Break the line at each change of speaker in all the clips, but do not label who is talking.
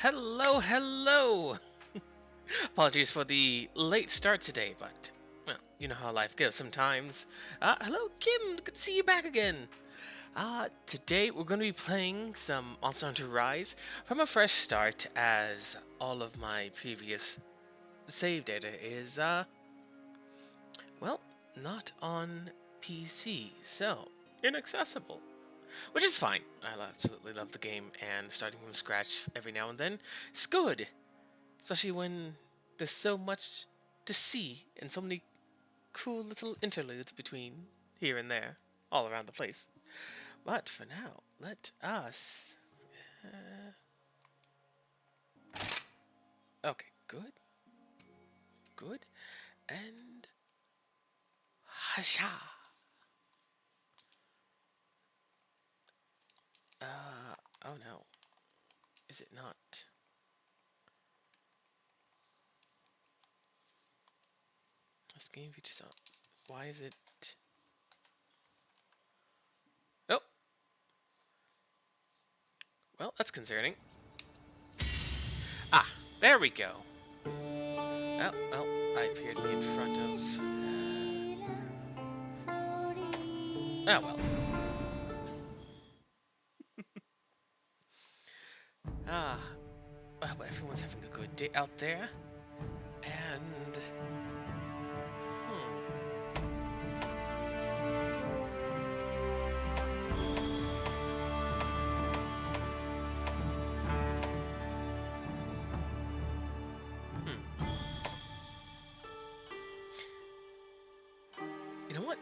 Hello, hello! Apologies for the late start today, but, well, you know how life goes sometimes. Hello, Kim! Good to see you back again! Today we're going to be playing some Monster Hunter Rise from a fresh start, as all of my previous save data is, well, not on PC, so inaccessible. Which is fine. I absolutely love the game, and starting from scratch every now and then is good. Especially when there's so much to see and so many cool little interludes between here and there, all around the place. But for now, let us... Okay, good. Good. And... Hasha! Oh no. Is it not? This game features on. Why is it? Oh! Well, that's concerning. Ah, there we go. Oh, well, I appear to be in front of... Oh, well. I hope everyone's having a good day out there. And... You know what?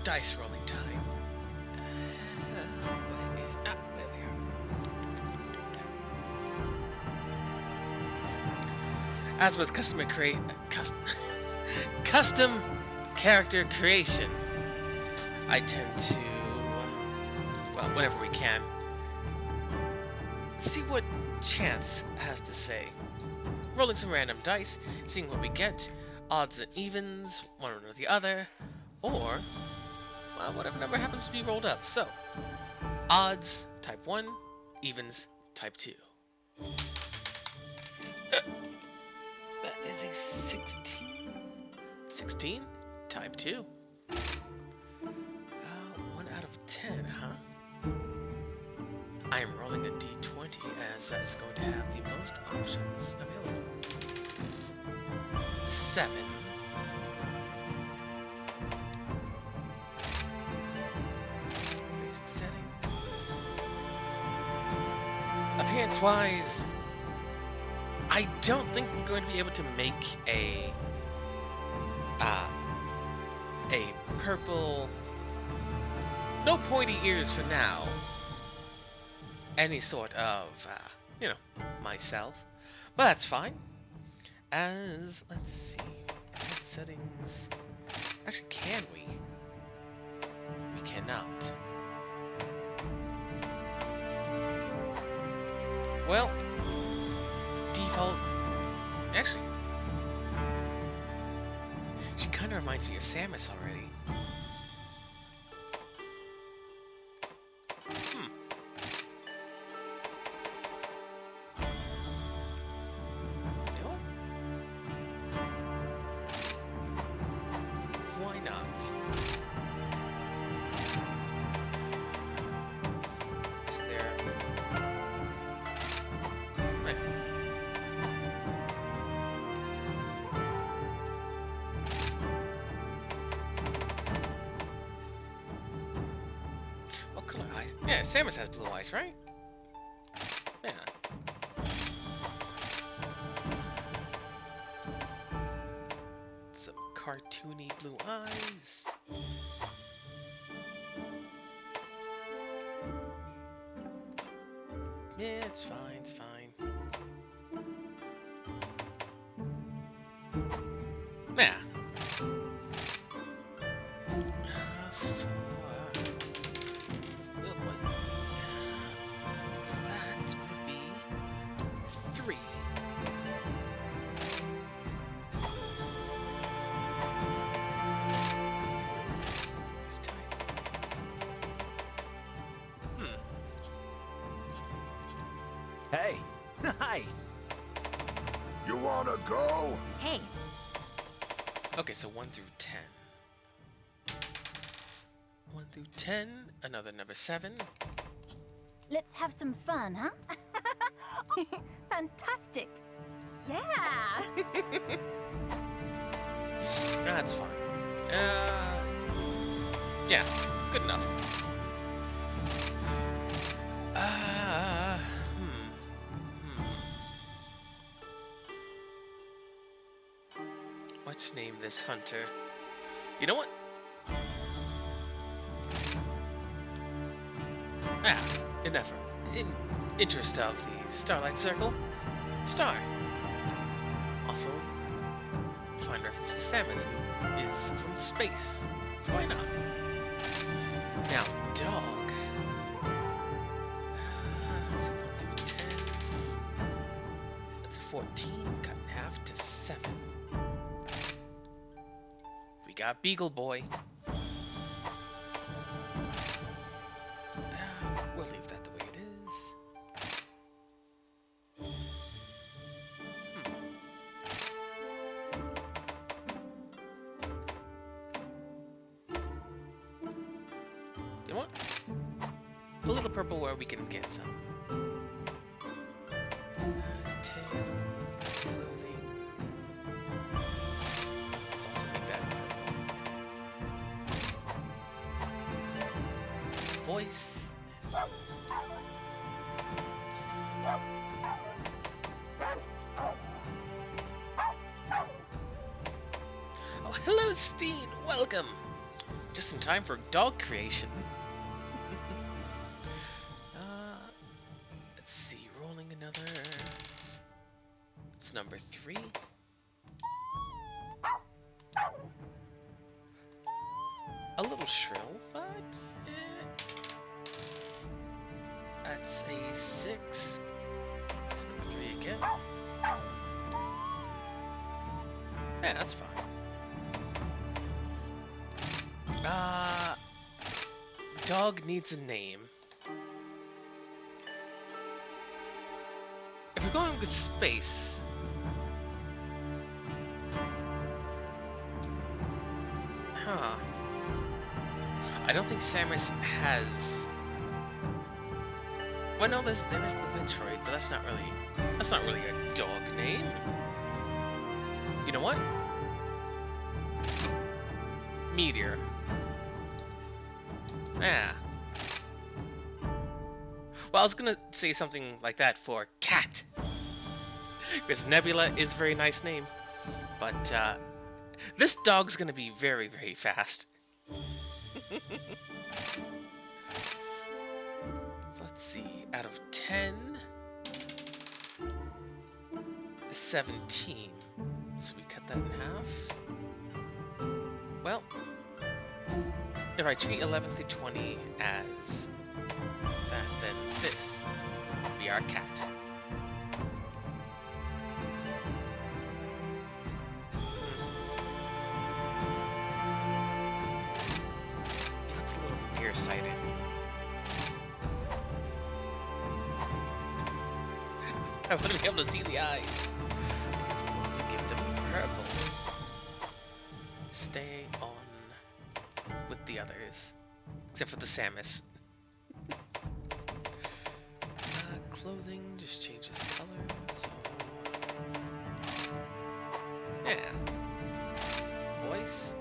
Dice rolling time. What is... Ah, there they are. As with custom character creation, I tend to, well, whenever we can, see what chance has to say. Rolling some random dice, seeing what we get, odds and evens, one or the other, or, well, whatever number happens to be rolled up. So, odds, type 1, evens, type 2. That is a 16. 16, type 2. 1 out of 10, huh? I am rolling a d20, as that is going to have the most options available. 7. Basic settings. Appearance-wise, I don't think I'm going to be able to make a purple, no pointy ears for now, any sort of, myself, but that's fine. As, let's see, head settings, actually, can we? We cannot. Well, default, actually, she kind of reminds me of Samus already. You know what? Why not? Is there... Right. What color eyes? Yeah, Samus has blue eyes, right? Yeah. Some cartoony blue eyes. Yeah, it's fine, it's fine. Yeah. That would be 3. This time.
Hey, nice.
You wanna go?
Hey,
Okay, so 1 through 10. 1 through 10, another number 7.
let's have some fun, huh? Fantastic. Yeah.
That's fine. Yeah, good enough. Let's name this hunter. You know what? Enough. In interest of the Starlight Circle, Star. Also, find reference to Samus, who is from space, so why not? Now, dog. Let's see, 1 through 10. That's a 14, cut in half to 7. We got Beagle Boy. We'll leave that the way it is. You know what? A little purple where we can get some. Tail, clothing. Let's also make that purple. Voice. Oh, hello, Steen. Welcome. Just in time for dog creation. Let's see. Rolling another. It's number 3. A little shrill, but that's a 6. It's number 3 again. Yeah, that's fine. Dog needs a name. If we're going with space, I don't think Samus has. Well, no, there is the Metroid, but that's not really a dog name. You know what? Meteor. Yeah. Well, I was gonna say something like that for cat, because Nebula is a very nice name, but this dog's gonna be very, very fast. So let's see. Out of 10, 17. So we cut that in half. Well, if I treat 11 through 20 as that, then this will be our cat. He looks a little nearsighted. I want to be able to see the eyes, because we're going to give them purple. Stay on with the others, except for the Samus. Clothing just changes color, so yeah. Voice.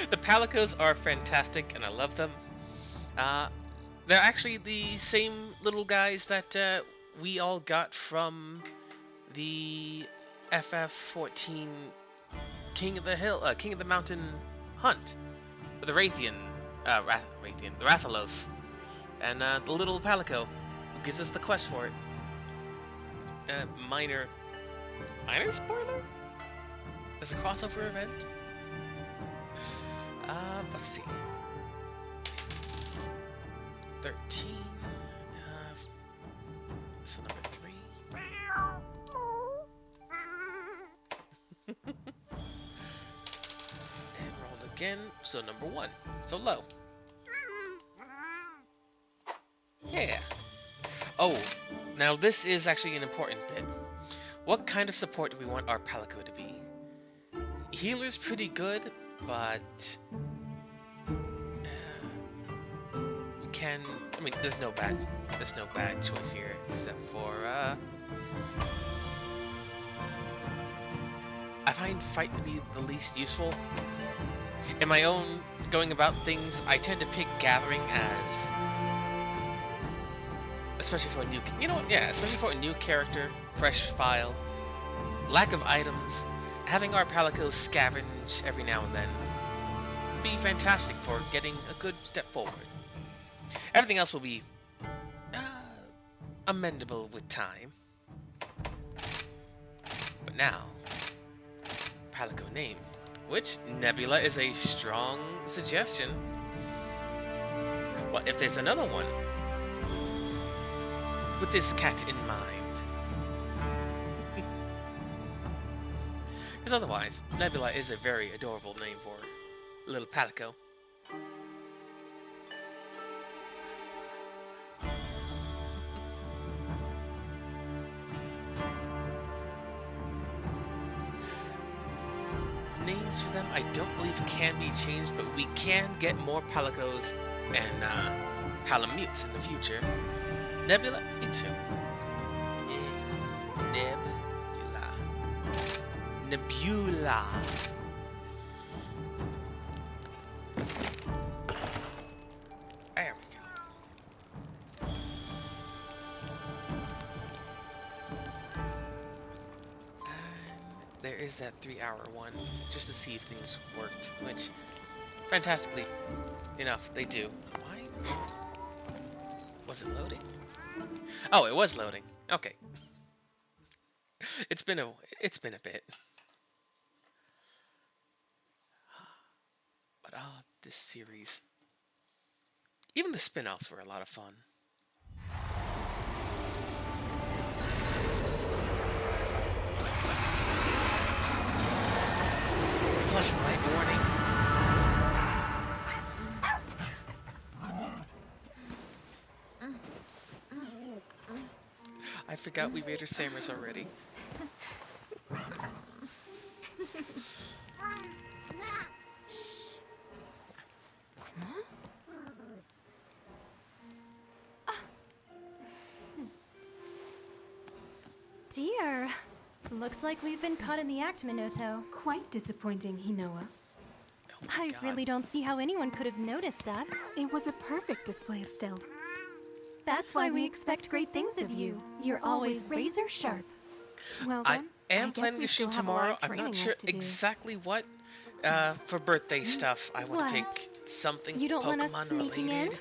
The Palicos are fantastic, and I love them. They're actually the same little guys that we all got from the FF14 King of the Mountain hunt, the Raytheon, the Rathalos, and the little Palico, who gives us the quest for it. Minor spoiler? There's a crossover event. Let's see. 13. So number 3. And rolled again. So number 1. So low. Oh, now this is actually an important bit. What kind of support do we want our Palico to be? Healer's pretty good, but I mean, there's no bad choice here except for I find fight to be the least useful. In my own going about things, I tend to pick gathering as, especially for a new, especially for a new character, fresh file, lack of items, having our Palico scavenge every now and then would be fantastic for getting a good step forward. Everything else will be amendable with time. But now, Palico name, which Nebula is a strong suggestion. Well, if there's another one with this cat in mind. Because otherwise, Nebula is a very adorable name for little Palico. Names for them I don't believe can be changed, but we can get more Palicos and Palamutes in the future. Nebula, me too. Nebula. There we go. There is that 3-hour one, just to see if things worked, which, fantastically enough, they do. Why? Was it loading? Oh, it was loading. Okay. It's been a bit. But this series, even the spin-offs were a lot of fun. Flashing light warning. I forgot we made her Samus already.
Dear. Looks like we've been caught in the act, Minoto.
Quite disappointing, Hinoa.
Oh my
I
God.
really don't see how anyone could have noticed us.
It was a perfect display of stealth.
That's why we expect great things of you. You're always razor sharp.
Well
I
then,
am
guess
planning
we
to stream
still have a lot
tomorrow.
of
I'm
training
not sure
left to do.
exactly what for birthday stuff. I want to
What?
pick something
You don't want us
Pokemon
sneaking in?
related.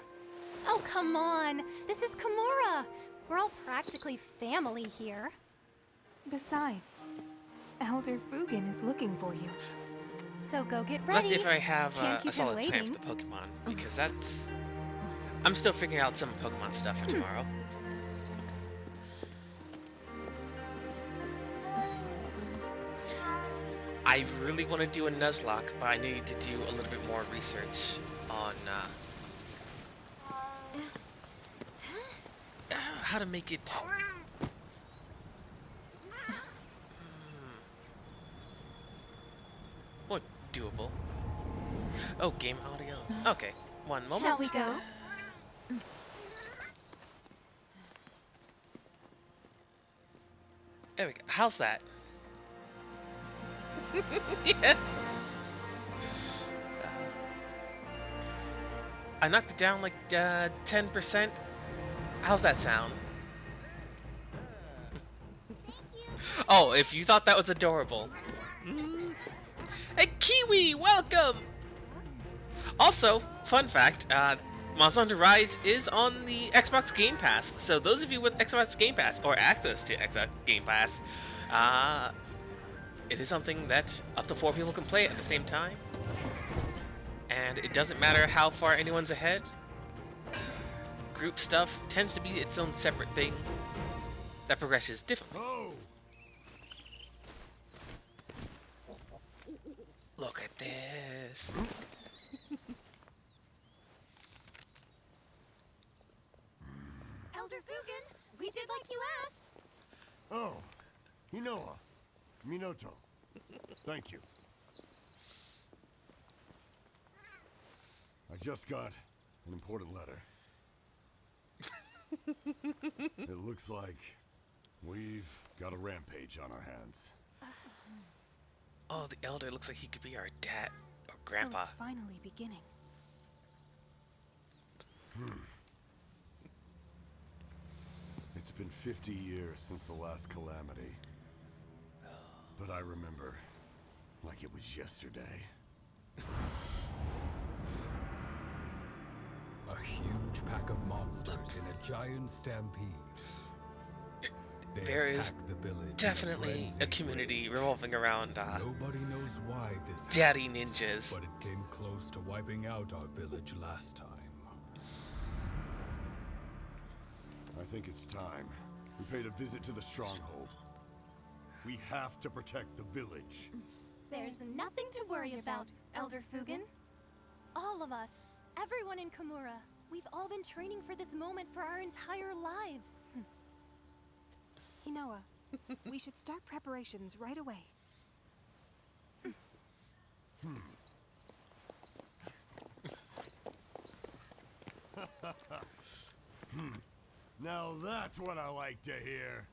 Oh, come on. This is Kimura. We're all practically family here.
Besides, Elder Fugan is looking for you.
So go get ready.
That's if I have
Can't
a
keep
solid
him
plan for
waiting.
the Pokemon, because that's. I'm still figuring out some Pokemon stuff for tomorrow. I really want to do a Nuzlocke, but I need to do a little bit more research on how to make it more doable. Oh, game audio. Okay, one moment.
Shall we go?
There we go. How's that? Yes. I knocked it down like 10%. How's that sound? Oh, if you thought that was adorable. Hey, Kiwi, welcome! Also, fun fact, Monster Hunter Rise is on the Xbox Game Pass, so those of you with Xbox Game Pass, or access to Xbox Game Pass, it is something that up to 4 people can play at the same time. And it doesn't matter how far anyone's ahead. Group stuff tends to be its own separate thing that progresses differently. Look at this.
Elder Fugan, We did like you asked.
Oh, Hinoa. Minoto. Thank you. I just got an important letter. It looks like we've got a rampage on our hands.
Oh, the elder looks like he could be our dad or
So
grandpa.
it's finally beginning.
It's been 50 years since the last calamity. But I remember like it was yesterday.
A huge pack of monsters in a giant stampede. They
There is
attack the village in a
definitely a
frenzied
community
rage.
revolving around
Nobody knows why this
daddy
happens,
ninjas.
but it came close to wiping out our village last time.
I think it's time we paid a visit to the stronghold. We have to protect the village.
There's nothing to worry about, Elder Fugen. All of us, everyone in Komura, we've all been training for this moment for our entire lives.
Hinoa, we should start preparations right away.
Now that's what I like to hear.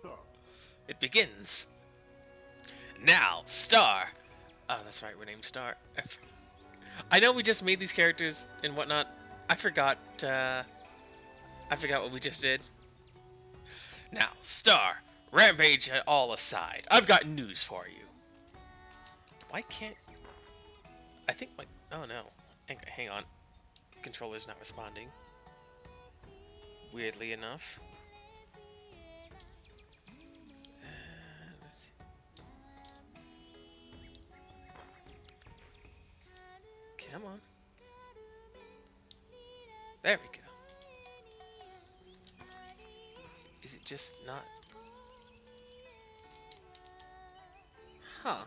So,
It begins. Now, Star. Oh, that's right, we're named Star. I know we just made these characters and whatnot. I forgot what we just did. Now, Star, Rampage all aside, I've got news for you. Why can't... I think my... Oh no. Hang on. Controller's not responding. Weirdly enough. Let's see. Come on. There we go. Is it just not... Huh.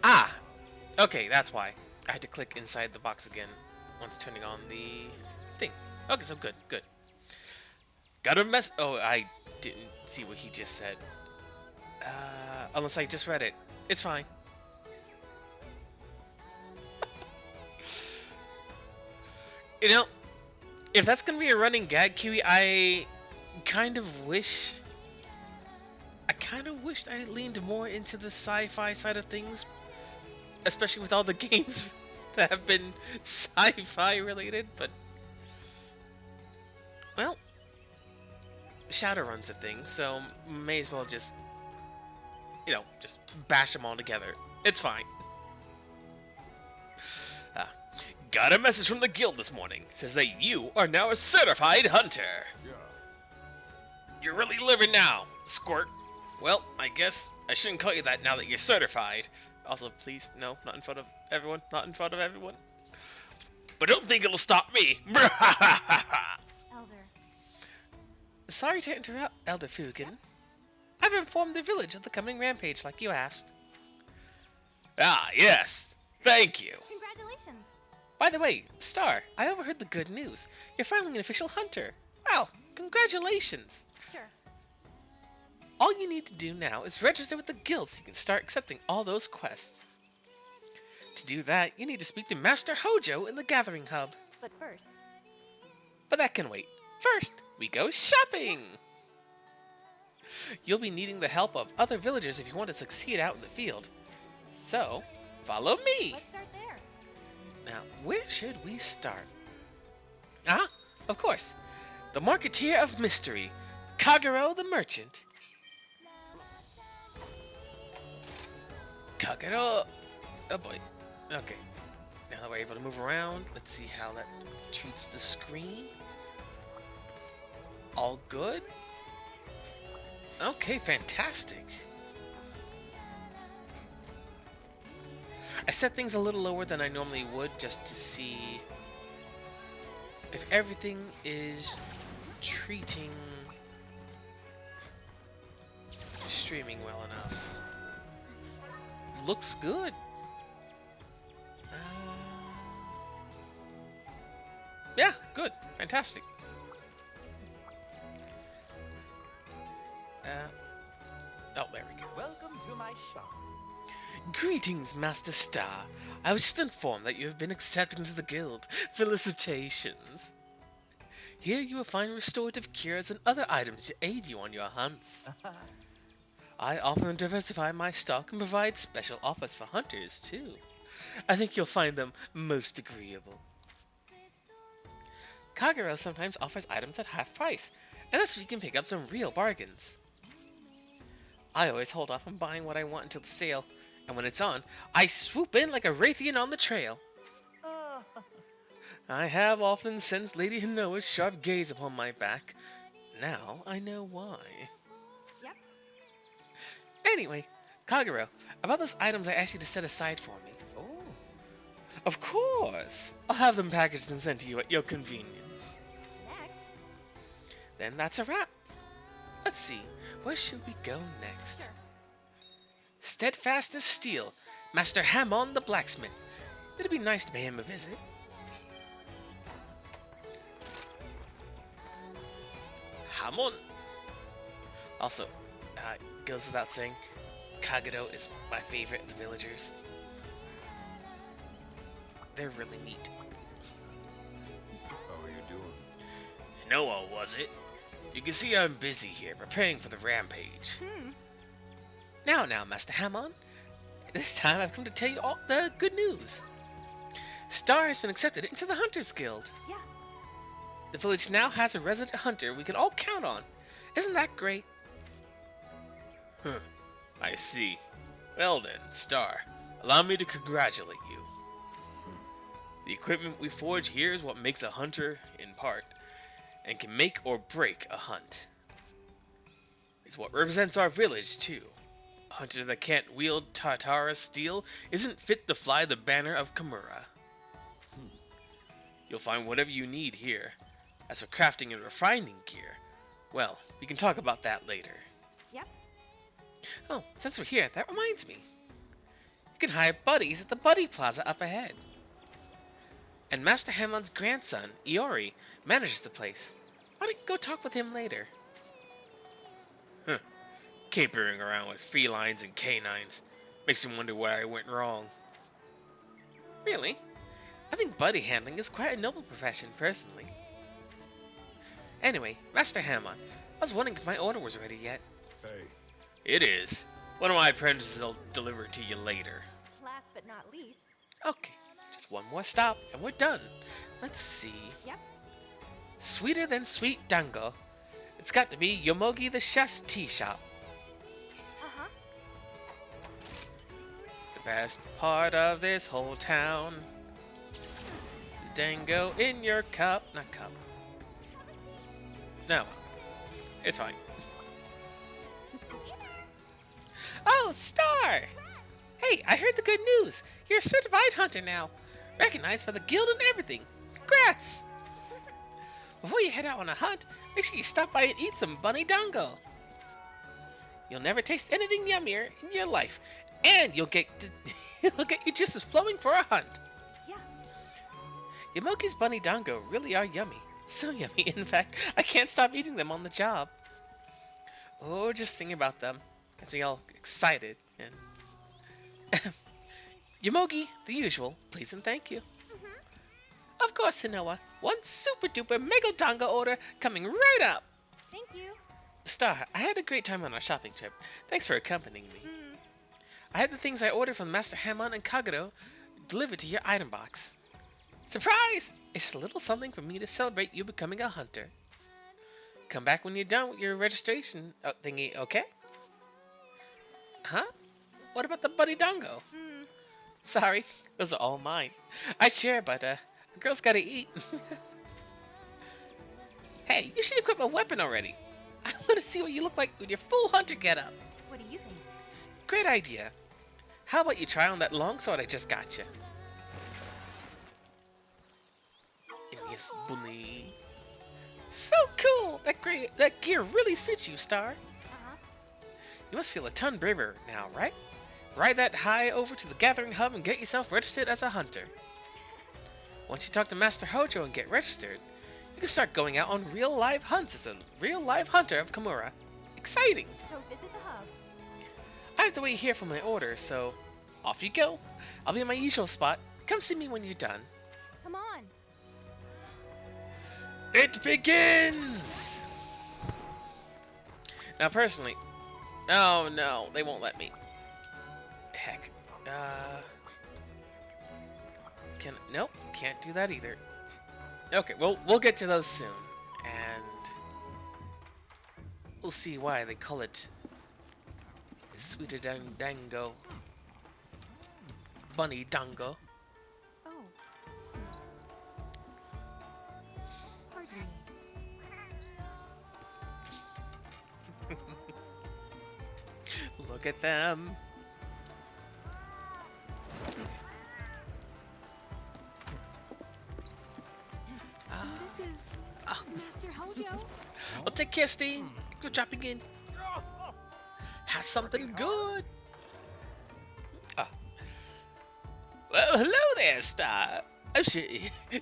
Ah! Okay, that's why. I had to click inside the box again once turning on the thing. Okay, so good, good. Got a mess. Oh, I didn't see what he just said. Unless I just read it. It's fine. You know, if that's gonna be a running gag, Kiwi, I kind of wished I leaned more into the sci-fi side of things, especially with all the games that have been sci-fi related, but well, Shadowrun's a thing, so may as well just, you know, just bash them all together. It's fine. Got a message from the guild this morning. Says that you are now a certified hunter. You're really living now, Squirt. Well, I guess I shouldn't call you that now that you're certified. Also, please, no, not in front of everyone. Not in front of everyone. But don't think it'll stop me.
Elder.
Sorry to interrupt, Elder Fugen. I've informed the village of the coming rampage like you asked. Ah, yes. Thank you.
Congratulations.
By the way, Star, I overheard the good news. You're finally an official hunter. Wow, congratulations.
Sure.
All you need to do now is register with the guild so you can start accepting all those quests. To do that, you need to speak to Master Hojo in the Gathering Hub.
But first,
But that can wait. First, we go shopping! You'll be needing the help of other villagers if you want to succeed out in the field. So, follow me!
let's start there.
Now, where should we start? Ah, of course. The Marketeer of Mystery, Kagero the Merchant. Kagero... Oh boy. Okay. Now that we're able to move around, let's see how that treats the screen. All good? Okay, fantastic. I set things a little lower than I normally would just to see if everything is treating streaming well enough. Looks good. Yeah, good. Fantastic. Oh, there we go.
Welcome to my shop.
Greetings, Master Star. I was just informed that you have been accepted into the guild. Felicitations. Here you will find restorative cures and other items to aid you on your hunts. I often diversify my stock and provide special offers for hunters, too. I think you'll find them most agreeable. Kagero sometimes offers items at half price, and thus we can pick up some real bargains. I always hold off on buying what I want until the sale, and when it's on, I swoop in like a Raytheon on the trail. I have often sensed Lady Hinoa's sharp gaze upon my back. Now I know why.
Yep.
Anyway, Kagero, about those items I asked you to set aside for me.
Oh.
Of course! I'll have them packaged and sent to you at your convenience.
Next.
Then that's a wrap. Let's see, where should we go next?
Sure.
Steadfast as steel, Master Hammond the blacksmith. It'd be nice to pay him a visit. Hammond. Also, goes without saying, Kagero is my favorite of the villagers. They're really neat.
How are you doing?
Noah, was it? You can see I'm busy here, preparing for the rampage. Now, Master Hammond. This time I've come to tell you all the good news. Star has been accepted into the Hunters Guild.
Yeah.
The village now has a resident hunter we can all count on. Isn't that great? Huh. I see. Well then, Star, allow me to congratulate you. The equipment we forge here is what makes a hunter, in part, and can make or break a hunt. It's what represents our village, too. A hunter that can't wield Tartara steel isn't fit to fly the banner of Kimura. You'll find whatever you need here. As for crafting and refining gear, well, we can talk about that later.
Yep.
Oh, since we're here, that reminds me. You can hire buddies at the Buddy Plaza up ahead. And Master Hammond's grandson, Iori, manages the place. Why don't you go talk with him later? Huh. Capering around with felines and canines makes me wonder where I went wrong. Really? I think buddy handling is quite a noble profession, personally. Anyway, Master Hammond, I was wondering if my order was ready yet.
Hey,
It is. One of my apprentices will deliver it to you later.
Last but not least.
Okay, just one more stop and we're done. Let's see.
Yep.
Sweeter than sweet Dango. It's got to be Yomogi the chef's tea shop.
Uh-huh.
The best part of this whole town is Dango in your cup. Not cup. No, it's fine. Oh, Star! Hey, I heard the good news. You're a certified hunter now. Recognized by the guild and everything. Congrats! Before you head out on a hunt, make sure you stop by and eat some bunny dango. You'll never taste anything yummier in your life, and you'll get your juices flowing for a hunt.
Yeah.
Yamoki's bunny dango really are yummy. So yummy, in fact, I can't stop eating them on the job. Oh, just thinking about them gets me all excited. And Yamogi, the usual, please and thank you. Of course, Hinoa. One super duper mega dango order coming right up.
Thank you.
Star, I had a great time on our shopping trip. Thanks for accompanying me. I had the things I ordered from Master Hammond and Kagero delivered to your item box. Surprise! It's a little something for me to celebrate you becoming a hunter. Come back when you're done with your registration thingy, okay? Huh? What about the Buddy Dango? Sorry, those are all mine. I share, but a girl's gotta eat. Hey, you should equip a weapon already. I want to see what you look like with your full hunter getup.
What do you think?
Great idea. How about you try on that longsword I just got you? Yes, bully. So cool! That gear really suits you, Star.
Uh-huh.
You must feel a ton braver now, right? Ride that high over to the gathering hub and get yourself registered as a hunter. Once you talk to Master Hojo and get registered, you can start going out on real live hunts as a real live hunter of Komura. Exciting!
Go visit the hub.
I have to wait here for my order, so off you go. I'll be in my usual spot. Come see me when you're done.
Come on.
It begins! Now, personally... Oh, no. They won't let me. Heck. Nope. Can't do that either. Okay, well, we'll get to those soon. And... we'll see why they call it... Sweeter than Dango. Bunny Dango.
Oh. Pardon me.
Look at them.
This is Master Hojo.
Well, take care, Steen. Go dropping in. Have something good. Ah. Well, hello there, Star.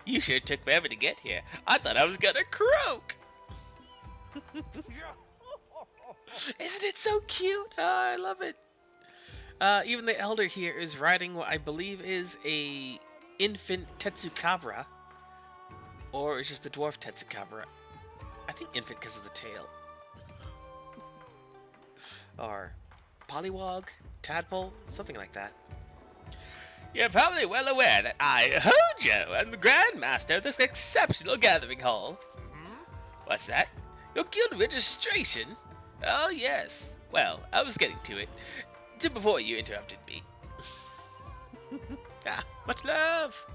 You sure took forever to get here. I thought I was gonna croak. Isn't it so cute? Oh, I love it. Even the elder here is riding what I believe is a infant Tetsukabra. Or it's just a dwarf Tetsukabra. I think infant because of the tail. Or pollywog, tadpole, something like that. You're probably well aware that I, Hojo, am the Grand Master of this exceptional gathering hall. What's that? Your guild registration? Oh, yes. Well, I was getting to it. Before you interrupted me. Much love.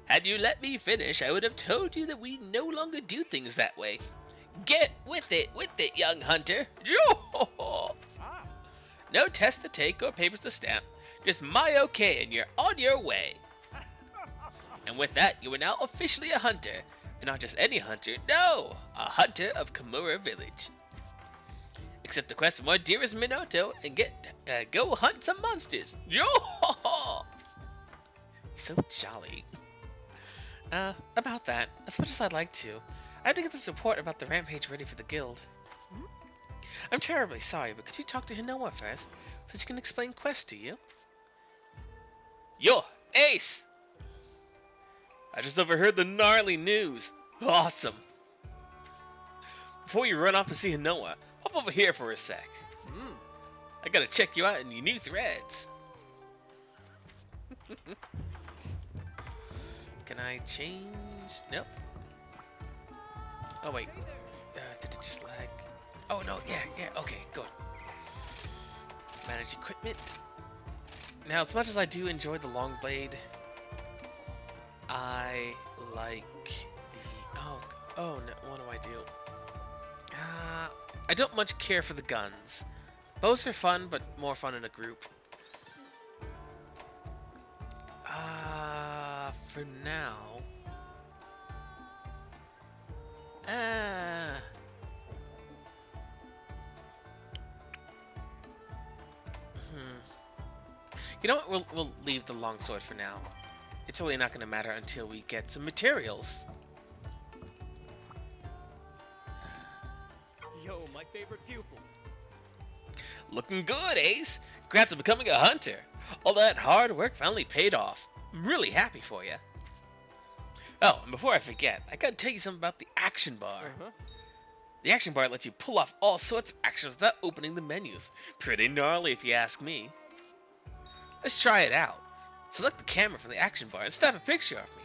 Had you let me finish, I would have told you that we no longer do things that way. Get with it, young hunter. No test to take or papers to stamp. Just my okay and you're on your way. And with that, you are now officially a hunter. And not just any hunter, no! A hunter of Komura Village. Accept the quest from our dearest Minato and go hunt some monsters. He's so jolly. About that, as much as I'd like to, I have to get this report about the rampage ready for the guild. I'm terribly sorry, but could you talk to Hinoa first, so she can explain quest to you? Yo, Ace! I just overheard the gnarly news. Awesome! Before you run off to see Hinoa, hop over here for a sec. I gotta check you out in your new threads. Can I change? Nope. Oh wait. Did it just lag? Oh no, yeah, okay, good. Manage equipment. Now, as much as I do enjoy the long blade, I like the... Oh no, what do I do? I don't much care for the guns. Bows are fun, but more fun in a group. For now... You know what? We'll leave the longsword for now. It's really not going to matter until we get some materials.
Yo, my favorite pupil.
Looking good, Ace. Congrats on becoming a hunter. All that hard work finally paid off. I'm really happy for you. Oh, and before I forget, I gotta tell you something about the action bar. The action bar lets you pull off all sorts of actions without opening the menus. Pretty gnarly if you ask me. Let's try it out. Select the camera from the action bar and snap a picture of me.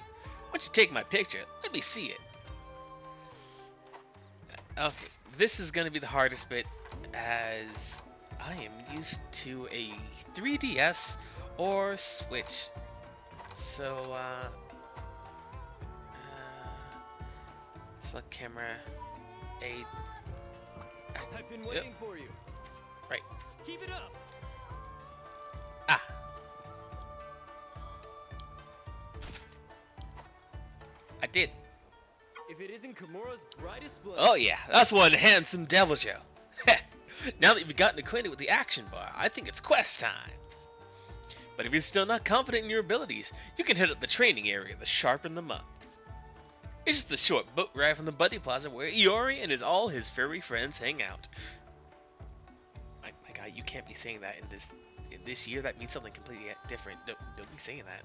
Once you take my picture, let me see it. Okay, so this is going to be the hardest bit, as I am used to a 3DS or Switch. So, select camera,
I've been waiting for you.
Right.
Keep it up.
I did.
If it isn't Kimura's brightest flame.
Oh yeah, that's one handsome devil Joe. Now that you've gotten acquainted with the action bar, I think it's quest time. But if you're still not confident in your abilities, you can hit up the training area to sharpen them up. It's just a short boat ride from the Buddy Plaza where Iori and all his furry friends hang out. My God, you can't be saying that in this year. That means something completely different. Don't be saying that.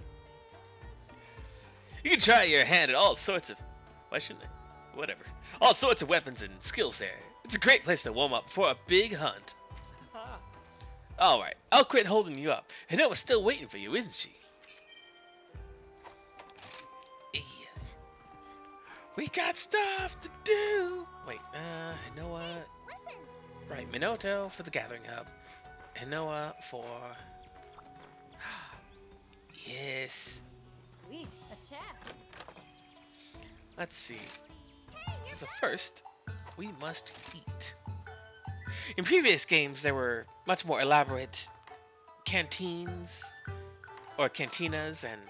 You can try your hand at all sorts of... Why shouldn't I? Whatever. All sorts of weapons and skills there. It's a great place to warm up before a big hunt. Alright, I'll quit holding you up. Hinoa's still waiting for you, isn't she? Yeah. We got stuff to do! Wait, Hinoa...
Listen!
Right, Minoto for the Gathering Hub. Hinoa for... Yes.
Sweet, a chat.
Let's see. So first, we must eat. In previous games, there were much more elaborate canteens, or cantinas, and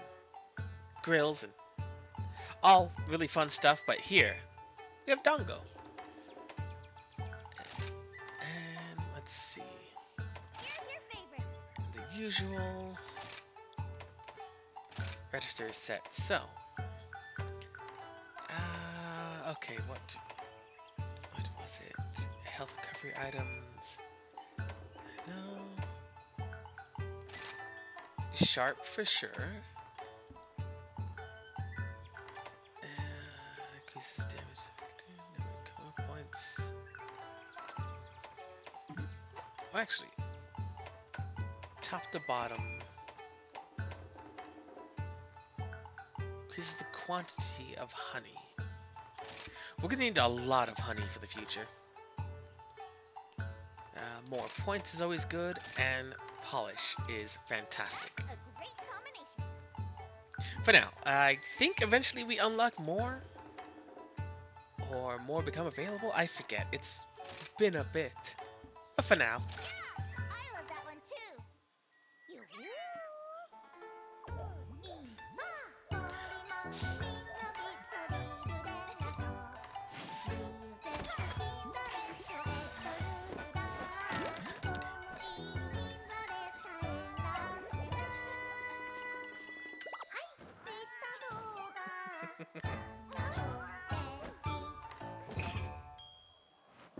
grills, and all really fun stuff, but here, we have Dango. And let's see.
Here's your favorite.
The usual register is set, so. Okay, what was it? Health recovery items. No. Sharp for sure. Increases damage. Common points. Well, actually, top to bottom. Increases the quantity of honey. We're gonna need a lot of honey for the future. More points is always good, and polish is fantastic.
A great combination.
For now, I think eventually we unlock more, or more become available. I forget. It's been a bit. But for now,
Yeah, I love that one too. You.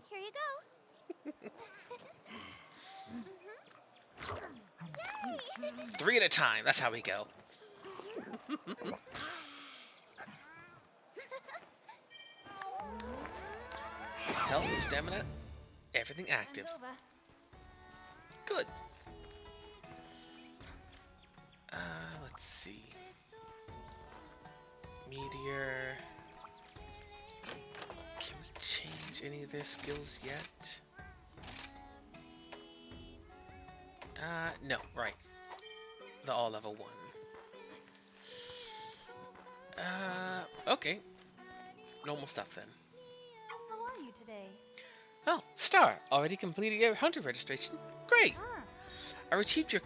Here you go.
3 at a time. That's how we go. Health, stamina, everything active.
It's over.
Good. Let's see. Meteor. Can we change any of their skills yet? No, right. The all level 1. Okay. Normal stuff then.
How are you today?
Oh, Star, already completed your hunter registration. Great.
Ah,
I retrieved your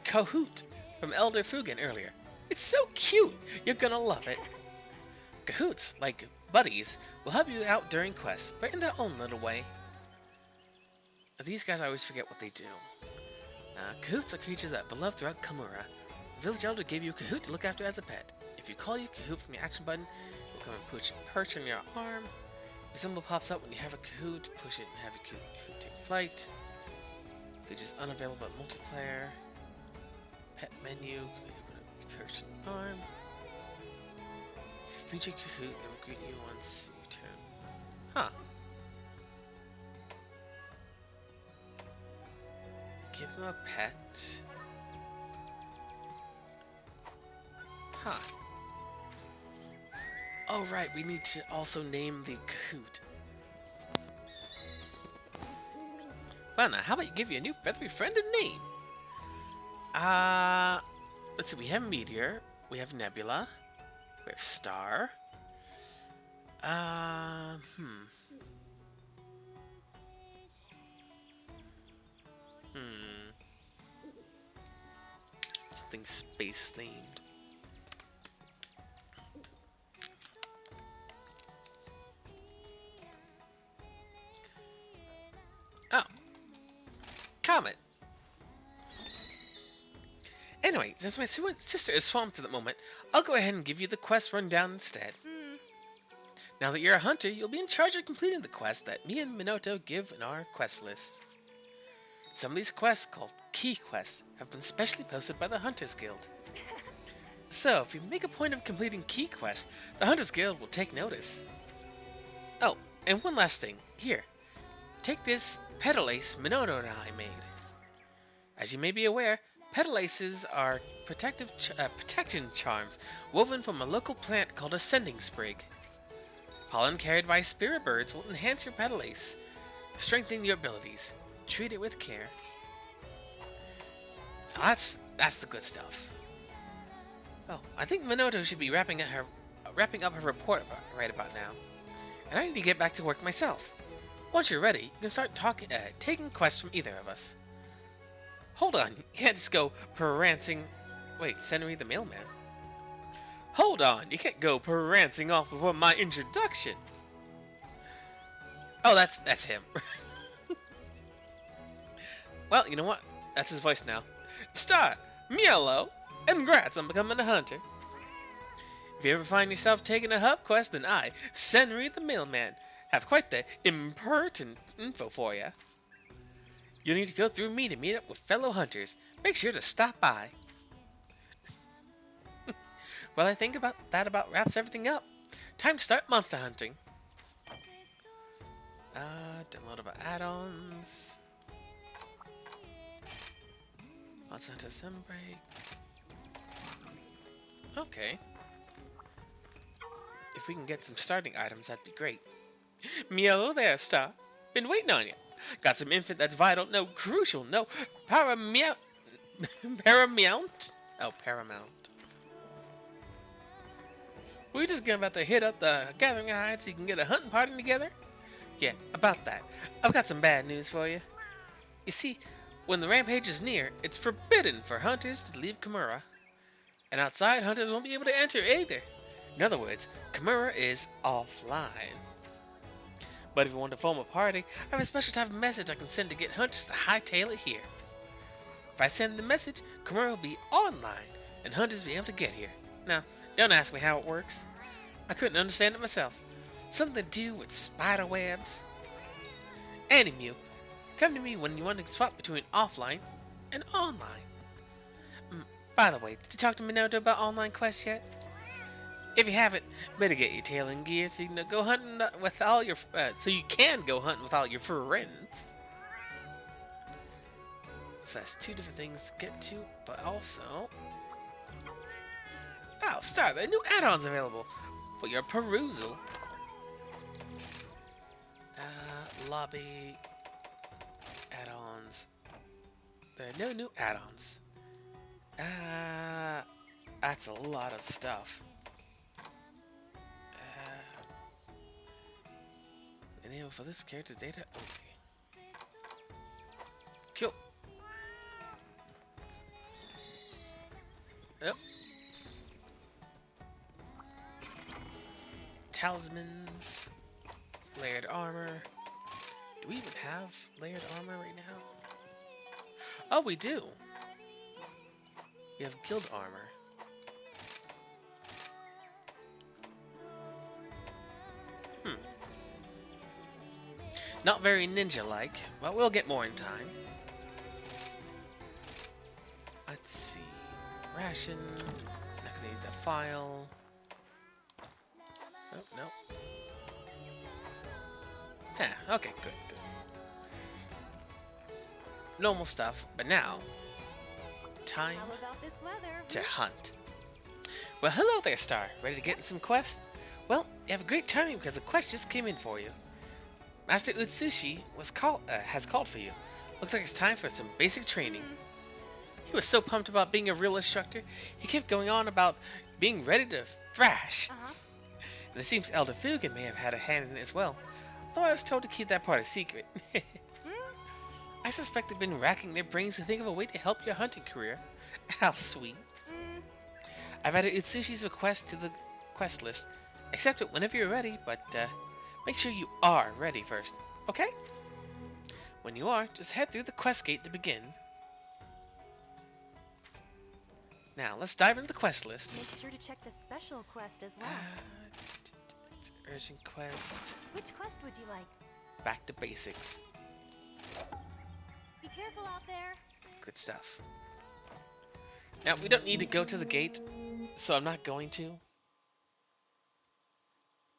Kahoot from Elder Fugan earlier. It's so cute. You're gonna love it. Kahoots, like buddies, will help you out during quests, but in their own little way. These guys, I always forget what they do. Kahoots are creatures that are beloved throughout Kimura. The village elder gave you a Kahoot to look after as a pet. If you call your Kahoot from your action button, it will come and perch on your arm. The symbol pops up when you have a Kahoot. Push it and have your Kahoot take flight. Features unavailable at multiplayer. Pet menu. Perch on arm. If you feed your Kahoot, it will greet you once you turn. Huh. Give him a pet. Huh. Oh right, we need to also name the Kahoot. Well now, how about you give your new feathery friend a name? Let's see, we have Meteor, we have Nebula, we have Star. Something space themed. Anyway, since my sister is swamped at the moment, I'll go ahead and give you the quest rundown instead. Now that you're a hunter, you'll be in charge of completing the quests that me and Minoto give in our quest list. Some of these quests, called key quests, have been specially posted by the Hunters Guild. So, if you make a point of completing key quests, the Hunters Guild will take notice. Oh, and one last thing. Here, take this petal ace Minoto and I made. As you may be aware, petal aces are protection charms woven from a local plant called a sending sprig. Pollen carried by spirit birds will enhance your petal ace, strengthen your abilities. Treat it with care. Now that's the good stuff. Oh, I think Minoto should be wrapping up her report right about now, and I need to get back to work myself. Once you're ready, you can start taking quests from either of us. Hold on, you can't just go prancing. Wait, Senri the mailman. Hold on, you can't go prancing off before my introduction. Oh, that's him. Well, you know what? That's his voice now. Star, Mielo, and congrats on becoming a hunter. If you ever find yourself taking a hub quest, then I, Senri the mailman, have quite the impertinent info for you. You'll need to go through me to meet up with fellow hunters. Make sure to stop by. Well, I think that about wraps everything up. Time to start monster hunting. Downloadable add-ons. Monster Hunter Sunbreak. Okay. If we can get some starting items, that'd be great. Hello there, Star. Been waiting on you. Got some info that's vital, no crucial, no paramount. Paramount? Oh, paramount. We're just about to hit up the gathering heights so you can get a hunting party together? Yeah, about that. I've got some bad news for you. You see, when the rampage is near, it's forbidden for hunters to leave Kimura. And outside, hunters won't be able to enter either. In other words, Kimura is offline. But if you want to form a party, I have a special type of message I can send to get hunters to hightail it here. If I send the message, Kimura will be online, and hunters will be able to get here. Now, don't ask me how it works. I couldn't understand it myself. Something to do with spider webs. Anywho, come to me when you want to swap between offline and online. By the way, did you talk to Minoto about online quests yet? If you haven't, better get your tail in gear so you can go hunting with all your friends. So that's two different things to get to, but also, oh, Star, there are new add-ons available for your perusal. Lobby add-ons. There are no new add-ons. That's a lot of stuff. Enable for this character's data only. Cool. Yep. Talismans. Layered armor. Do we even have layered armor right now? Oh, we do. We have guild armor. Not very ninja-like, but we'll get more in time. Let's see. Ration. Not gonna need the file. Oh, no. Yeah, okay, good. Normal stuff, but now, time
How about this weather?
to hunt. Well, hello there, Star. Ready to get in some quests? Well, you have a great timing because a quest just came in for you. Master Utsushi has called for you. Looks like it's time for some basic training. He was so pumped about being a real instructor, he kept going on about being ready to thrash. And it seems Elder Fugen may have had a hand in it as well, though I was told to keep that part a secret. I suspect they've been racking their brains to think of a way to help your hunting career. How sweet. I've added Utsushi's request to the quest list. Accept it whenever you're ready, but make sure you are ready first, okay? When you are, just head through the quest gate to begin. Now, let's dive into the quest list.
Make sure to check the special quest as well.
It's urgent quest.
Which quest would you like?
Back to basics.
Be careful out there.
Good stuff. Now, we don't need to go to the gate, so I'm not going to.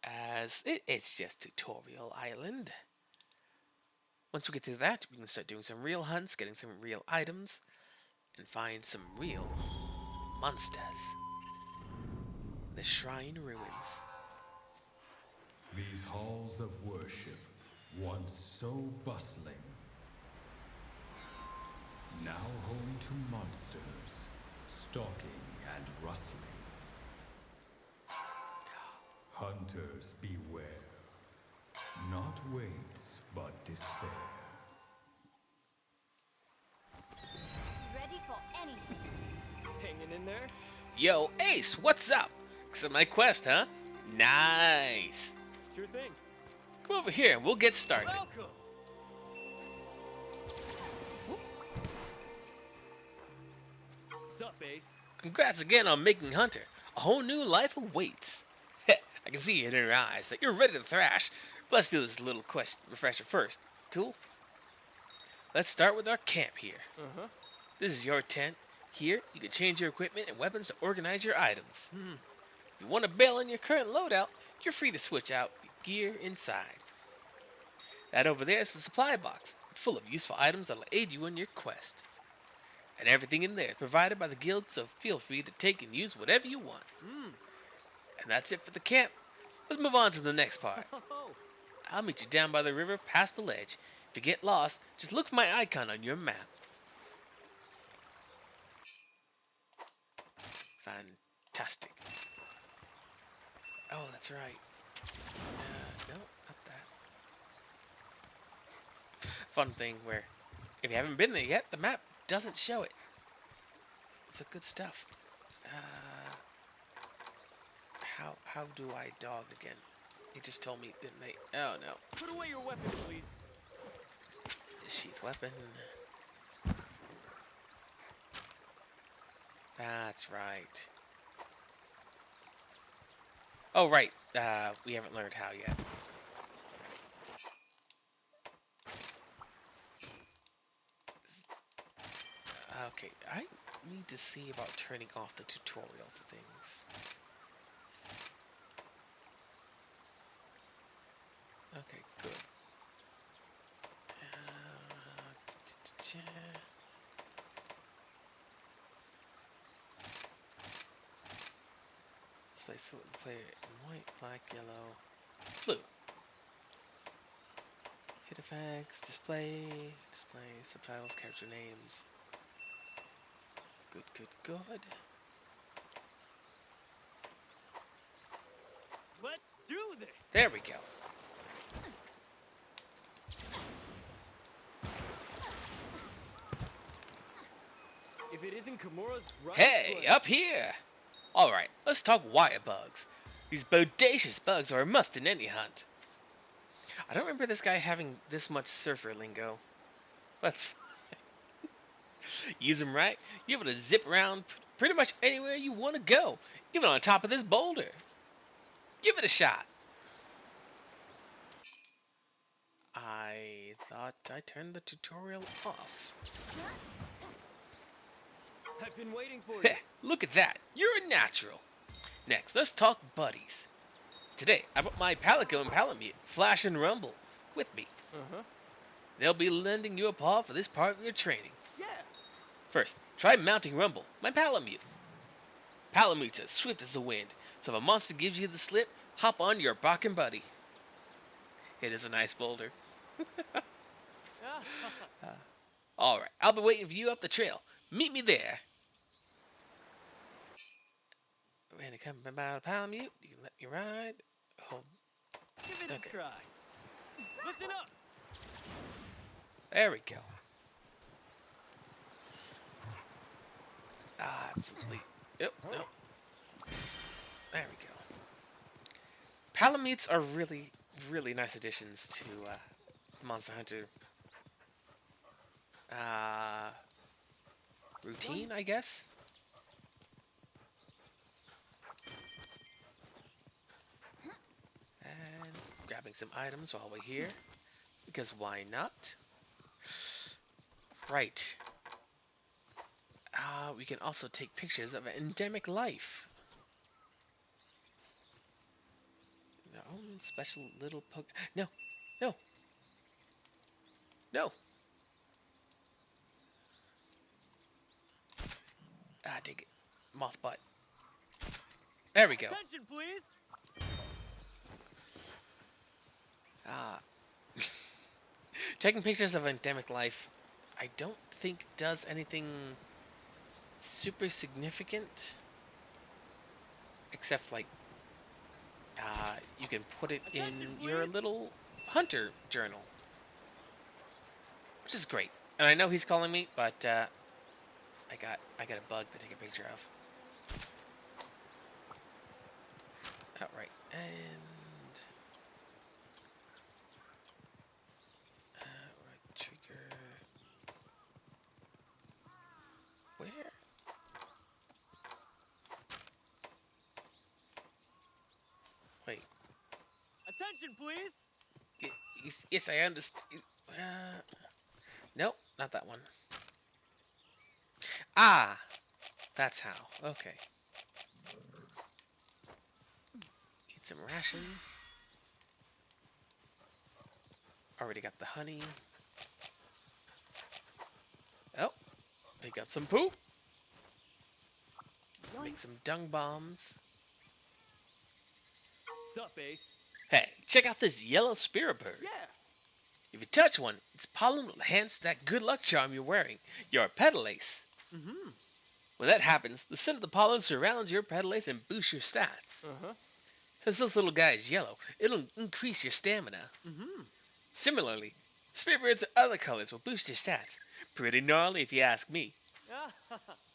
As it's just Tutorial Island. Once we get through that, we can start doing some real hunts, getting some real items, and find some real monsters. The Shrine Ruins.
These halls of worship, once so bustling, now home to monsters, stalking and rustling. Hunters beware. Not waits, but despair.
Ready for anything.
Hanging in there?
Yo, Ace, what's up? Accept my quest, huh? Nice.
Sure thing.
Come over here and we'll get started.
Welcome. Sup, Ace?
Congrats again on making Hunter. A whole new life awaits. I can see it in your eyes that you're ready to thrash. But let's do this little quest refresher first. Cool? Let's start with our camp here. This is your tent. Here, you can change your equipment and weapons to organize your items. If you want to bail on your current loadout, you're free to switch out your gear inside. That over there is the supply box, full of useful items that'll aid you in your quest. And everything in there is provided by the guild, so feel free to take and use whatever you want. And that's it for the camp. Let's move on to the next part. I'll meet you down by the river past the ledge. If you get lost, just look for my icon on your map. Fantastic. Oh, that's right. No, not that. Fun thing where, if you haven't been there yet, the map doesn't show it. It's a good stuff. How do I dog again? They just told me, didn't they? Oh no.
Put away your weapons, please.
Sheath weapon. That's right. Oh right. We haven't learned how yet. Okay, I need to see about turning off the tutorial for things. Okay, good. Display select player in white, black, yellow, blue. Hit effects, display, subtitles, character names. Good.
Let's do this.
There we go.
If it isn't Kimura's right
Hey,
foot-
up here! Alright, let's talk wire bugs. These bodacious bugs are a must in any hunt. I don't remember this guy having this much surfer lingo. That's fine. Use them right, you're able to zip around pretty much anywhere you want to go, even on top of this boulder. Give it a shot. I thought I turned the tutorial off.
I've been waiting for you.
Look at that. You're a natural. Next, let's talk buddies. Today, I brought my Palico and Palamute, Flash and Rumble, with me. They'll be lending you a paw for this part of your training.
Yeah.
First, try mounting Rumble, my Palamute. Palamute's as swift as the wind, so if a monster gives you the slip, hop on your barking buddy. It is a nice boulder. Alright, I'll be waiting for you up the trail. Meet me there. When it comes about a Palamute, you can let me ride. Hold.
Give it
Okay.
a try. Listen up.
There we go. Absolutely. Yep, no. There we go. Palamutes are really, really nice additions to Monster Hunter routine, I guess. grabbing some items while we're here. Because why not? Right. We can also take pictures of endemic life. Our own special little poke. No, no, no. Dig it. Moth butt. There we go.
Attention, please.
Taking pictures of endemic life, I don't think does anything super significant. Except, like, you can put it in
Attention,
your
please.
little hunter journal. Which is great. And I know he's calling me, but, I got a bug to take a picture of. Alright, and... right trigger... Where? Wait.
Attention, please.
Yes, I understand. Nope, not that one. Ah! That's how. Okay. Eat some ration. Already got the honey. Oh, pick up some poop. Make some dung bombs.
Sup, Ace?
Hey, check out this yellow spirit bird.
Yeah.
If you touch one, its pollen will enhance that good luck charm you're wearing. Your petal ace.
Mm-hmm.
When that happens, the scent of the pollen surrounds your petal ace and boosts your stats.
Uh-huh.
Since this little guy is yellow, it'll increase your stamina.
Mm-hmm.
Similarly, spirit birds of other colors will boost your stats. Pretty gnarly if you ask me.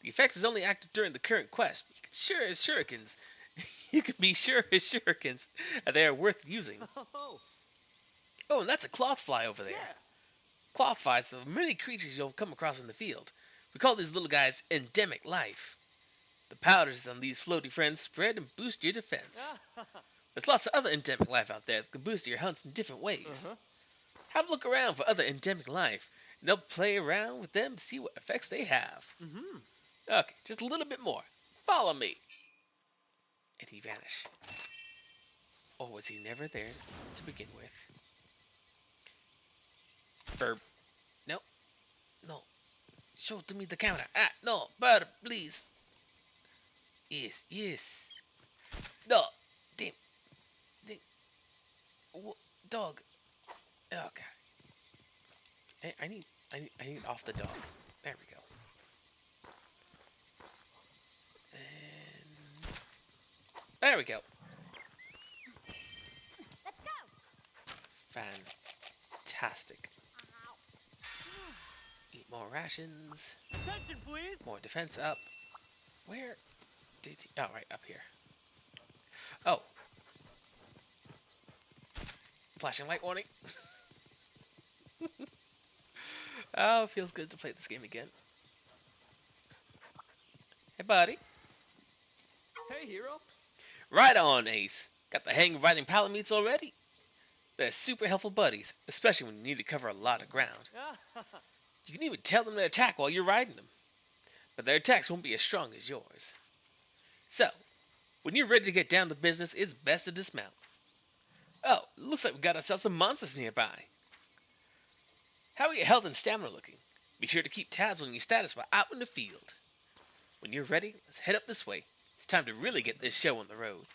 The effect is only active during the current quest. You can sure as shurikens. You can be sure as shurikens they are worth using.
Oh.
Oh, and that's a cloth fly over there.
Yeah.
Cloth flies are many creatures you'll come across in the field. We call these little guys endemic life. The powders on these floaty friends spread and boost your defense. There's lots of other endemic life out there that can boost your hunts in different ways.
Uh-huh.
Have a look around for other endemic life, and they'll play around with them to see what effects they have.
Mm-hmm.
Okay, just a little bit more. Follow me. And he vanished. Or was he never there to begin with? Bird. No. No. Show to me the camera. Ah, no. Bird, please. Yes, yes. No. Damn. Damn. Dog. Okay. I need off the dog. There we go. And there we go.
Let's go.
Fantastic. Eat more rations.
Attention, please.
More defense up. Where did he? Oh, right up here. Oh. Flashing light warning. Oh, feels good to play this game again. Hey, buddy.
Hey, hero.
Right on, Ace. Got the hang of riding pallet meets already? They're super helpful buddies, especially when you need to cover a lot of ground. You can even tell them to attack while you're riding them. But their attacks won't be as strong as yours. So, when you're ready to get down to business, it's best to dismount. Oh, looks like we got ourselves some monsters nearby. How are your health and stamina looking? Be sure to keep tabs on your status while out in the field. When you're ready, let's head up this way. It's time to really get this show on the road.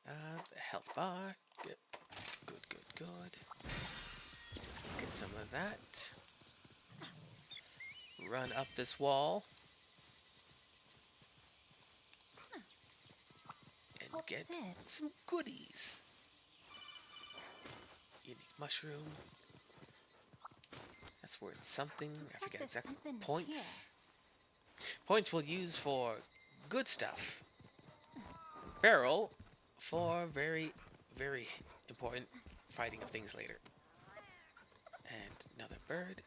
The health bar. Yep. Good, good, good. Get some of that. Run up this wall. And
What's
get
this?
some goodies. Unique mushroom. That's worth something. I
like
forget
there's
exactly.
something
Points. Points we'll use for good stuff. Barrel for very, very important fighting of things later. And another bird.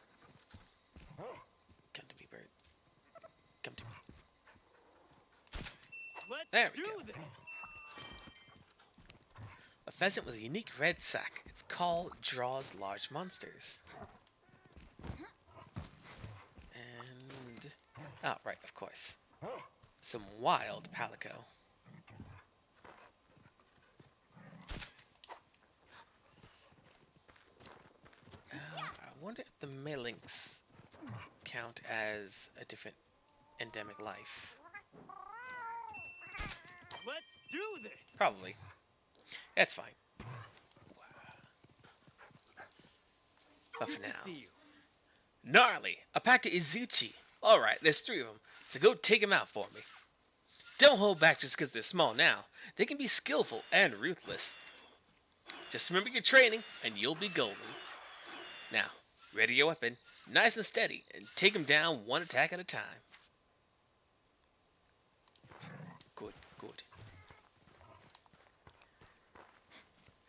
Come to me, bird. Come to me.
Let's
There we
do
go.
this.
A pheasant with a unique red sac. Its call draws large monsters. And... oh, right, of course. Some wild palico. I wonder if the malinks count as a different endemic life.
Let's do this.
Probably. That's fine. But for
Good to
now.
see you.
Gnarly! A pack of Izuchi. Alright, there's 3 of them, so go take them out for me. Don't hold back just because they're small now. They can be skillful and ruthless. Just remember your training, and you'll be golden. Now, ready your weapon, nice and steady, and take them down one attack at a time. Good, good.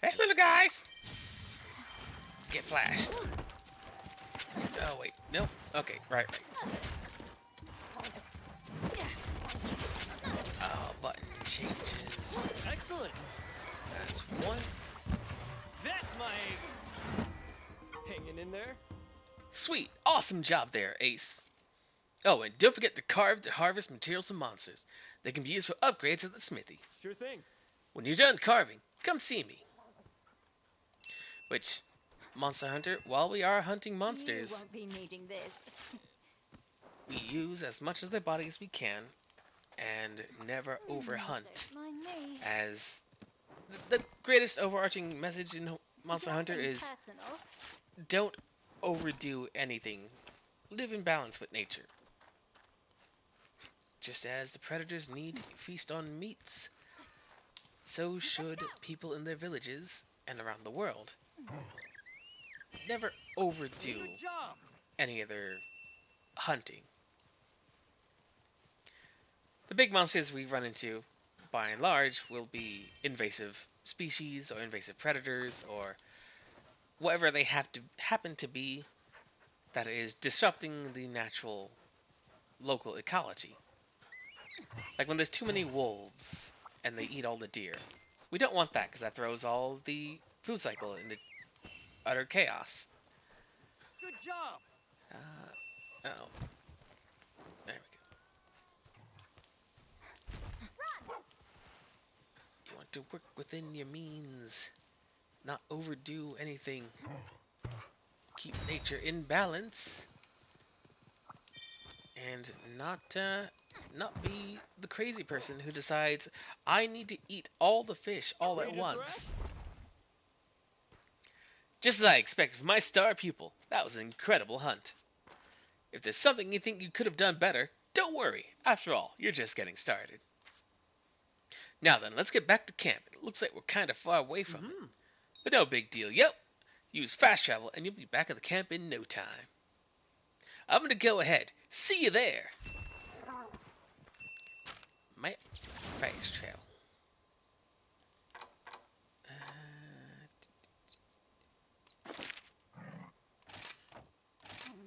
Hey, little guys! Get flashed. Oh, wait. Nope. Okay, right. Oh, button changes.
Excellent.
That's 1.
That's my ace. Hanging in there.
Sweet. Awesome job there, Ace. Oh, and don't forget to carve to harvest materials from monsters. They can be used for upgrades at the smithy.
Sure thing.
When you're done carving, come see me. Which, Monster Hunter, while we are hunting monsters,
You won't be needing this.
we use as much of their body as we can, and never overhunt.
Don't mind me.
As the greatest overarching message in Monster Hunter
Nothing
is
personal.
don't overdo anything. Live in balance with nature. Just as the predators need to feast on meats, so should people in their villages and around the world. Never overdo
Good job.
any of their hunting. The big monsters we run into, by and large, will be invasive species or invasive predators or whatever they happen to be that is disrupting the natural local ecology. Like when there's too many wolves and they eat all the deer. We don't want that because that throws all the food cycle into utter chaos.
Good job.
Oh. There we go. You want to work within your means. Not overdo anything. Keep nature in balance. And not be the crazy person who decides, I need to eat all the fish all at once. Just as I expected from my star pupil, that was an incredible hunt. If there's something you think you could have done better, don't worry. After all, you're just getting started. Now then, let's get back to camp. It looks like we're kind of far away from it. But no big deal. Yep. Use fast travel and you'll be back at the camp in no time. I'm gonna go ahead. See you there. My fast travel.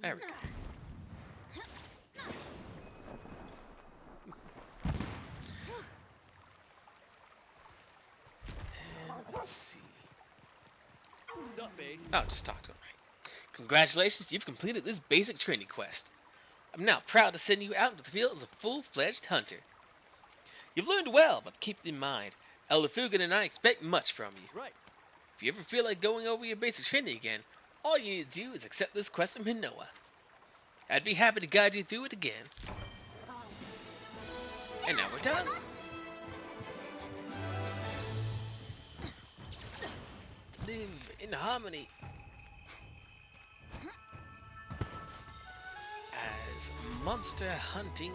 There we go. And let's see.
Sup, Ace?
Oh, just talk to him, right? Congratulations, you've completed this basic training quest. I'm now proud to send you out into the field as a full-fledged hunter. You've learned well, but keep in mind, Elder Fugan and I expect much from you.
Right.
If you ever feel like going over your basic training again, all you need to do is accept this quest from Hinoa. I'd be happy to guide you through it again. And now we're done. Live in harmony. As monster hunting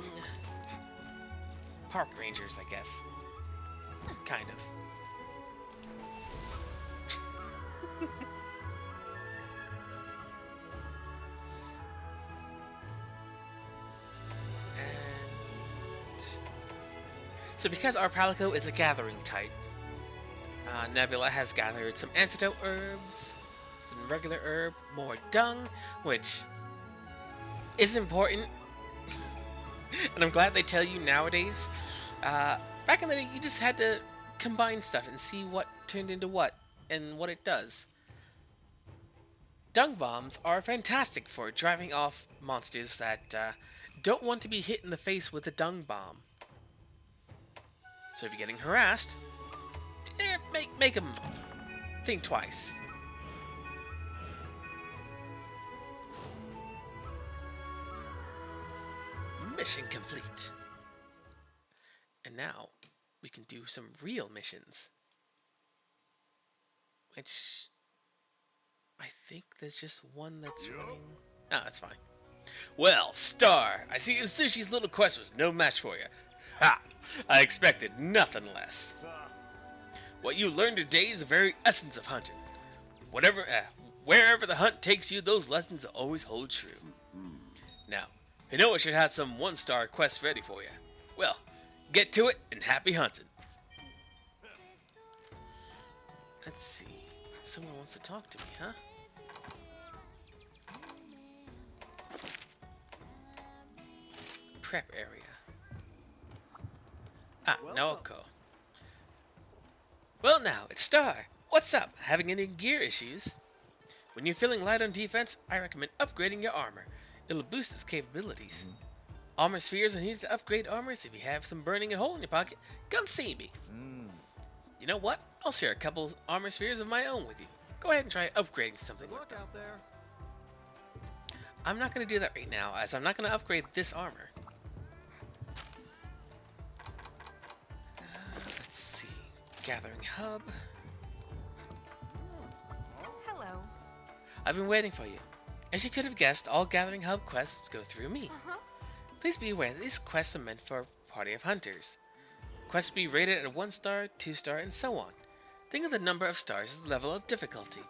park rangers, I guess. Kind of. And so because our Palico is a gathering type, Nebula has gathered some antidote herbs, some regular herb, more dung, which is important. And I'm glad they tell you nowadays. Back in the day, you just had to combine stuff and see what turned into what and what it does. Dung bombs are fantastic for driving off monsters that don't want to be hit in the face with a dung bomb. So if you're getting harassed, make them think twice. Mission complete. And now we can do some real missions. Which I think there's just one that's running. Ah, that's fine. Well, Star, I see Sushi's little quest was no match for you. Ha! I expected nothing less. What you learned today is the very essence of hunting. Wherever the hunt takes you, those lessons always hold true. Now, Hinoa should have some one-star quests ready for you. Well, get to it and happy hunting. Let's see. Someone wants to talk to me, huh? Prep area. Ah, Naoko. Well now, it's Star. What's up? Having any gear issues? When you're feeling light on defense, I recommend upgrading your armor. It'll boost its capabilities. Armor spheres are needed to upgrade armors. If you have some burning a hole in your pocket, come see me. You know what? I'll share a couple armor spheres of my own with you. Go ahead and try upgrading something like that.
Out there.
I'm not going to do that right now, as I'm not going to upgrade this armor. Let's see. Gathering hub.
Hello.
I've been waiting for you. As you could have guessed, all Gathering Hub quests go through me. Please be aware that these quests are meant for a party of hunters. Quests be rated at 1 star, 2 star, and so on. Think of the number of stars as the level of difficulty.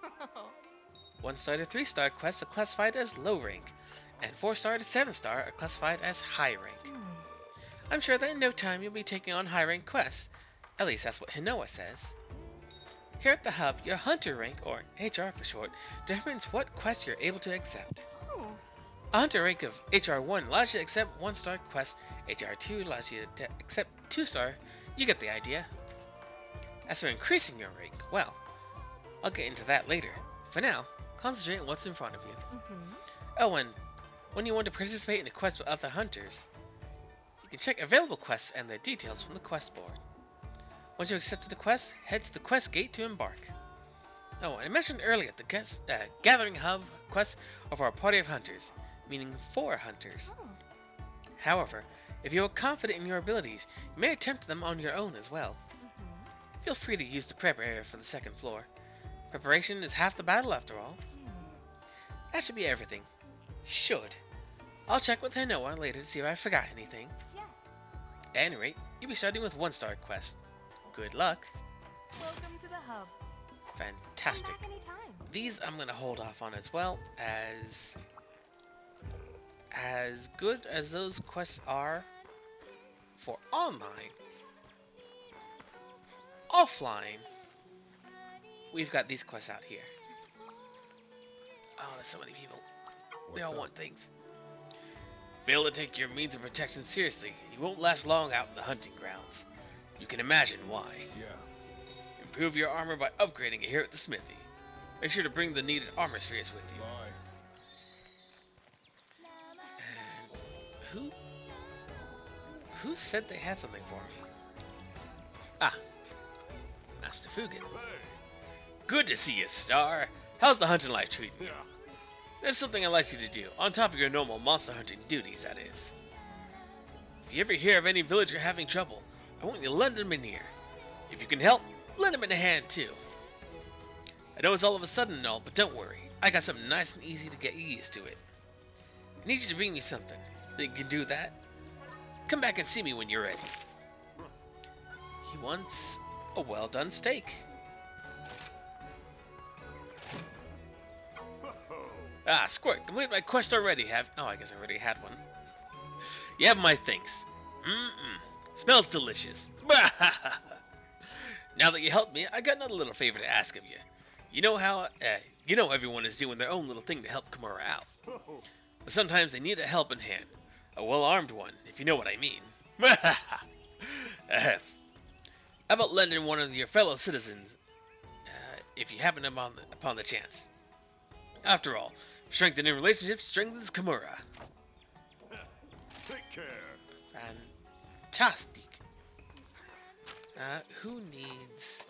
1 star to 3 star quests are classified as low rank, and 4 star to 7 star are classified as high rank. I'm sure that in no time you'll be taking on high rank quests. At least that's what Hinoa says. Here at the hub, your hunter rank, or HR for short, determines what quests you're able to accept. A hunter rank of HR1 allows you to accept 1 star quests, HR2 allows you to accept 2 star, you get the idea. As for increasing your rank, well, I'll get into that later. For now, concentrate on what's in front of you. Oh, and when you want to participate in a quest with other hunters, you can check available quests and their details from the quest board. Once you've accepted the quest, head to the quest gate to embark. Oh, and I mentioned earlier the Gathering Hub quests are for a party of hunters, meaning 4 hunters. However, if you are confident in your abilities, you may attempt them on your own as well. Feel free to use the prep area for the 2nd floor. Preparation is half the battle after all. That should be everything. Should. I'll check with Hinoa later to see if I forgot anything. At any rate, you'll be starting with 1 star quest. Good luck.
Welcome to the hub.
Fantastic.
Come back anytime.
These I'm going to hold off on as well, as good as those quests are for online. Offline, we've got these quests out here. Oh, there's so many people. They all want things. Fail to take your means of protection seriously, you won't last long out in the hunting grounds. You can imagine why.
Yeah.
Improve your armor by upgrading it here at the smithy. Make sure to bring the needed armor spheres with you. And who said they had something for me? Ah, Master Fugen. Good to see you, Star. How's the hunting life treating you? There's something I'd like you to do, on top of your normal monster hunting duties, that is. If you ever hear of any villager having trouble, I want you to lend them an ear. If you can help, lend them a hand too. I know it's all of a sudden and all, but don't worry. I got something nice and easy to get you used to it. I need you to bring me something. Think you can do that? Come back and see me when you're ready. He wants a well-done steak. Ah, Squirt, complete my quest already. Oh, I guess I already had one. You have my things. Smells delicious. Now that you helped me, I got another little favor to ask of you. You know how, everyone is doing their own little thing to help Kimura out. But sometimes they need a helping hand. A well-armed one, if you know what I mean. How about lending one of your fellow citizens, if you happen upon the chance? After all, strengthening relationships strengthens Kimura.
Take care.
Fantastic. Who needs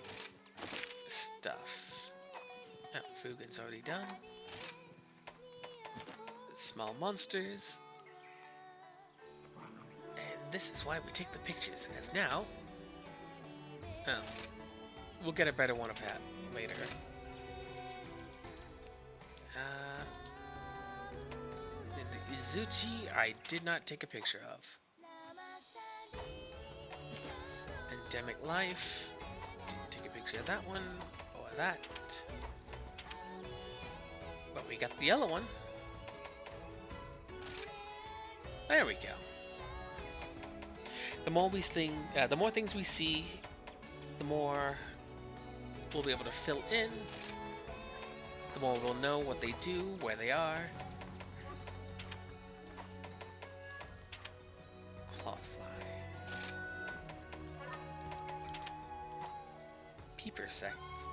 stuff? Oh, Fugen's already done. Small monsters. And this is why we take the pictures, as now... Oh. We'll get a better one of that later. And the Izuchi, I did not take a picture of. Endemic Life, didn't take a picture of that one, or that. But we got the yellow one. There we go. The more things we see, the more we'll be able to fill in. The more we'll know what they do, where they are. Clothfly. Peeper sects.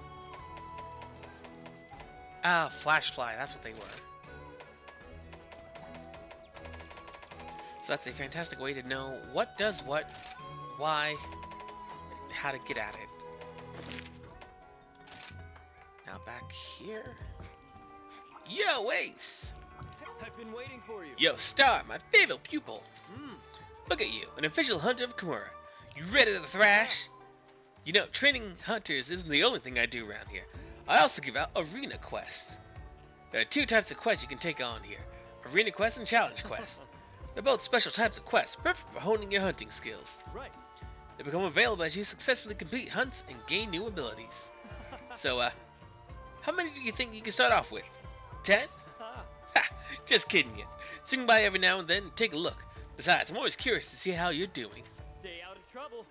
Ah, Flashfly, that's what they were. So that's a fantastic way to know what does what, why, how to get at it. Now back here. Yo, Ace!
I've been waiting for you.
Yo, Star, my favorite pupil. Look at you, an official hunter of Kimura. You ready to thrash? You know, training hunters isn't the only thing I do around here. I also give out arena quests. There are two types of quests you can take on here. Arena quests and challenge quests. They're both special types of quests, perfect for honing your hunting skills.
Right.
They become available as you successfully complete hunts and gain new abilities. So, how many do you think you can start off with? 10? Ha! Just kidding you. Swing by every now and then and take a look. Besides, I'm always curious to see how you're doing.
Stay out of trouble.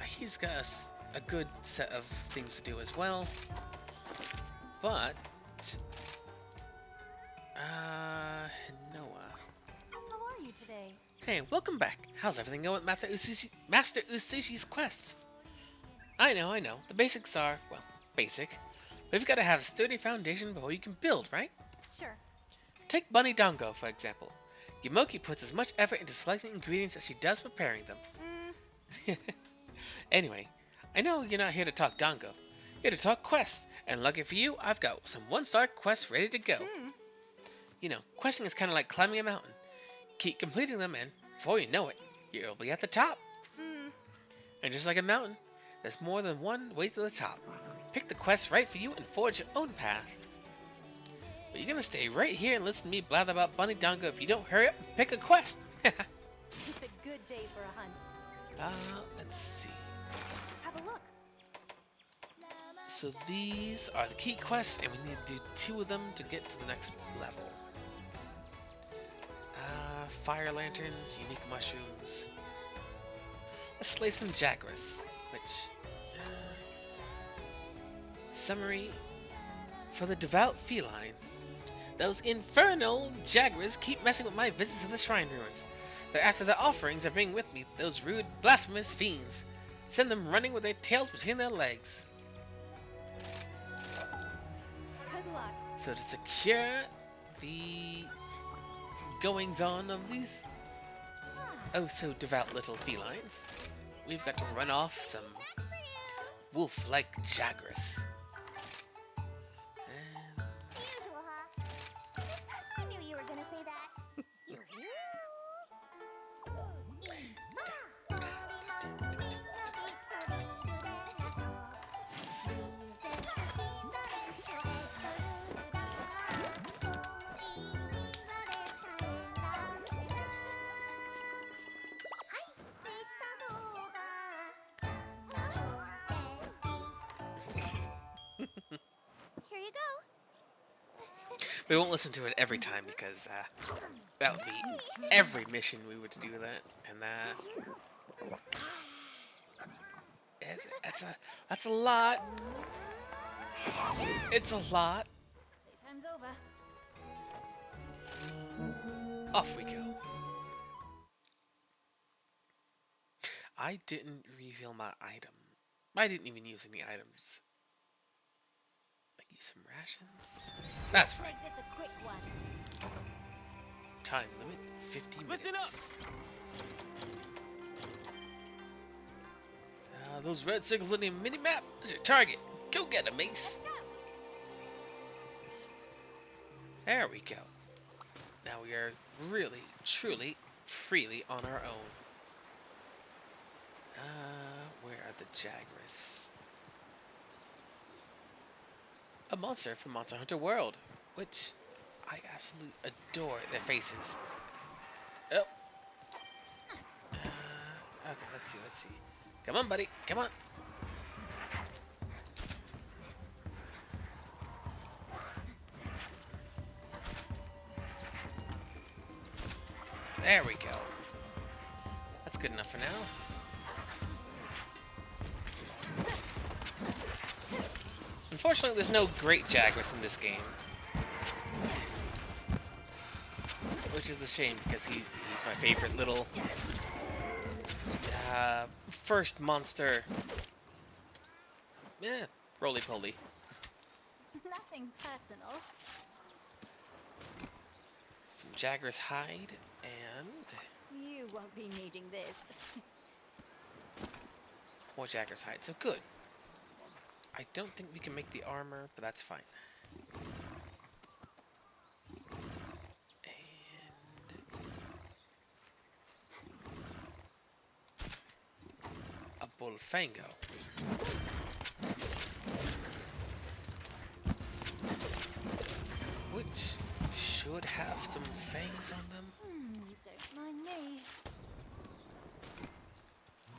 He's got a good set of things to do as well. But... Noah.
How are you today?
Hey, welcome back. How's everything going with Master Usushi's quests? I know. The basics are, well, basic. But you've got to have a sturdy foundation before you can build, right?
Sure.
Take Bunny Dango, for example. Yamoki puts as much effort into selecting ingredients as she does preparing them. Anyway, I know you're not here to talk Dango. You're here to talk quests, and lucky for you, I've got some one-star quests ready to go. You know, questing is kind of like climbing a mountain. Keep completing them, and before you know it, you'll be at the top. And just like a mountain, there's more than one way to the top. Pick the quest right for you and forge your own path. But you're gonna stay right here and listen to me blather about Bunny Dango if you don't hurry up and pick a quest.
It's a good day for a hunt.
Let's see.
Have a look.
So these are the key quests, and we need to do 2 of them to get to the next level. Fire lanterns, unique mushrooms. Let's slay some Jagras, which... summary. For the devout feline, those infernal Jagras keep messing with my visits to the shrine ruins. They're after the offerings I bring with me, those rude, blasphemous fiends. Send them running with their tails between their legs.
Good luck.
So to secure the goings-on of these oh-so-devout little felines, we've got to run off some wolf-like Jagras.
Usual, huh? I knew you were gonna say that. Here you go.
We won't listen to it every time because that would be every mission we would do that, and that's a lot. It's a lot.
Playtime's over.
Off we go. I didn't refill my item. I didn't even use any items. I use some rations. That's fine.
Make this a quick one.
Time limit 50 minutes.
Listen up!
Those red circles on the mini map is your target. Go get them, Mace. There we go. Now we are really, truly, freely on our own. Where are the Jagras? A monster from Monster Hunter World, which I absolutely adore their faces. Oh. Okay, let's see. Come on, buddy. Come on. There we go. That's good enough for now. Unfortunately, there's no great Jagras in this game. Which is a shame, because he's my favorite little first monster. Yeah, roly-poly.
Nothing personal.
Some Jagras hide, and
You won't be needing this.
more Jagras hide, so good. I don't think we can make the armor, but that's fine. And a Bullfango. Which should have some fangs on them.
Don't mind me.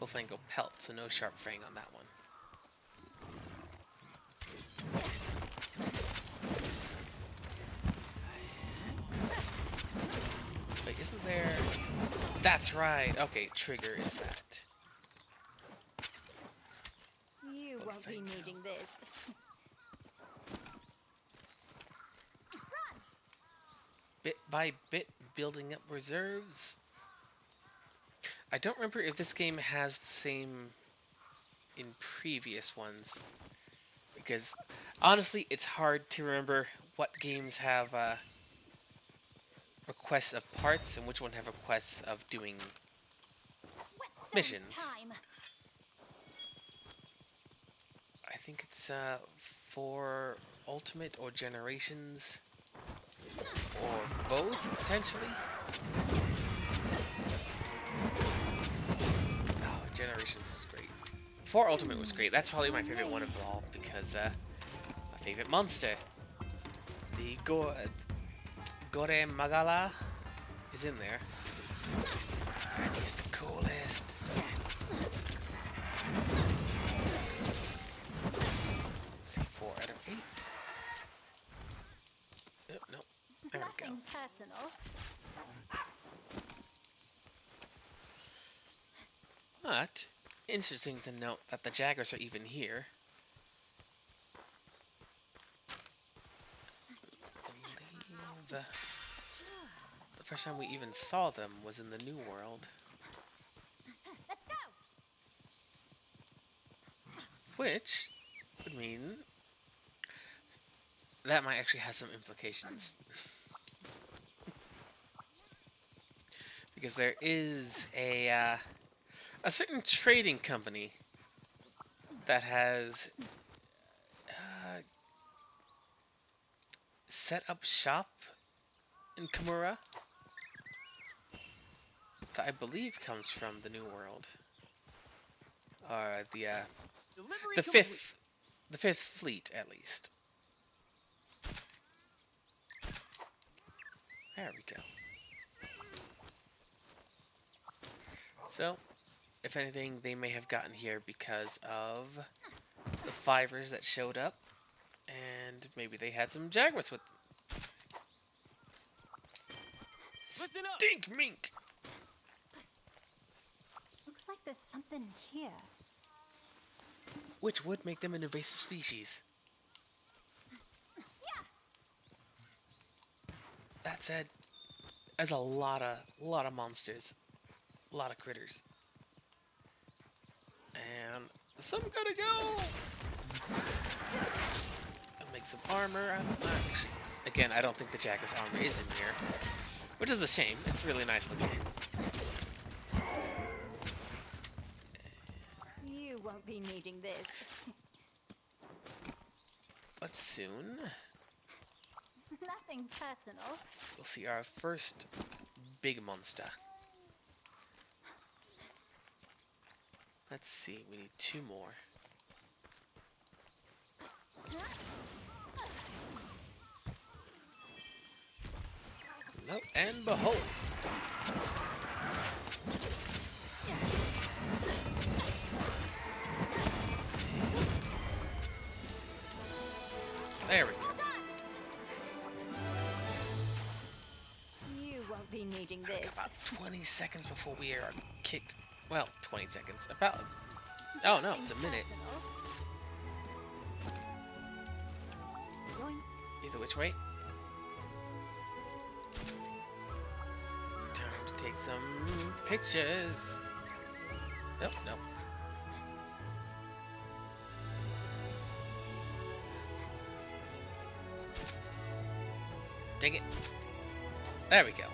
Bullfango pelt, so no sharp fang on that one. Wait, isn't there... That's right! Okay, trigger is that.
You won't be
Bullfango.
needing this.
Bit by bit, building up reserves. I don't remember if this game has the same in previous ones. Because, honestly, it's hard to remember what games have requests of parts and which one have requests of doing
Whetstone
missions.
time.
I think it's for Ultimate or Generations. Or both, potentially. Oh, Generations is great. 4 Ultimate was great. That's probably my favorite one of all because my favorite monster, the Gore Magala, is in there, and he's the coolest. Let's see, 4 out of 8. Oh, no, there we go.
Nothing personal.
But interesting to note that the Jagras are even here. I believe the first time we even saw them was in the New World,
Let's go.
which would mean that might actually have some implications. Because there is a certain trading company that has set up shop in Kimura that I believe comes from the New World, or
Delivery
the
complete.
fifth fleet at least. There we go. So, if anything, they may have gotten here because of the fivers that showed up, and maybe they had some Jagras with them.
Listen up!
Stink mink!
Looks like there's something here.
Which would make them an invasive species. That said, there's a lot of monsters, a lot of critters. And some gotta go! I'll make some armor. Actually, again, I don't think the Jagger's armor is in here. Which is a shame. It's really nice looking.
You won't be needing this.
But soon,
Nothing personal.
we'll see our first big monster. Let's see, we need 2 more. Lo and behold. There we go.
You won't be needing this.
About 20 seconds before we are kicked. Well, 20 seconds. About. Oh no, it's a minute. Either which way. Time to take some pictures. Nope, nope. Dang it. There we go.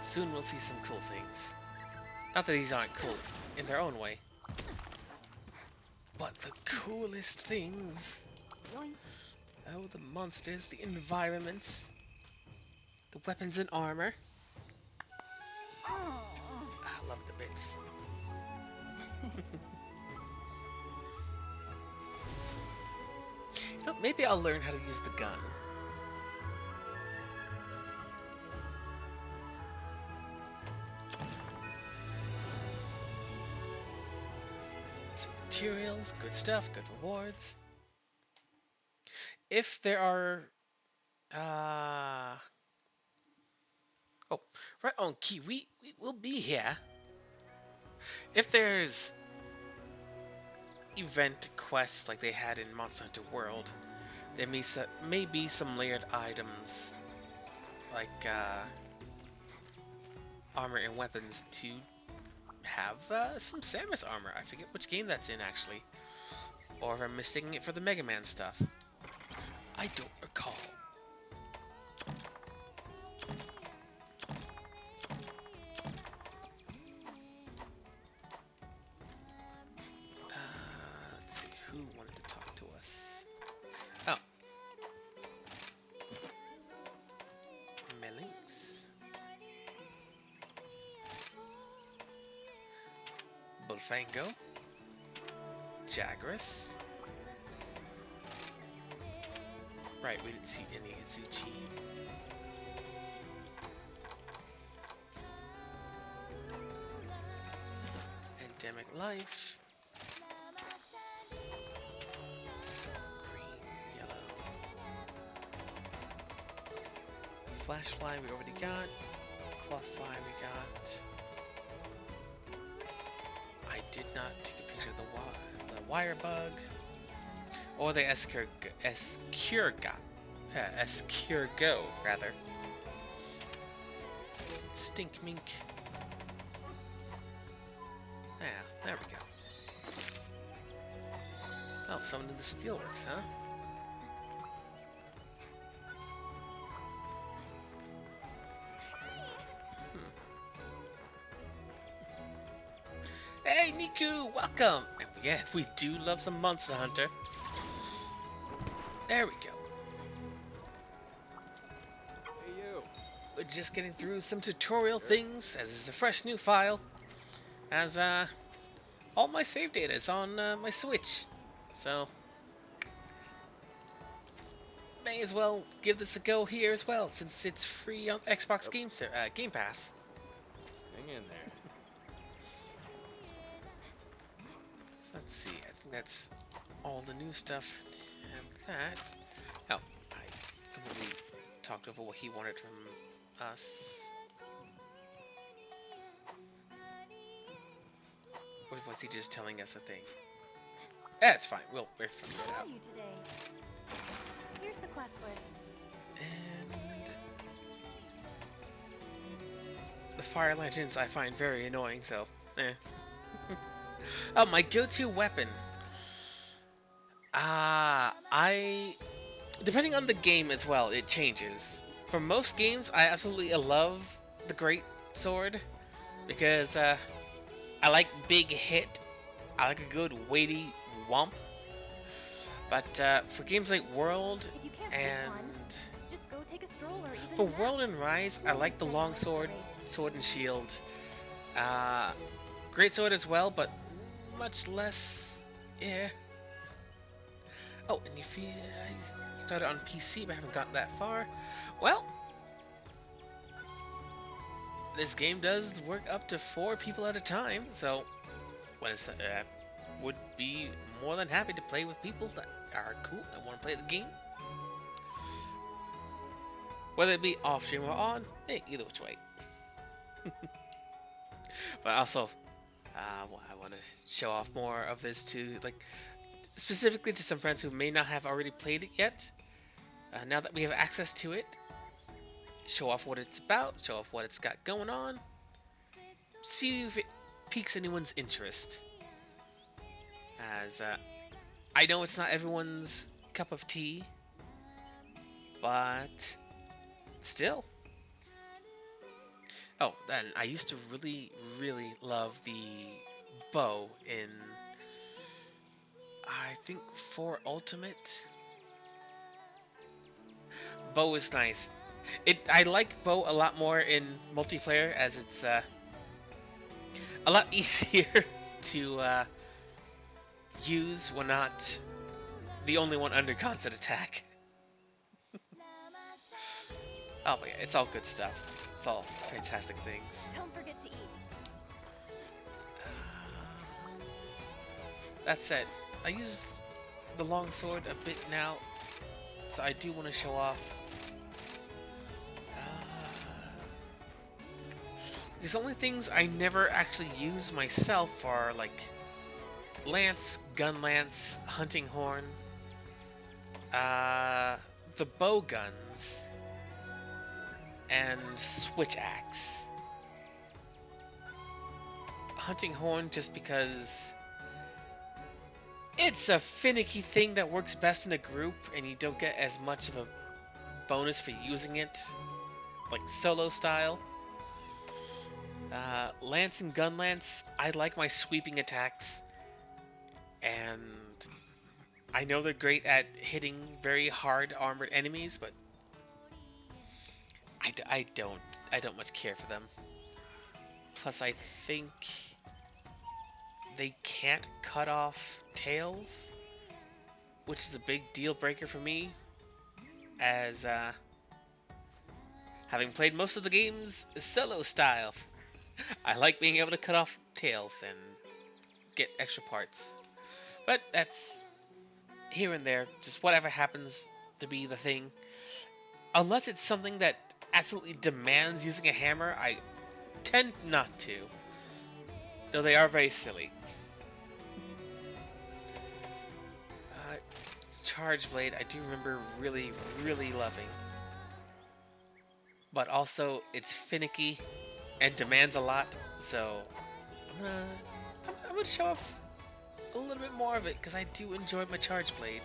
Soon we'll see some cool things. Not that these aren't cool in their own way. But the coolest things. Oh, the monsters, the environments, the weapons and armor. I love the bits. You know, maybe I'll learn how to use the gun. Some materials, good stuff, good rewards. If there are... Oh, right on key. We will be here. If there's event quests like they had in Monster Hunter World, there may be some layered items like armor and weapons to have some Samus armor. I forget which game that's in actually, or if I'm mistaking it for the Mega Man stuff. I don't recall. Let's see, who wanted to talk to us? Oh. Melinx. Bullfango. Jagras. Right, we didn't see any Izuchi. Endemic Life. Green, yellow. Flashfly we already got. Clawfly we got. I did not take a picture of the wire bug. Or the Escurgo, rather. Stink Mink. Yeah, there we go. Oh, someone in the Steelworks, huh? Hey, Niku, welcome! Yeah, we do love some Monster Hunter. There we go.
Hey, you.
We're just getting through some tutorial things, as it's a fresh new file. As, all my save data is on, my Switch. So, may as well give this a go here as well, since it's free on Xbox Game Pass.
Hang in there.
So let's see, I think that's all the new stuff. And that... Oh, I completely talked over what he wanted from us. Or was he just telling us a thing? That's fine, we'll figure it
How
out.
are you today? the quest list?
And the fire lanterns I find very annoying, so eh. Oh, my go-to weapon. Depending on the game as well, it changes. For most games, I absolutely love the great sword because I like big hit. I like a good weighty whomp. But for games like World
If you can't pick
and
one, just go take a stroll or even
for
nap.
World and Rise, I like the long sword, sword and shield. Great sword as well, but much less. Yeah. Oh, and if you I started on PC, but I haven't gotten that far. Well, this game does work up to 4 people at a time, so when it's would be more than happy to play with people that are cool and want to play the game. Whether it be off stream or on, hey, either which way. But also, I want to show off more of this to, like, specifically to some friends who may not have already played it yet. Now that we have access to it, show off what it's about, show off what it's got going on, see if it piques anyone's interest. As I know it's not everyone's cup of tea, but still. Oh, then I used to really, really love the bow in, I think, 4 Ultimate. Bow is nice. I like bow a lot more in multiplayer as it's a lot easier to use when not the only one under constant attack. Oh, but yeah, it's all good stuff. It's all fantastic things.
Don't forget to eat.
That said, I use the longsword a bit now, so I do want to show off. Because the only things I never actually use myself are like lance, gun lance, hunting horn, the bow guns, and switch axe. Hunting horn just because it's a finicky thing that works best in a group and you don't get as much of a bonus for using it, like solo style. Lance and gun lance, I like my sweeping attacks, and I know they're great at hitting very hard armored enemies, but I don't much care for them. Plus, I think they can't cut off tails, which is a big deal breaker for me, as having played most of the games solo style. I like being able to cut off tails and get extra parts. But that's here and there, just whatever happens to be the thing. Unless it's something that absolutely demands using a hammer, I tend not to. Though they are very silly. Charge Blade, I do remember really, really loving. But also, it's finicky and demands a lot, so I'm gonna show off a little bit more of it because I do enjoy my Charge Blade.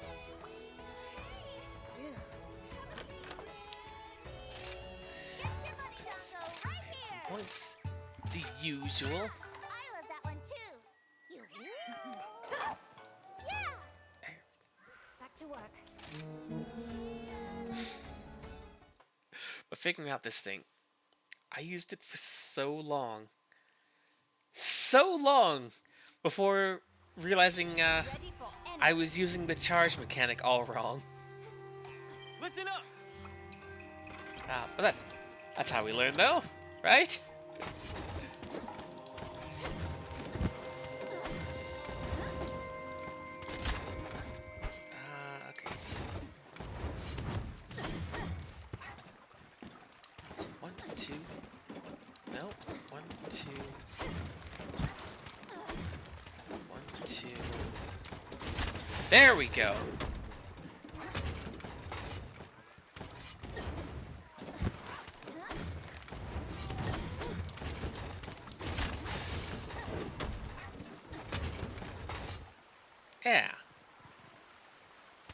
Let's add some points. The usual.
I love that one too. You. Yeah.
Back to work.
But figuring out this thing, I used it for so long before realizing
Ready for any.
I was using the charge mechanic all wrong.
Listen up!
But that's how we learn, though, right? Okay, so 1, 2. No, 1, 2. 1, 2. There we go. Yeah.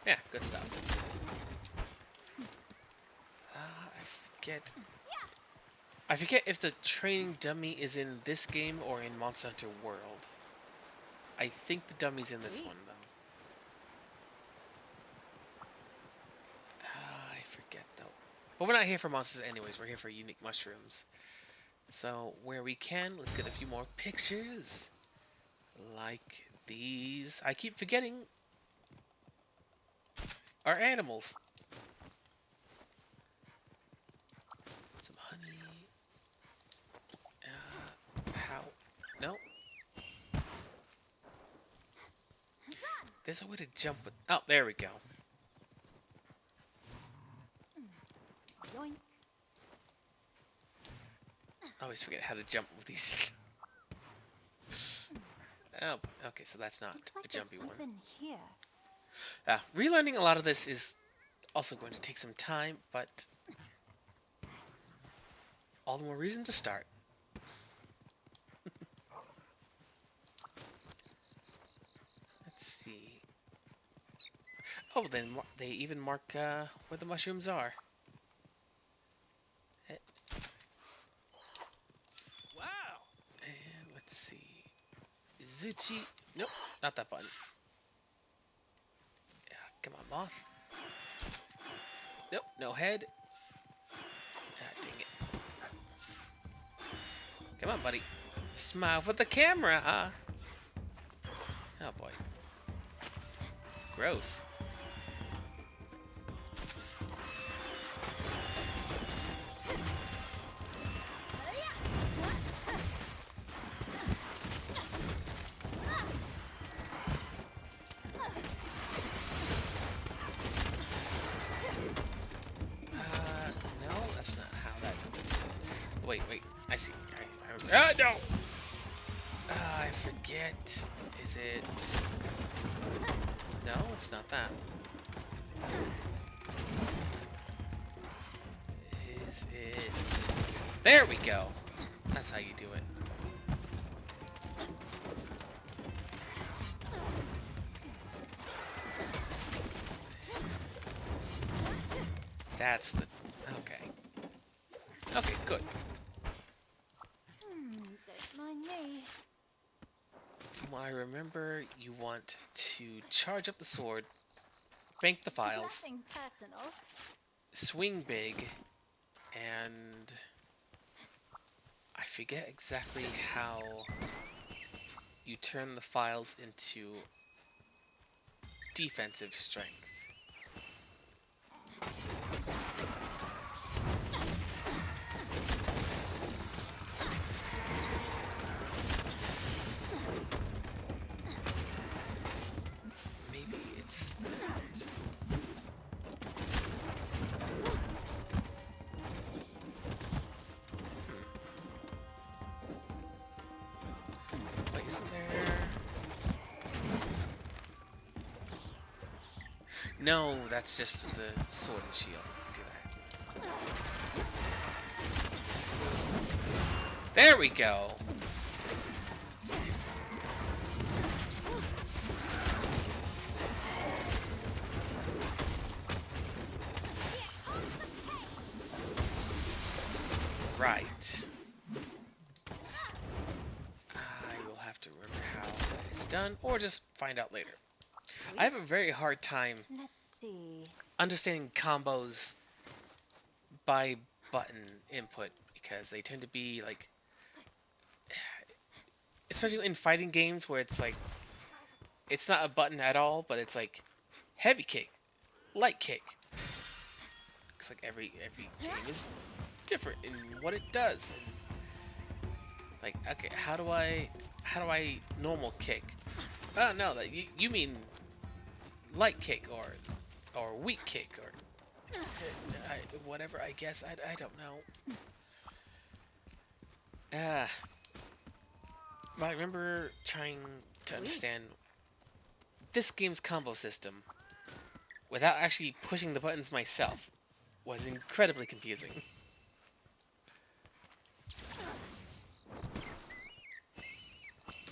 Yeah, good stuff. I forget. I forget if the training dummy is in this game or in Monster Hunter World. I think the dummy's in this one, though. I forget, though. But we're not here for monsters anyways. We're here for unique mushrooms. So, where we can, let's get a few more pictures. Like these. I keep forgetting our animals. Some honey. How? No. There's a way to jump with... Oh, there we go.
Yoink.
I always forget how to jump with these. Oh, okay, so that's not
Looks like
a jumpy
there's
one.
something here.
Relearning a lot of this is also going to take some time, but all the more reason to start. Let's see. Oh, then they even mark where the mushrooms are.
Wow.
And let's see. Zuchi. Nope, not that button. Yeah, come on, moth. Nope, no head. Ah, dang it. Come on, buddy. Smile for the camera. Oh boy. Gross. No, that's not how that... Wait, I see. No! I forget. Is it... No, it's not that. Is it... There we go! That's how you do it. That's the... Okay. Okay, good.
Don't mind me.
From what I remember, you want to charge up the sword, bank the files,
Nothing personal.
swing big, and I forget exactly how you turn the files into defensive strength. Maybe it's that. Wait, isn't there... No, that's just the sword and shield. Do that. There we go. Right. I will have to remember how that is done, or just find out later. I have a very hard time
Let's see.
understanding combos by button input because they tend to be like, especially in fighting games where it's like, it's not a button at all, but it's like heavy kick, light kick. Looks like every game is different in what it does. And like, okay, how do I normal kick? Oh no, that you mean light kick or weak kick or whatever. I guess I don't know. But I remember trying to understand this game's combo system without actually pushing the buttons myself was incredibly confusing.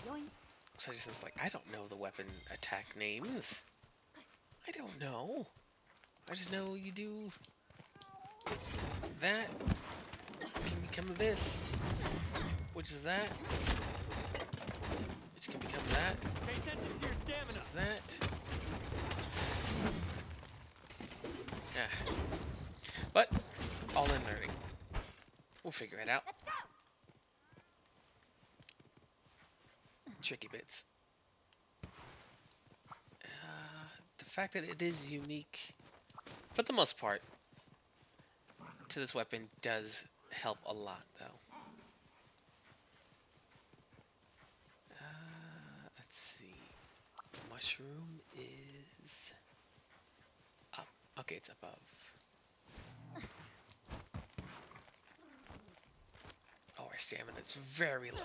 Yoink.
Suggestions like, I don't know the weapon attack names. I don't know. I just know you do that. Can become this. Which is that. Which can become that.
Pay attention to your stamina.
Which is that. Yeah. But, all in learning. We'll figure it out.
Let's go!
Tricky bits. The fact that it is unique, for the most part, to this weapon does help a lot, though. Let's see. Mushroom is up. Okay, it's above. Oh, our stamina is very low.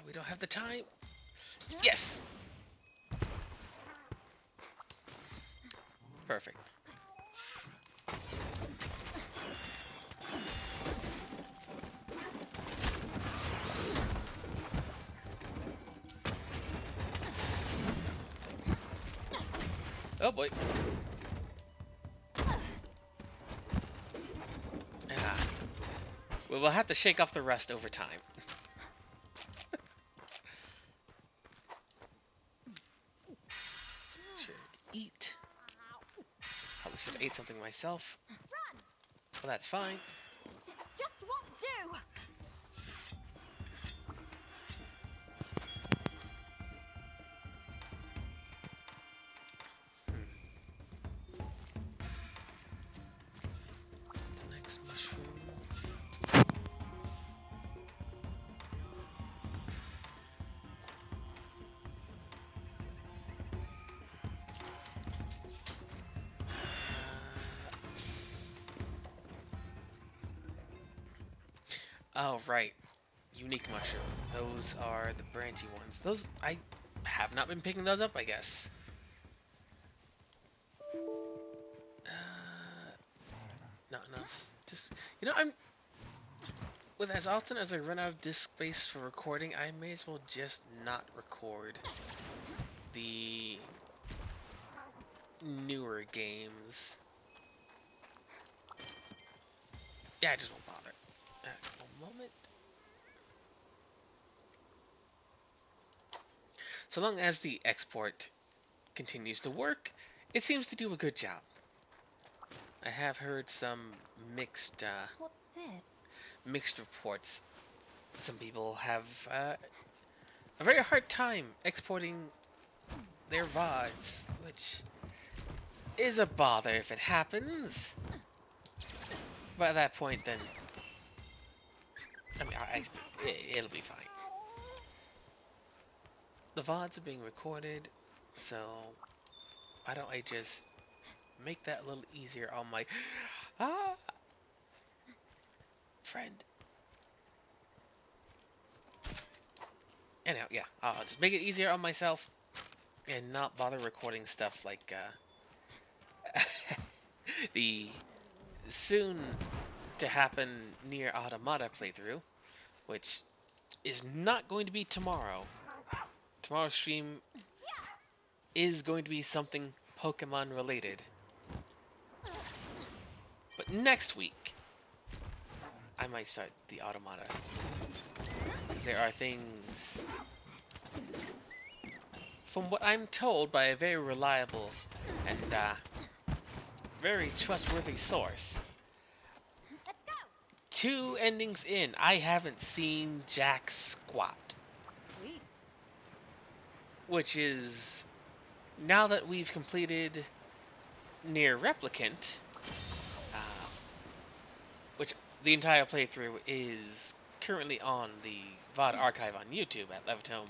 We don't have the time. Yes! Perfect. Oh boy. We will have to shake off the rust over time. Should eat. Probably should have ate something myself. Well, that's fine.
This just won't do.
The next mushroom. Oh, right. Unique mushroom. Those are the branchy ones. Those, I have not been picking those up, I guess. Not enough. Just, you know, with as often as I run out of disk space for recording, I may as well just not record the newer games. Yeah, I just won't bother. One moment. So long as the export continues to work, it seems to do a good job. I have heard some mixed
What's this?
mixed reports. Some people have a very hard time exporting their VODs, which is a bother if it happens. But at that point, then, I mean, it'll be fine. The VODs are being recorded, so why don't I just make that a little easier on my friend. Anyhow, yeah, I'll just make it easier on myself and not bother recording stuff like the soon to happen near Automata playthrough, which is not going to be tomorrow. Tomorrow's stream is going to be something Pokemon related. But next week, I might start the Automata. Because there are things, from what I'm told by a very reliable and very trustworthy source,
Let's go!
2 endings in, I haven't seen jack squat.
Sweet.
Which is, now that we've completed Near Replicant, which the entire playthrough is currently on the VOD archive on YouTube at Levitome,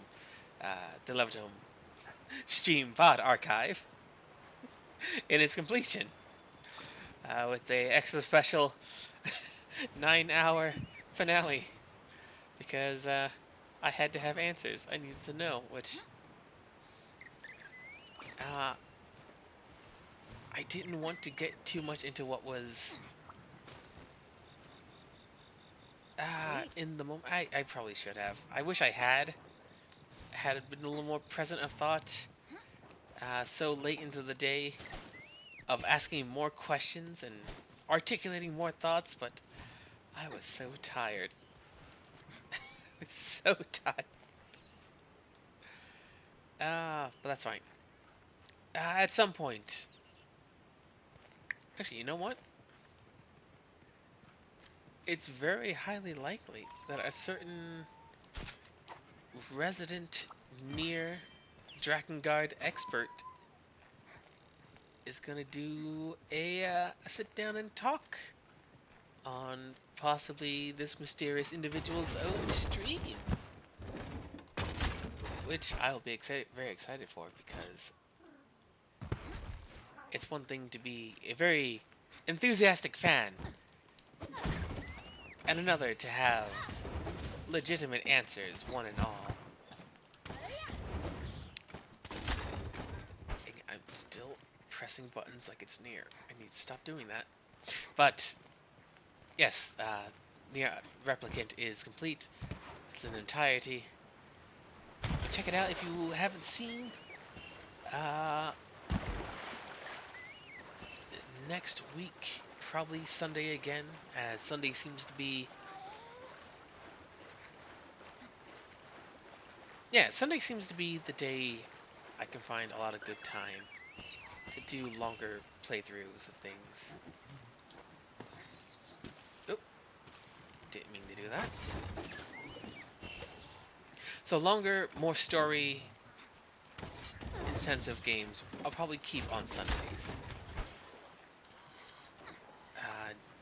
the Levitome Stream VOD archive, in its completion, with the extra special 9-hour finale, because I had to have answers I needed to know, which I didn't want to get too much into what was In the moment, I probably should have. I wish I had it been a little more present of thought. So late into the day of asking more questions and articulating more thoughts, but I was so tired. It's so tired. But that's fine. At some point, actually, you know what? It's very highly likely that a certain resident near Drakengard expert is gonna do a sit down and talk on possibly this mysterious individual's own stream, which I will be very excited for, because it's one thing to be a very enthusiastic fan, and another to have legitimate answers, one and all. I'm still pressing buttons like it's near. I need to stop doing that. But yes, the replicant is complete. It's an entirety. Check it out if you haven't seen. Next week, probably Sunday again, as Sunday seems to be... Yeah, Sunday seems to be the day I can find a lot of good time to do longer playthroughs of things. Oh, didn't mean to do that. So longer, more story intensive games I'll probably keep on Sundays.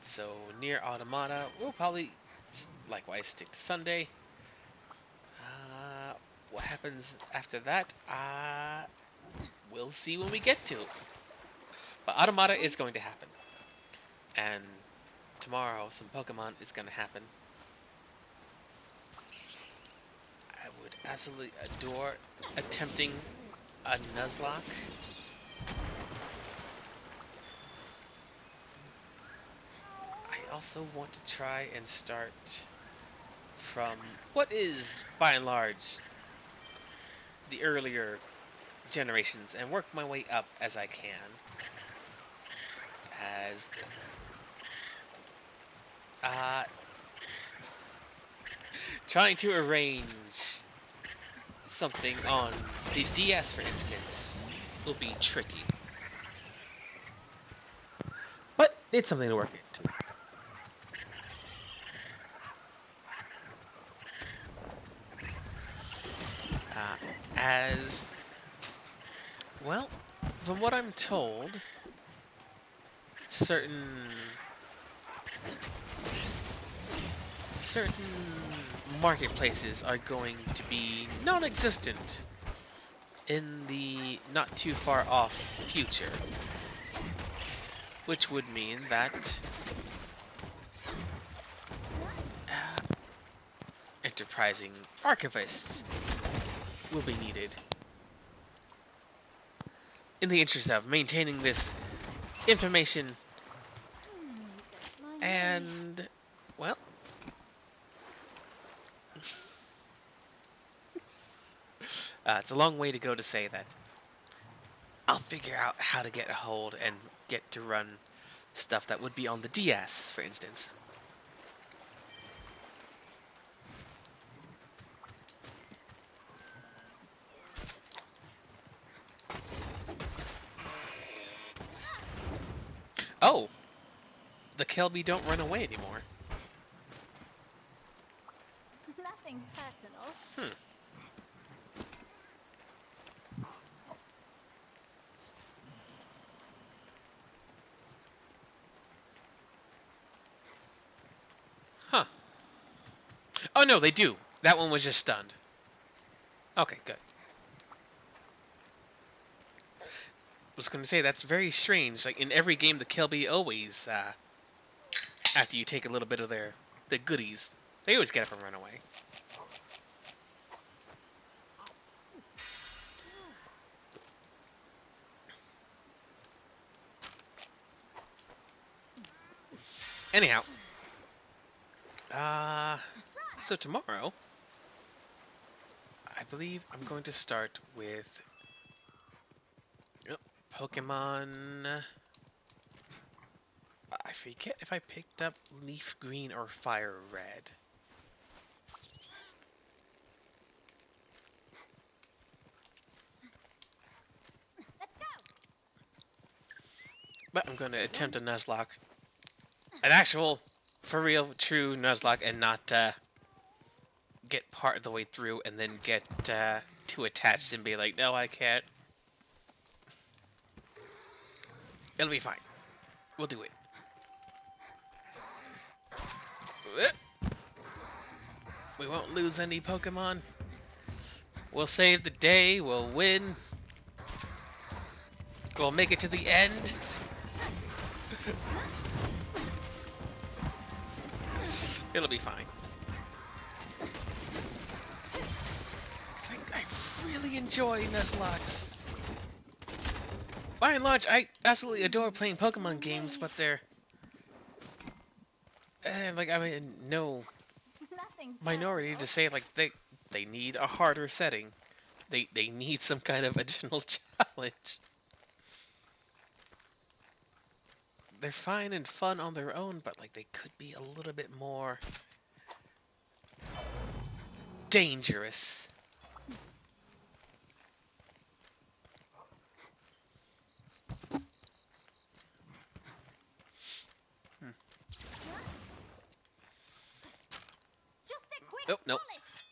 So Near Automata will probably likewise stick to Sunday. What happens after that, we'll see when we get to it. But Automata is going to happen. And tomorrow, some Pokemon is going to happen. I would absolutely adore attempting a Nuzlocke. I also want to try and start from what is, by and large, the earlier generations and work my way up as I can. As trying to arrange something on the DS, for instance, will be tricky. But it's something to work into. As well, from what I'm told, certain marketplaces are going to be non-existent in the not too far off future, which would mean that enterprising archivists will be needed in the interest of maintaining this information. And, well, it's a long way to go to say that I'll figure out how to get a hold and get to run stuff that would be on the DS, for instance. Oh! The Kelby don't run away anymore.
Nothing personal.
Huh. Oh no, they do. That one was just stunned. Okay, good. Was going to say, that's very strange. Like, in every game, the Kelby always, after you take a little bit of the goodies, they always get up and run away. Anyhow, So tomorrow, I believe I'm going to start with Pokemon. I forget if I picked up Leaf Green or Fire Red.
Let's go.
But I'm going to attempt a Nuzlocke. An actual, for real, true Nuzlocke, and not get part of the way through and then get too attached and be like, no, I can't. It'll be fine. We'll do it. We won't lose any Pokemon. We'll save the day. We'll win. We'll make it to the end. It'll be fine. 'Cause I really enjoy Nuzlocks. By and large, I absolutely adore playing Pokemon games, but they're... like, I'm in no
Nothing.
minority to say, like, they need a harder setting. They need some kind of additional challenge. They're fine and fun on their own, but, like, they could be a little bit more... dangerous.
Just a quick
Oh, nope.
polish.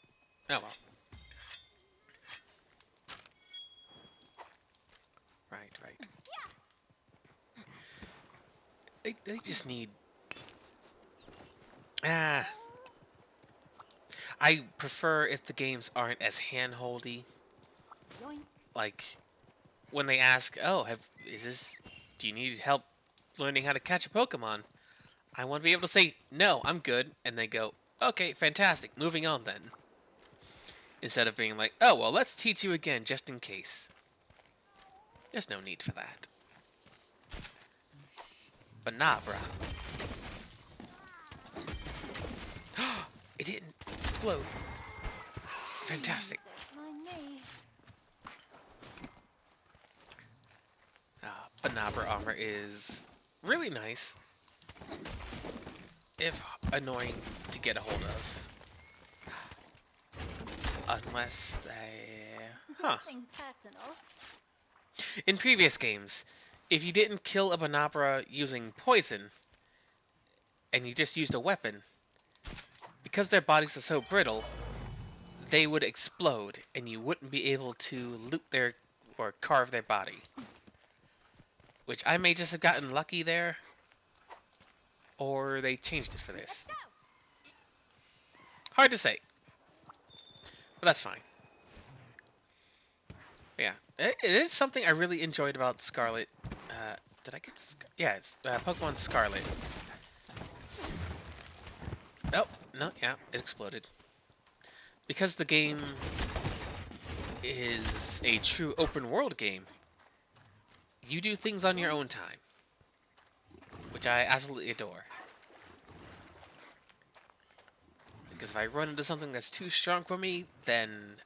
Oh, well. Right. They just need... I prefer if the games aren't as hand-holdy.
Yoink.
Like, when they ask, oh, do you need help learning how to catch a Pokemon? I want to be able to say, no, I'm good. And they go, okay, fantastic, moving on then. Instead of being like, oh, well, let's teach you again, just in case. There's no need for that. But nah, bruh. It didn't explode. Fantastic.
Mind me.
Banabra armor is really nice, if annoying to get a hold of. Unless they...
Nothing personal.
In previous games, if you didn't kill a Banabra using poison, and you just used a weapon, because their bodies are so brittle, they would explode, and you wouldn't be able to loot their... or carve their body. Which I may just have gotten lucky there, or they changed it for this. Hard to say. But that's fine. But yeah, it is something I really enjoyed about Scarlet. Did I get... yeah, it's Pokemon Scarlet. Oh, no, yeah, it exploded. Because the game is a true open world game, you do things on your own time, which I absolutely adore. Because if I run into something that's too strong for me, then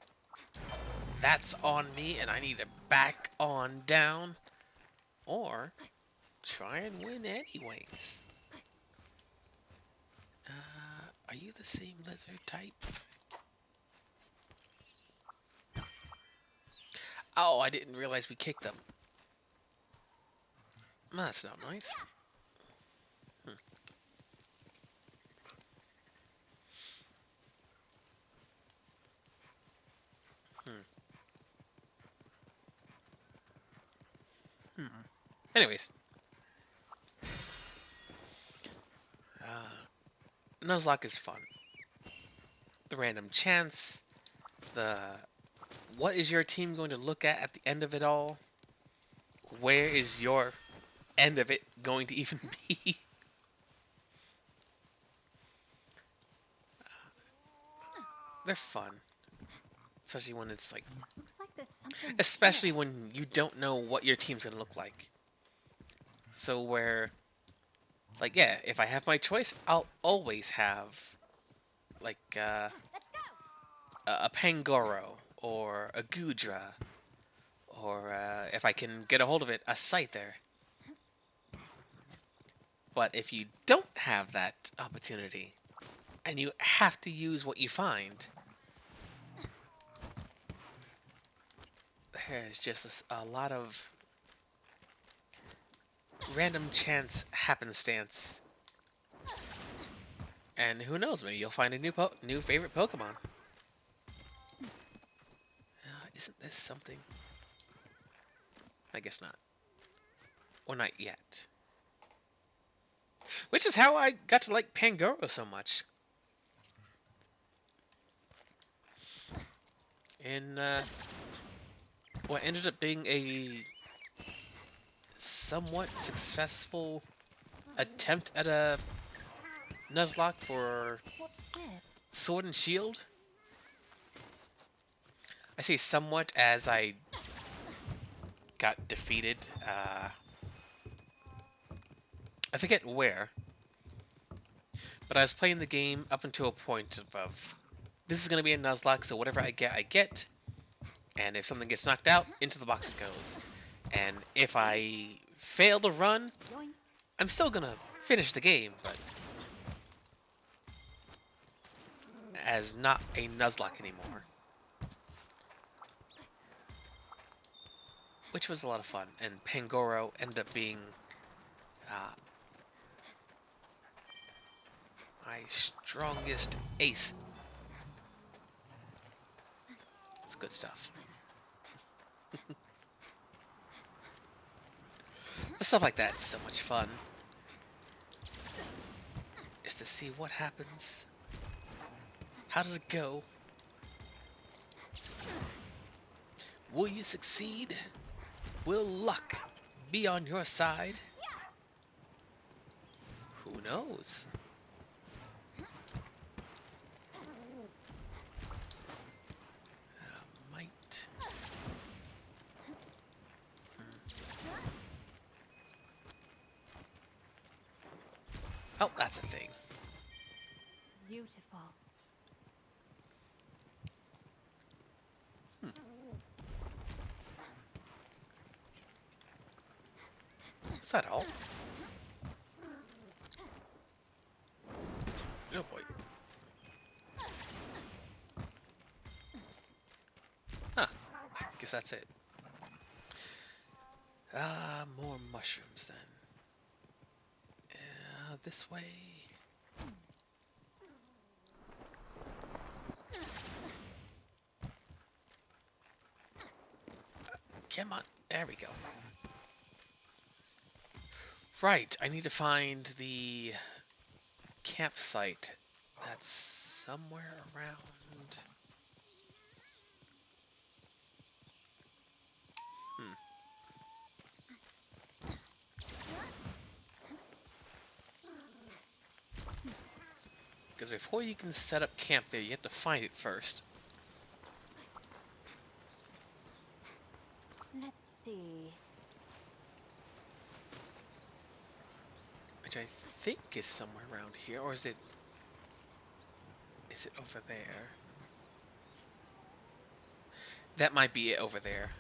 that's on me and I need to back on down, or try and win anyways. Are you the same lizard type? Oh, I didn't realize we kicked them. That's not nice. Anyways. Nuzlocke is fun. The random chance. What is your team going to look at the end of it all? Where is your end of it going to even be? They're fun. Especially when it's like...
Looks like there's something.
especially when you don't know what your team's going to look like. So where... like, yeah, if I have my choice, I'll always have like
Let's go!
a Pangoro or a Gudra, or if I can get a hold of it, a Scyther. But if you don't have that opportunity, and you have to use what you find, there's just a lot of random chance happenstance. And who knows, maybe you'll find a new favorite Pokemon. Isn't this something? I guess not. Or not yet. Which is how I got to like Pangoro so much. In what ended up being a somewhat successful attempt at a Nuzlocke for
What's this?
Sword and Shield. I say somewhat as I got defeated. I forget where, but I was playing the game up until a point of this is going to be a Nuzlocke, so whatever I get, and if something gets knocked out, into the box it goes. And if I fail to run, I'm still going to finish the game, but as not a Nuzlocke anymore. Which was a lot of fun, and Pangoro ended up being my strongest ace. It's good stuff. Stuff like that's so much fun. Just to see what happens. How does it go? Will you succeed? Will luck be on your side? Who knows? Might. Oh, that's a thing.
Beautiful.
Is that all? Oh boy. Huh. Guess that's it. More mushrooms then. This way. Come on. There we go. Right, I need to find the campsite that's somewhere around. Because before you can set up camp there, you have to find it first.
Let's see.
Which I think is somewhere around here, or is it over there? That might be it over there.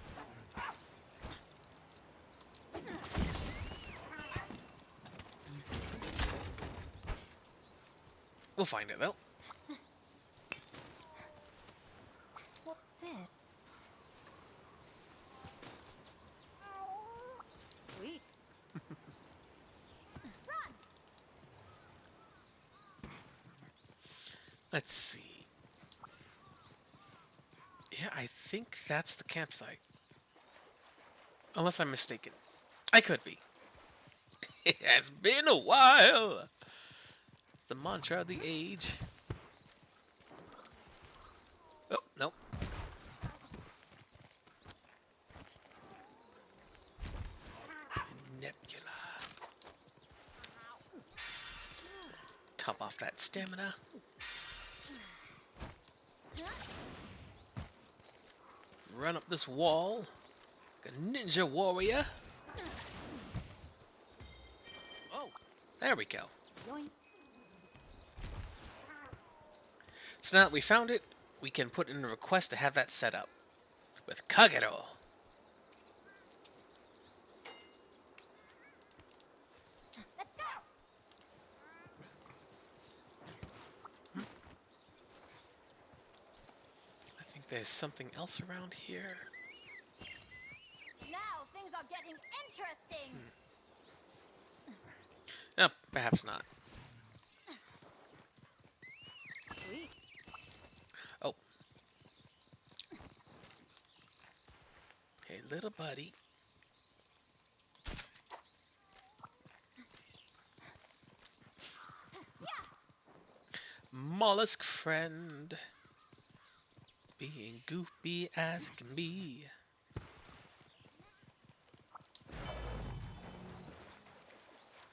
We'll find it though.
What's this? Sweet.
Let's see. Yeah, I think that's the campsite. Unless I'm mistaken. I could be. It has been a while. It's the mantra of the age. Oh, nope. Nebula. Top off that stamina. Run up this wall. Like a ninja warrior.
Oh,
There we go. So now that we found it, we can put in a request to have that set up with Kagero.
Let's go!
I think there's something else around here.
Now things are getting interesting.
No, perhaps not.
Sweet.
Oh. Hey, little buddy. Mollusk friend. Being goofy as it can be.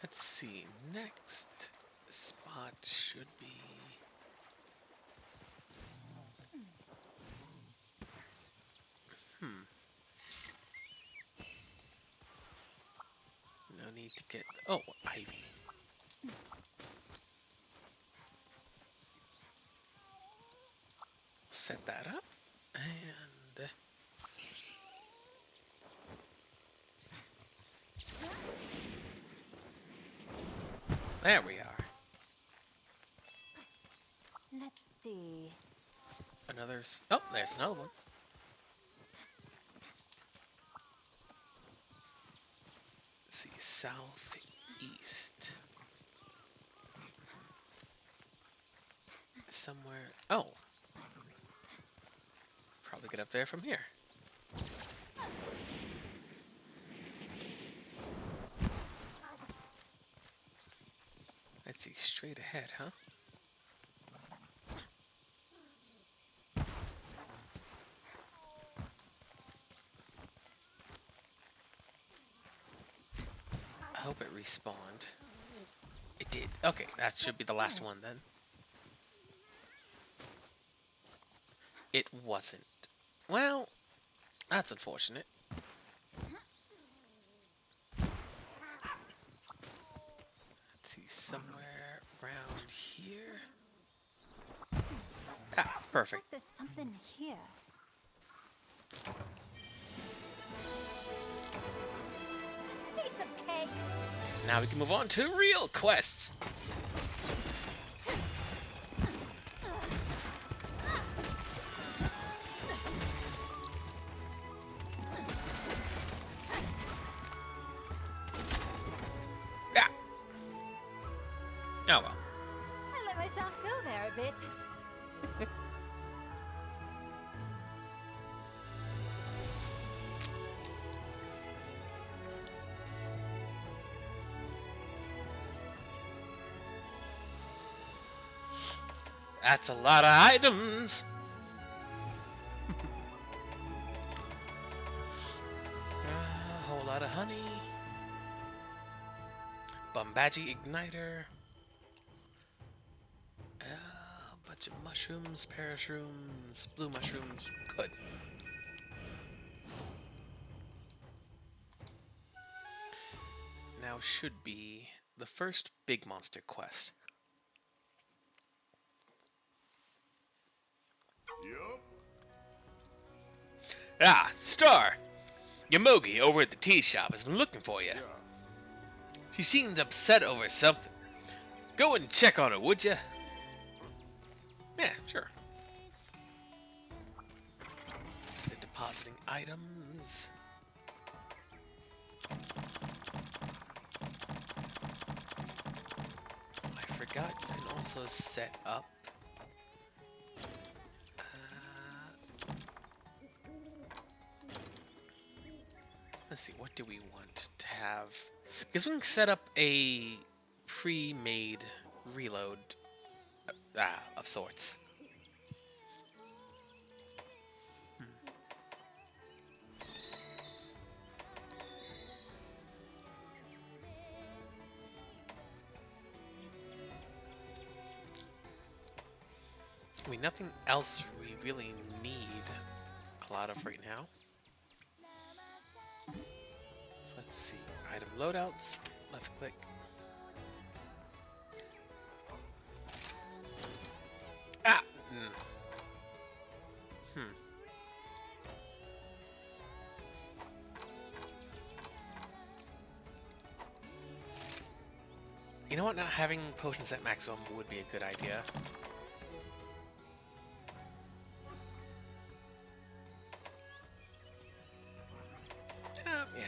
Let's see. Next spot should be. No need to get. Oh, Ivy. Set that up. And. There we are.
Let's see.
Another. Oh, there's another one. Let's see. Southeast. Somewhere. Oh. Probably get up there from here. Let's see. Straight ahead, huh? I hope it respawned. It did. Okay, that should be the last one then. It wasn't. Well, that's unfortunate. Let's see, somewhere around here. Ah, perfect.
There's something here. Piece of cake.
Now we can move on to real quests. Ah. Oh well.
I let myself go there a bit.
That's a lot of items. A whole lot of honey. Bombaji igniter. A bunch of mushrooms, parashrooms, blue mushrooms. Good. Now should be the first big monster quest.
Yup.
Ah, Star! Yamogi over at the tea shop has been looking for you.
Yeah.
She seemed upset over something. Go and check on her, would you? Yeah, sure. Is it depositing items? I forgot you can also set up. Let's see, what do we want to have? Because we can set up a pre-made reload of sorts. I mean, nothing else we really need a lot of right now. So let's see. Item loadouts. Left click. Ah! You know what? Not having potions at maximum would be a good idea. Yeah.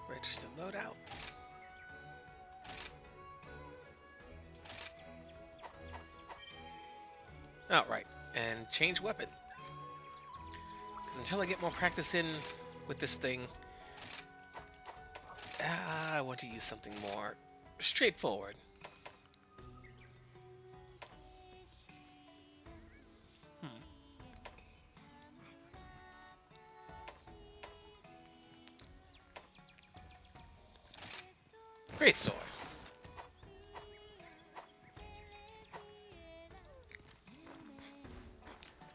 Register loadout. Oh, right. And change weapon. Because until I get more practice in with this thing, I want to use something more straightforward. Great sword.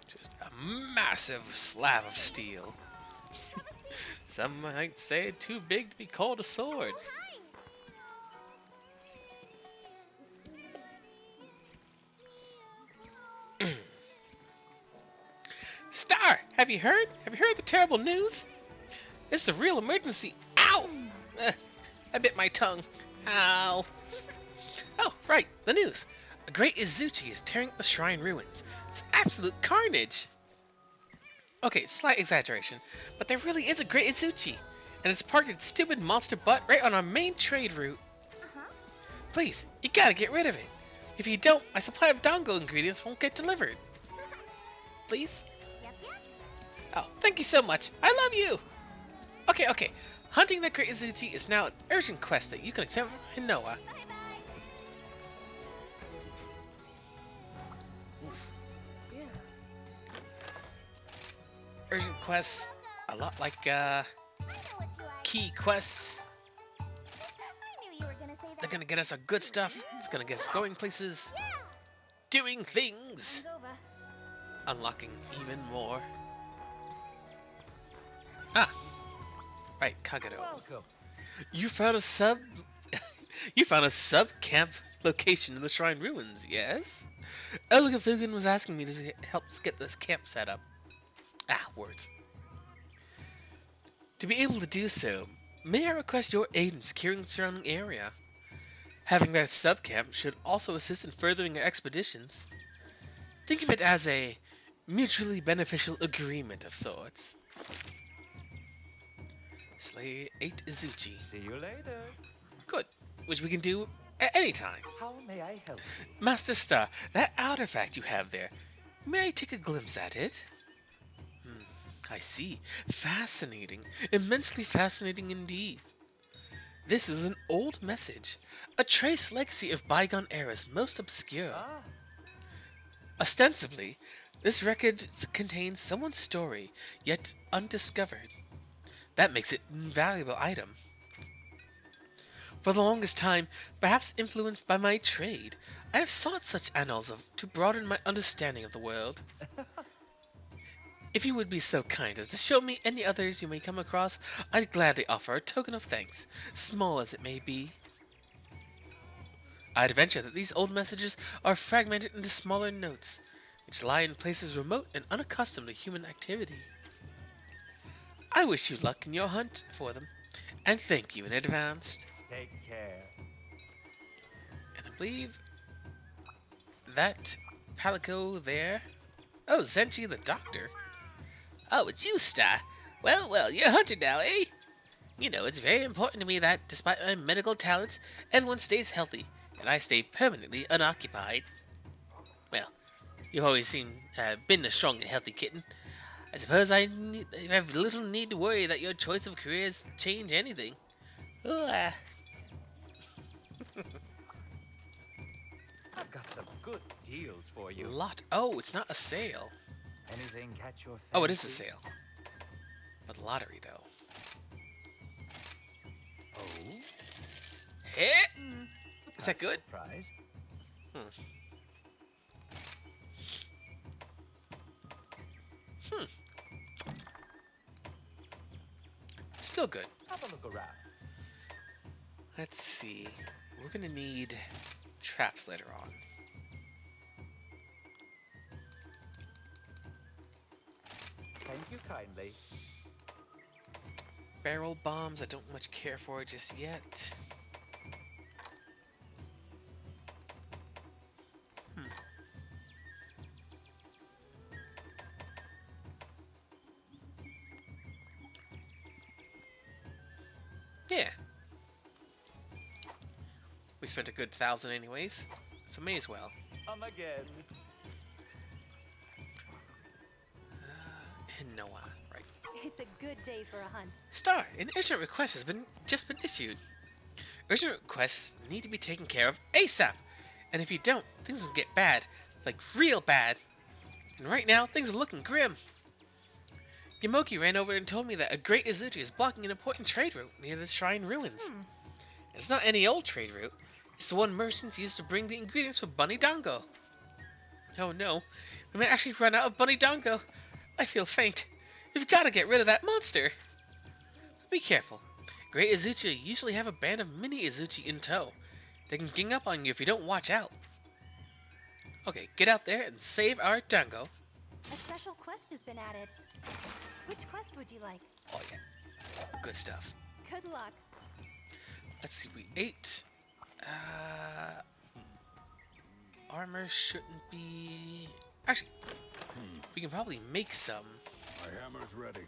Just a massive slab of steel. Some might say too big to be called a sword. Star, have you heard? Have you heard the terrible news? It's a real emergency. Ow! I bit my tongue. Ow. Oh, right, the news. A great Izuchi is tearing the shrine ruins. It's absolute carnage. Okay, slight exaggeration, but there really is a great Izuchi, and it's parked its stupid monster butt right on our main trade route. Please, you gotta get rid of it. If you don't, my supply of Dango ingredients won't get delivered. Please?
Yep, yep.
Oh, thank you so much. I love you. Okay. Hunting the Great Izuchi is now an urgent quest that you can accept from Hinoa.
Bye-bye.
Urgent quests, a lot like
I know what you like.
key quests.
I knew you were gonna say that.
They're gonna get us our good stuff. It's gonna get us going places,
Yeah.
doing things,
It's over.
unlocking even more. Ah, right, Kagero.
Welcome.
You found a sub. You found a sub camp location in the shrine ruins. Yes. Elga Fugen was asking me to help us get this camp set up. Ah, words. To be able to do so, may I request your aid in securing the surrounding area? Having that sub camp should also assist in furthering our expeditions. Think of it as a mutually beneficial agreement of sorts. Slay 8 Izuchi.
See you later.
Good. Which we can do at any time.
How may I help you?
Master Star, that artifact you have there, may I take a glimpse at it? I see. Fascinating. Immensely fascinating indeed. This is an old message. A trace legacy of bygone eras most obscure.
Ah,
Ostensibly, this record contains someone's story, yet undiscovered. That makes it an invaluable item. For the longest time, perhaps influenced by my trade, I have sought such annals to broaden my understanding of the world. If you would be so kind as to show me any others you may come across, I'd gladly offer a token of thanks, small as it may be. I'd venture that these old messages are fragmented into smaller notes, which lie in places remote and unaccustomed to human activity. I wish you luck in your hunt for them, and thank you in advance.
take care.
And I believe that Palico there. Oh, Zenchi the doctor. Oh, it's you, Star. Well, you're a hunter now, eh? You know, it's very important to me that, despite my medical talents, everyone stays healthy, and I stay permanently unoccupied. Well, you've always been a strong and healthy kitten. I suppose I have little need to worry that your choice of careers change anything. Oh,
I've got some good deals for you.
lot. Oh, it's not a sale.
Anything catch your fancy?
Oh, it is a sale. But lottery, though.
Oh,
Hey! Is that good?
surprise.
Still good.
Have a look around.
Let's see. We're gonna need traps later on.
Thank you kindly.
barrel bombs I don't much care for just yet. Yeah. We spent a good 1,000 anyways, so may as well.
Again.
And Noah, right.
It's a good day for a hunt.
Star, an urgent request has just been issued. Urgent requests need to be taken care of ASAP. And if you don't, things will get bad. Like real bad. And right now, things are looking grim. Yamoki ran over and told me that a great Izuchi is blocking an important trade route near the shrine ruins. It's not any old trade route. It's the one merchants used to bring the ingredients for Bunny Dango. Oh no, we might actually run out of Bunny Dango. I feel faint. We've got to get rid of that monster. Be careful. Great Izuchi usually have a band of mini Izuchi in tow. They can gang up on you if you don't watch out. Okay, get out there and save our Dango.
A special quest has been added. Which quest would you like?
Oh yeah, good stuff.
Good luck.
Let's see, we ate. Armor shouldn't be... Actually, we can probably make some.
My hammer's ready.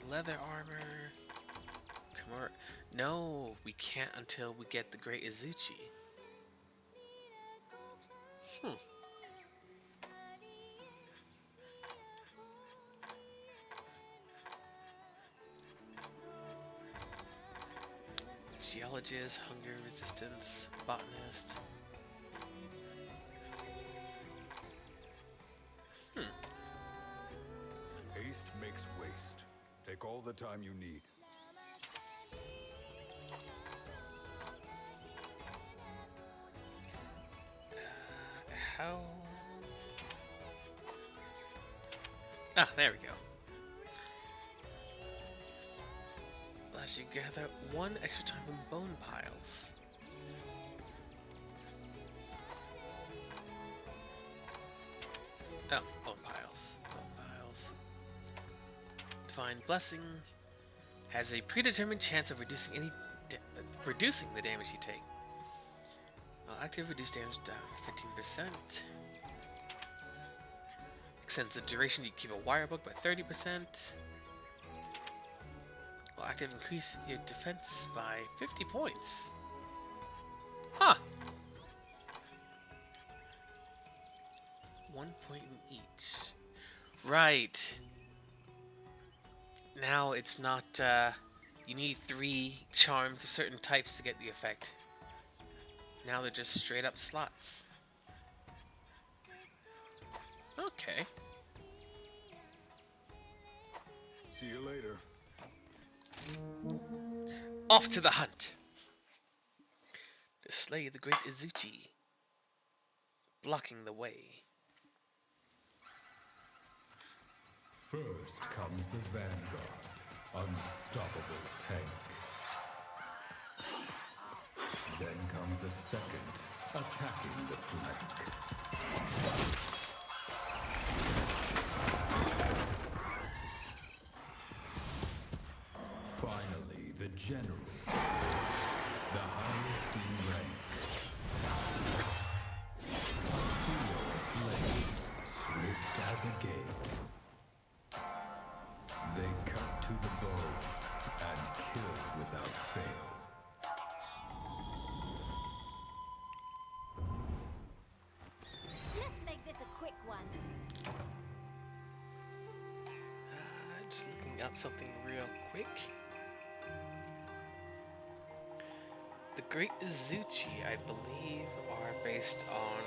Leather armor. Come on. No, we can't until we get the Great Izuchi. Geologist, hunger resistance, botanist.
Haste makes waste. Take all the time you need.
How? Ah, there we go. Allows you gather 1 extra time from bone piles. Oh, bone piles. Bone piles. Divine Blessing has a predetermined chance of reducing the damage you take. While active, reduce damage down 15%. Extends the duration you keep a wire book by 30%. While active, increase your defense by 50 points. Huh. 1 point in each. Right. Now it's not, you need 3 charms of certain types to get the effect. Now they're just straight up slots. Okay.
See you later.
Off to the hunt. To slay the great Izuchi. Blocking the way.
First comes the Vanguard, unstoppable tank. Then comes a second, attacking the flank. Finally, the General, the highest in rank. A trio of blades, swift as a gale. They cut to the bone and kill without fail.
Let's make this a quick one.
Just looking up something real quick. The Great Izuchi, I believe, are based on...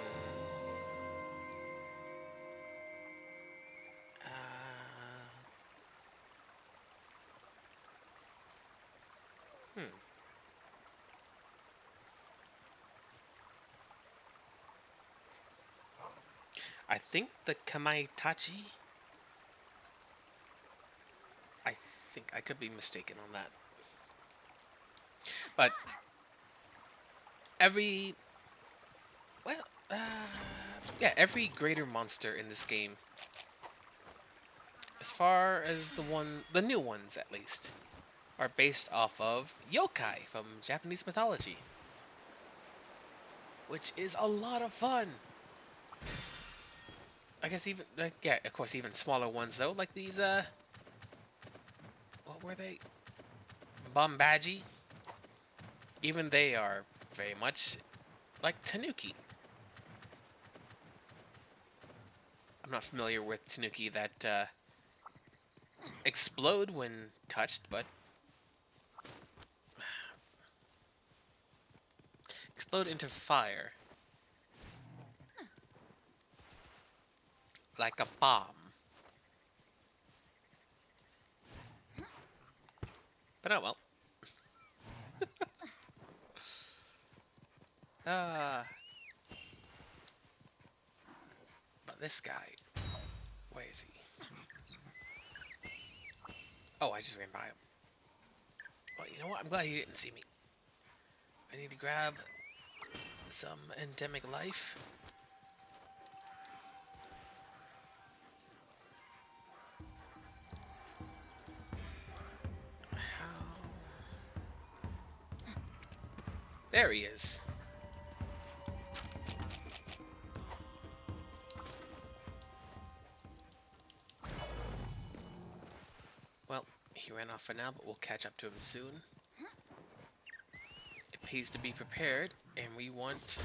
I think the Kamaitachi... I could be mistaken on that. But... every greater monster in this game as far as the new ones at least, are based off of yokai from Japanese mythology, which is a lot of fun. I guess even, yeah, of course, even smaller ones though, like these, what were they? Bombaji. Even they are very much like Tanuki. I'm not familiar with Tanuki that explode when touched, but explode into fire. Like a bomb. But oh well. But this guy, where is he? Oh, I just ran by him. Well, you know what? I'm glad he didn't see me. I need to grab some endemic life. How? There he is. Well, he ran off for now, but we'll catch up to him soon. It pays to be prepared, and we want...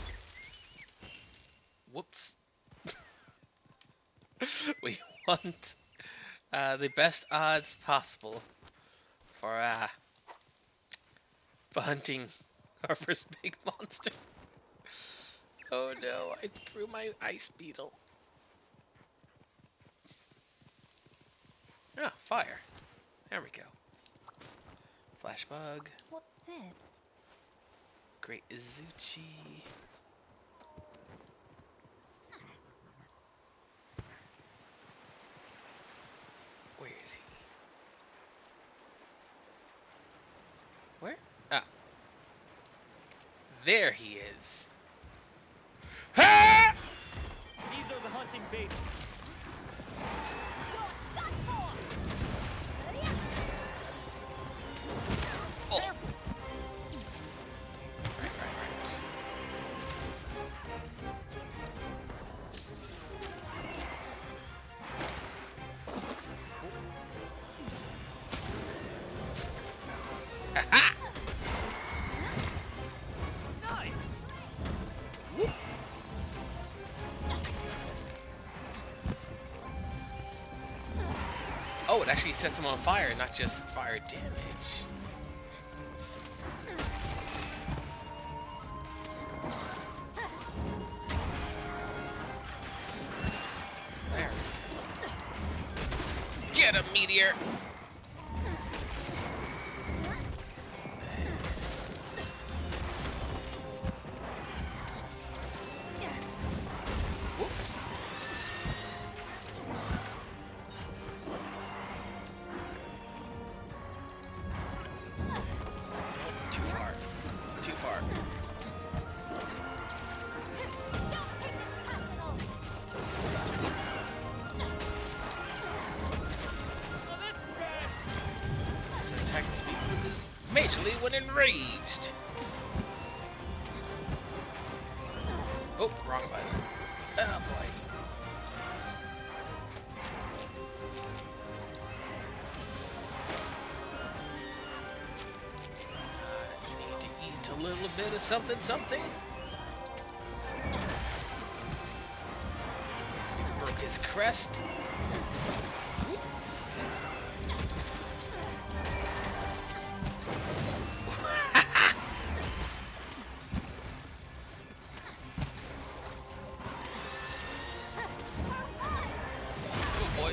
Whoops. We want the best odds possible for hunting our first big monster. Oh no, I threw my ice beetle. Ah, fire. There we go. Flash bug.
What's this?
Great Izuchi. Where is he? Where? Ah. There he is. Ha!
These are the hunting bases.
Oh. Right. Ha-ha!
Nice.
Whoop. Oh, it actually sets him on fire, not just fire damage. There. Get him, meteor! Whoops. Too far. Too far. This attack speed is majorly when enraged. Oh, wrong button. Oh boy. You need to eat a little bit of something, something. He broke his crest. Oh boy.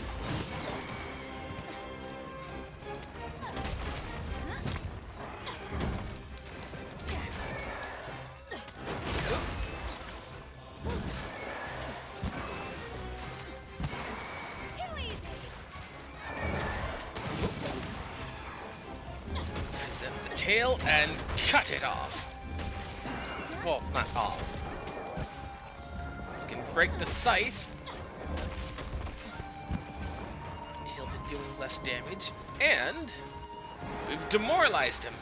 Zip the tail and cut it off. Well, not off. You can break the scythe. He'll be dealing less damage, and we've demoralized him.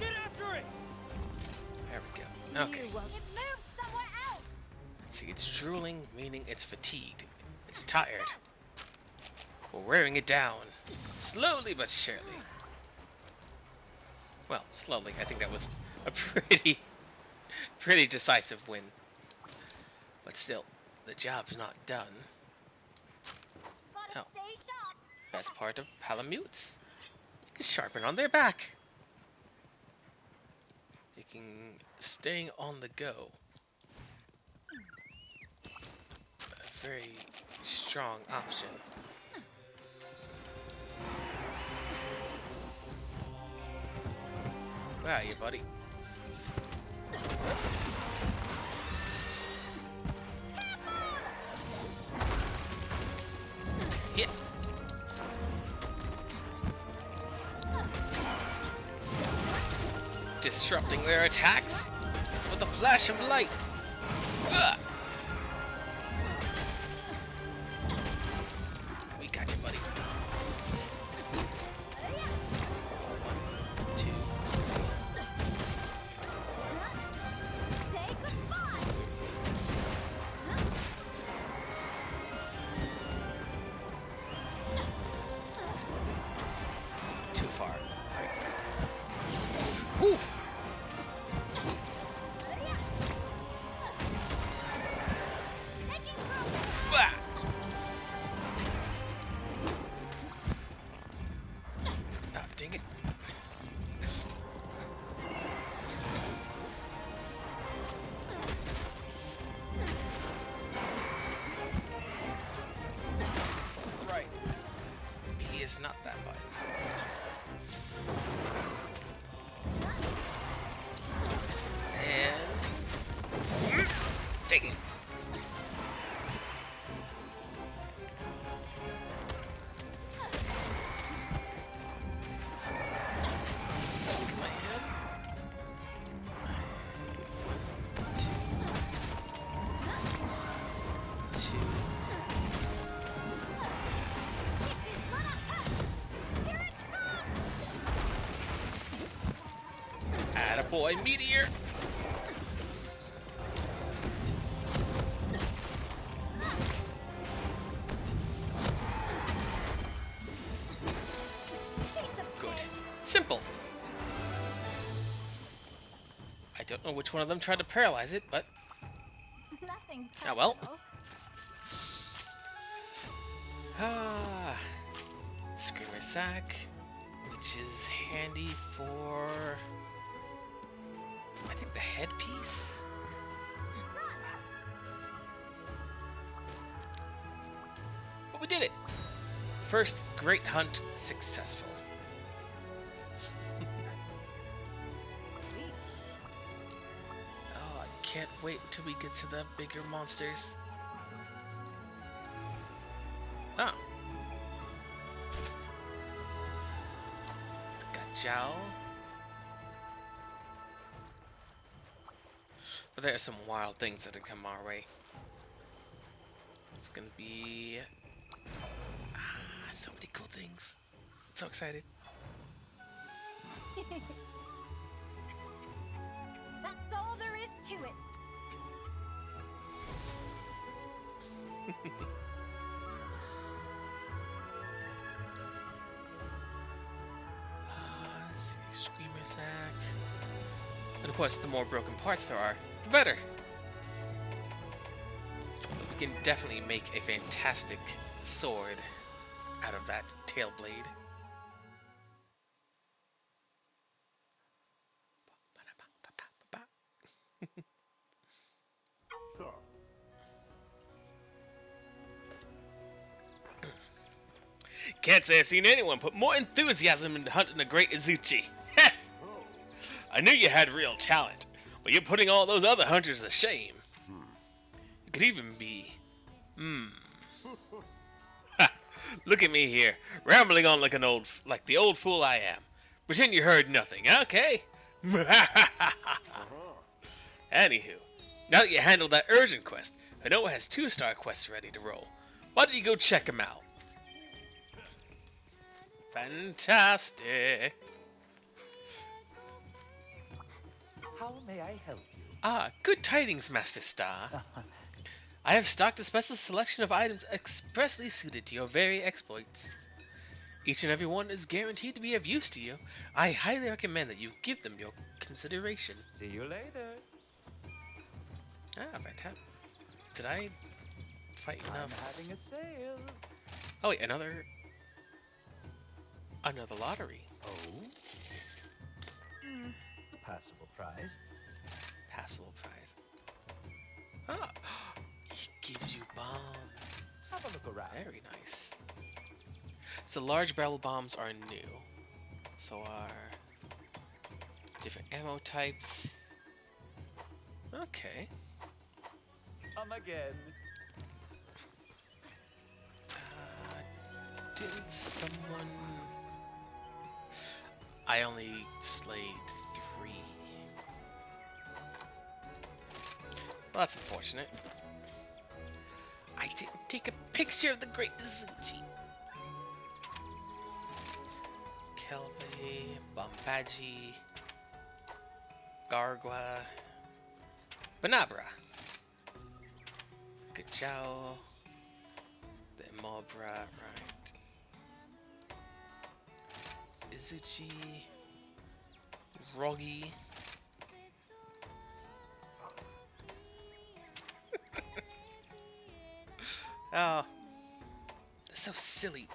Get after it!
There we go. Okay.
It moved somewhere else.
Let's see, it's drooling, meaning it's fatigued. It's tired. We're wearing it down. Slowly but surely. Well, slowly. I think that was a pretty decisive win. But still, the job's not done.
Gotta
Oh.
stay sharp.
Best part of Palamutes. You can sharpen on their back. Making staying on the go a very strong option. Where are you, buddy? Hit. Disrupting their attacks with a flash of light. Ugh. We got you, buddy. 1, 2,
Say
2,
goodbye.
3. Too far. Right. Whew.
Taking through.
Wah. Ah, dang it. Right. He is not that button. And dang it. Slam. 2, 2. Attaboy, meteor. Good. Simple. I don't know which one of them tried to paralyze it, but
Nothing.
ah well.
personal.
Ah, Screamer Sack, which is handy for, I think, the headpiece. But we did it. First great hunt successful. Oh, I can't wait until we get to the bigger monsters. Oh. The Gajao. But there are some wild things that have come our way. It's gonna be so many cool things. So excited.
That's all there is to it.
Let's see, Screamer Sack. And of course, the more broken parts there are, the better. So we can definitely make a fantastic sword out of that tail blade.
So,
Can't say I've seen anyone put more enthusiasm into hunting a great Izuchi. I knew you had real talent, but you're putting all those other hunters to shame. You could even be... Look at me here, rambling on like the old fool I am. Pretend you heard nothing, okay? Anywho, now that you handled that urgent quest, Hanoa has 2-star quests ready to roll. Why don't you go check them out? Fantastic.
How may I help you?
Ah, good tidings, Master Star. I have stocked a special selection of items expressly suited to your very exploits. Each and every one is guaranteed to be of use to you. I highly recommend that you give them your consideration.
See you later.
Ah, fantastic. Did I fight
I'm
enough?
having a sale.
Oh wait, another lottery.
Oh? A passable prize.
Passable prize. Ah, he gives you bombs.
Have a look around.
Very nice. So large barrel bombs are new. So are different ammo types. Okay.
Come again.
Didn't someone... I only slayed 3. Well, that's unfortunate. I didn't take a picture of the Great Izuchi. Kelby, Bombaji, Gargwa, Banabra, Gajao, the Imobra, right. Izuchi, Rogi. Oh, that's so silly.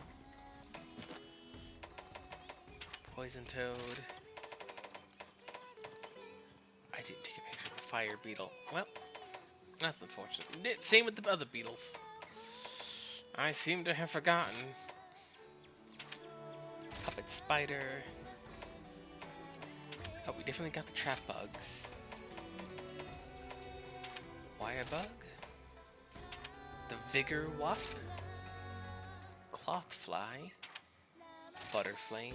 Poison Toad. I didn't take a picture of the Fire Beetle. Well, that's unfortunate. Same with the other beetles. I seem to have forgotten. Puppet Spider. Oh, we definitely got the trap bugs. Wire Bug. The Vigor Wasp. Cloth Fly. Butterflame.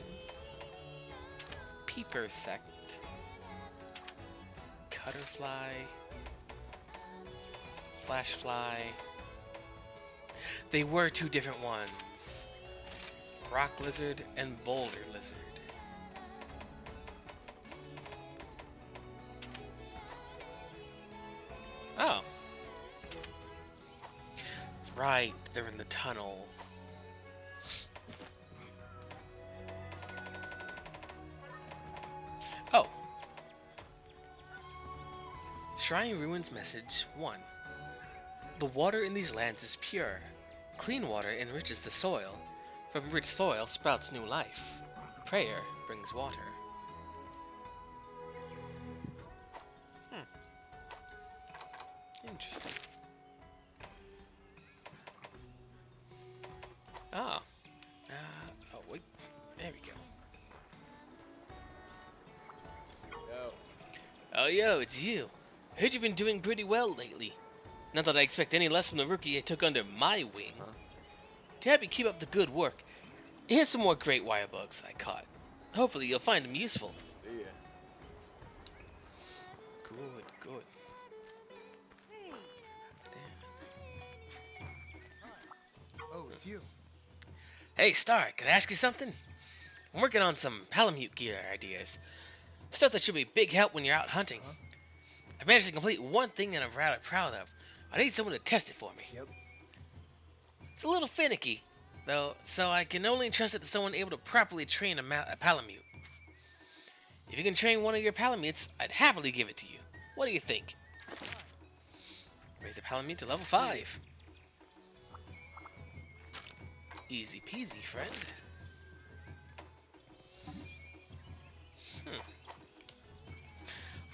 Peeper Sect. Cutterfly. Flashfly. They were 2 different ones. Rock Lizard and Boulder Lizard. Oh. Right, they're in the tunnel. Oh. Shrine Ruins Message 1. The water in these lands is pure. Clean water enriches the soil. From rich soil sprouts new life. Prayer brings water. Interesting. Oh. Oh, wait. There we go. Oh, yo, it's you. Heard you've been doing pretty well lately. Not that I expect any less from the rookie I took under my wing. To help you keep up the good work, here's some more great wire bugs I caught. Hopefully you'll find them useful.
Yeah.
Good, good.
Oh, it's you.
Hey, Star, can I ask you something? I'm working on some Palamute gear ideas. Stuff that should be big help when you're out hunting. I've managed to complete one thing that I'm rather proud of. I need someone to test it for me.
Yep.
It's a little finicky, though, so I can only entrust it to someone able to properly train a Palamute. If you can train one of your Palamutes, I'd happily give it to you. What do you think? Raise a Palamute to level 5. Easy peasy, friend.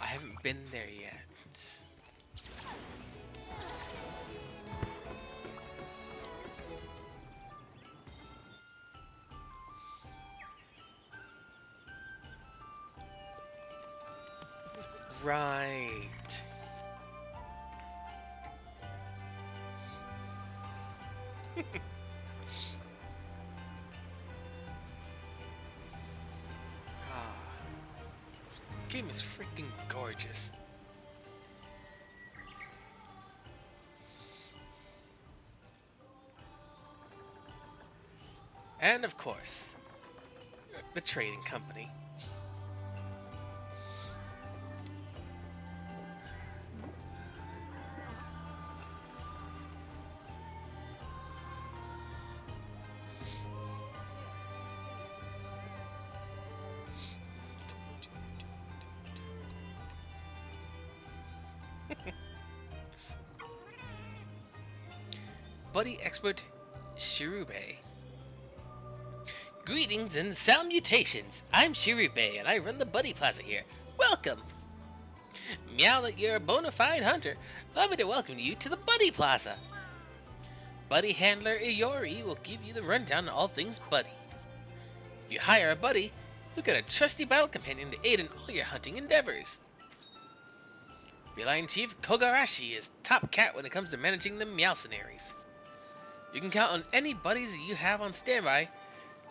I haven't been there yet. Right. Game is freaking gorgeous. And of course, the trading company. Buddy expert Shirube. Greetings and salutations. I'm Shirube and I run the Buddy Plaza here. Welcome. Meow that you're a bona fide hunter. Allow me to welcome you to the Buddy Plaza. Buddy handler Iori will give you the rundown on all things Buddy. If you hire a buddy, you'll get a trusty battle companion to aid in all your hunting endeavors. Feline Chief Kogarashi is top cat when it comes to managing the Meowcenaries. You can count on any buddies that you have on standby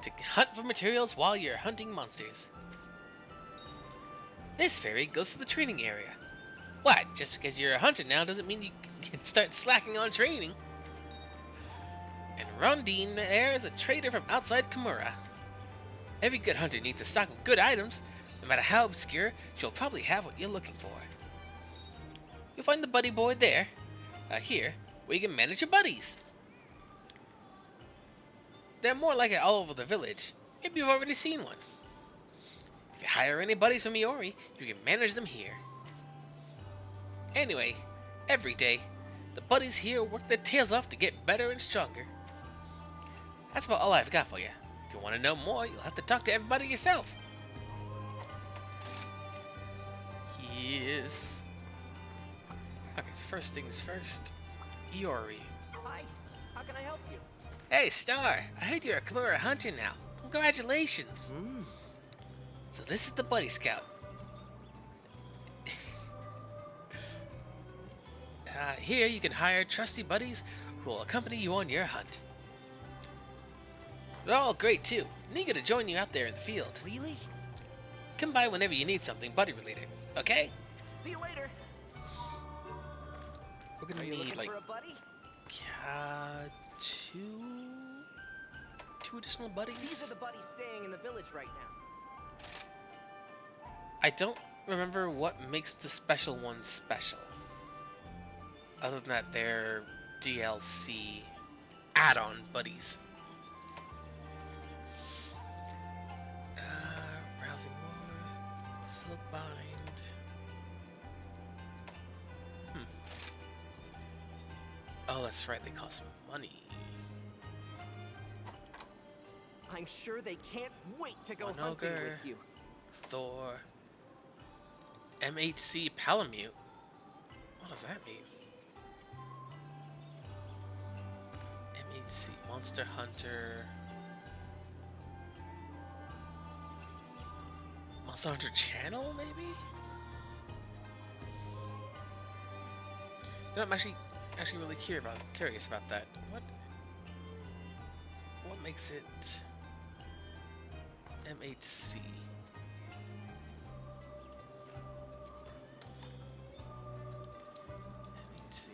to hunt for materials while you're hunting monsters. This ferry goes to the training area. What? Just because you're a hunter now doesn't mean you can start slacking on training. And Rondine Air is a trader from outside Kimura. Every good hunter needs a stock of good items. No matter how obscure, she'll probably have what you're looking for. You'll find the buddy board there, here, where you can manage your buddies. They're more like it all over the village. Maybe you've already seen one. If you hire any buddies from Iori, you can manage them here. Anyway, every day, the buddies here work their tails off to get better and stronger. That's about all I've got for you. If you want to know more, you'll have to talk to everybody yourself. Yes. Okay, so first things first. Iori.
Hi, how can I help you?
Hey, Star, I heard you're a Kimura hunter now. Congratulations. So this is the Buddy Scout. Here you can hire trusty buddies who will accompany you on your hunt. They're all great too, and eager to join you out there in the field.
Really?
Come by whenever you need something buddy related, okay?
See you later.
We're gonna
Are you
need
looking
like
for a buddy?
two additional buddies.
These are the buddies staying in the village right now.
I don't remember what makes the special ones special. Other than that, they're DLC add-on buddies. Rousing Roar, Silkbind. Oh, that's right, they cost money.
I'm sure they can't wait to go
One
hunting
ogre.
with you.
Thor. MHC Palamute. What does that mean? MHC Monster Hunter. Monster Hunter Channel, maybe? You know, I'm actually really curious about that. What makes it MHC? MHC.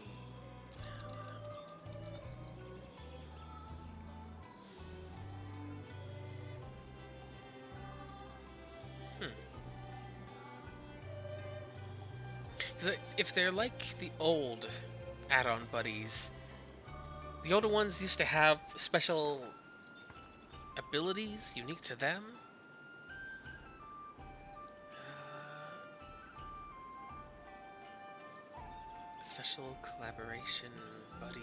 Because if they're like the old add-on buddies, the older ones used to have special abilities unique to them. Special collaboration buddy.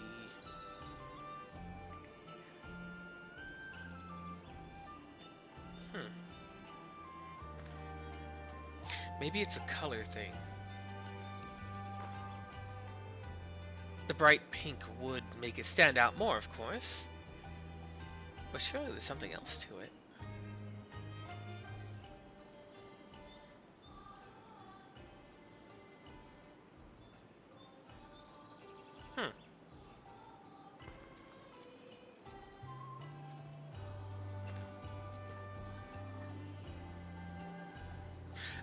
Maybe it's a color thing. The bright pink would make it stand out more, of course. But surely there's something else to it.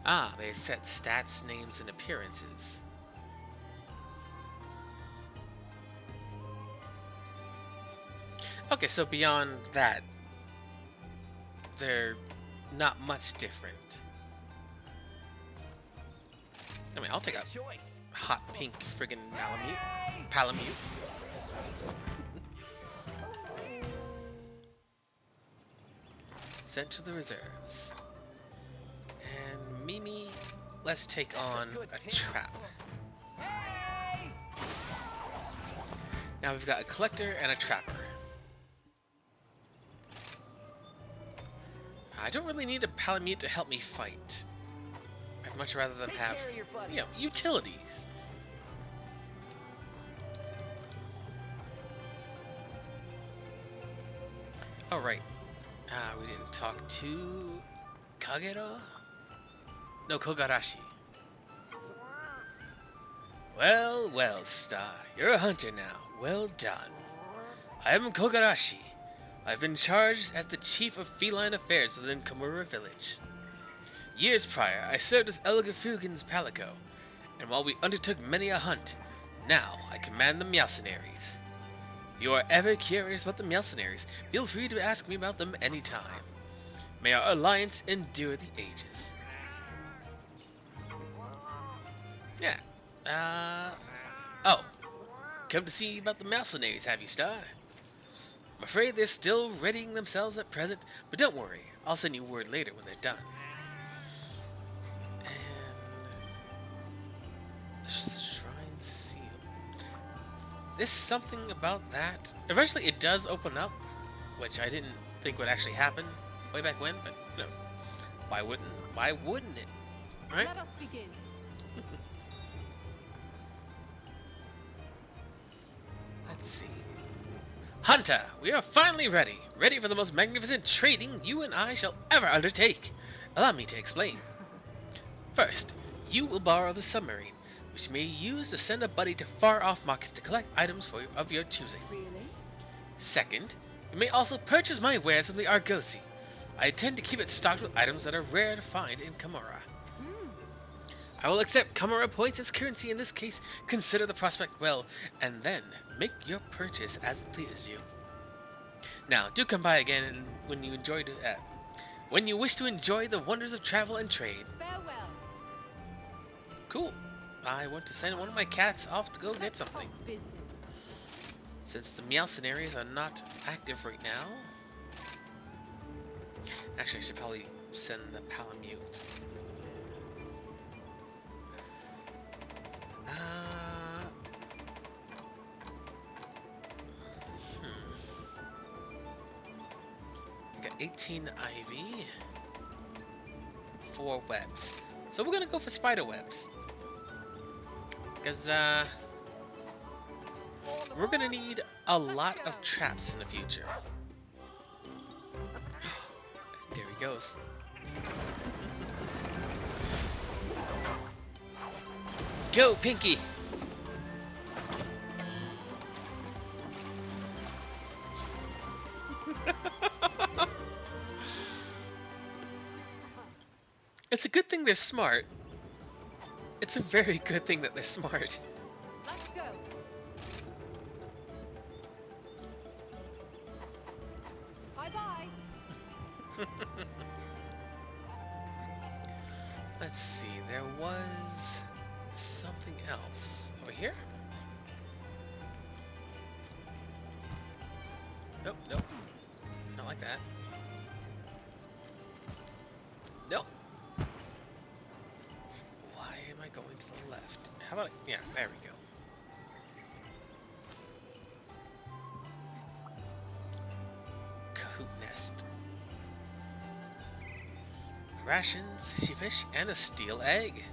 Ah, they set stats, names, and appearances. Okay, so beyond that, they're not much different. I mean, I'll take a
Choice.
hot pink friggin' Palamute. Sent to the reserves. And Mimi, let's take on a trap. Now we've got a collector and a trapper. I don't really need a Palamute to help me fight. I'd much rather them
Take
have,
care of your buddies.
you know, utilities. Oh, right. We didn't talk to Kagero? No, Kogarashi. Well, well, Star. You're a hunter now. Well done. I am Kogarashi. I've been charged as the chief of feline affairs within Komura Village. Years prior, I served as Elgar Fugin's palico, and while we undertook many a hunt, now I command the Meowcenaries. If you are ever curious about the Meowcenaries, feel free to ask me about them anytime. May our alliance endure the ages. Yeah. Oh. Come to see about the Meowcenaries, have you, Star? I'm afraid they're still readying themselves at present, but don't worry. I'll send you word later when they're done. And... Shrine Seal. There's something about that. Eventually it does open up, which I didn't think would actually happen way back when, but, you know, why wouldn't it? Right?
Let us begin.
Let's see. Hunter, we are finally ready. Ready for the most magnificent trading you and I shall ever undertake. Allow me to explain. First, you will borrow the submarine, which you may use to send a buddy to far-off markets to collect items of your choosing.
Really?
Second, you may also purchase my wares from the Argosy. I intend to keep it stocked with items that are rare to find in Komura. I will accept Komura points as currency in this case. Consider the prospect well, and then make your purchase as it pleases you. Now, do come by again and when you wish to enjoy the wonders of travel and trade.
Farewell.
Cool. I want to send one of my cats off to go get something.
Business.
Since the Meowcenaries are not active right now. Actually, I should probably send the Palamute. We got 18 ivy, 4 webs. So we're gonna go for spider webs. Because, we're gonna need a lot of traps in the future. There he goes. Go, Pinky! It's a good thing they're smart. It's a very good thing that they're smart.
Let's go. Bye-bye.
Let's see, there was something else over here. Nope, nope. Not like that. Nope. Why am I going to the left? How about, yeah, there we go. Kahoot nest. Rations, sushi fish, and a steel egg.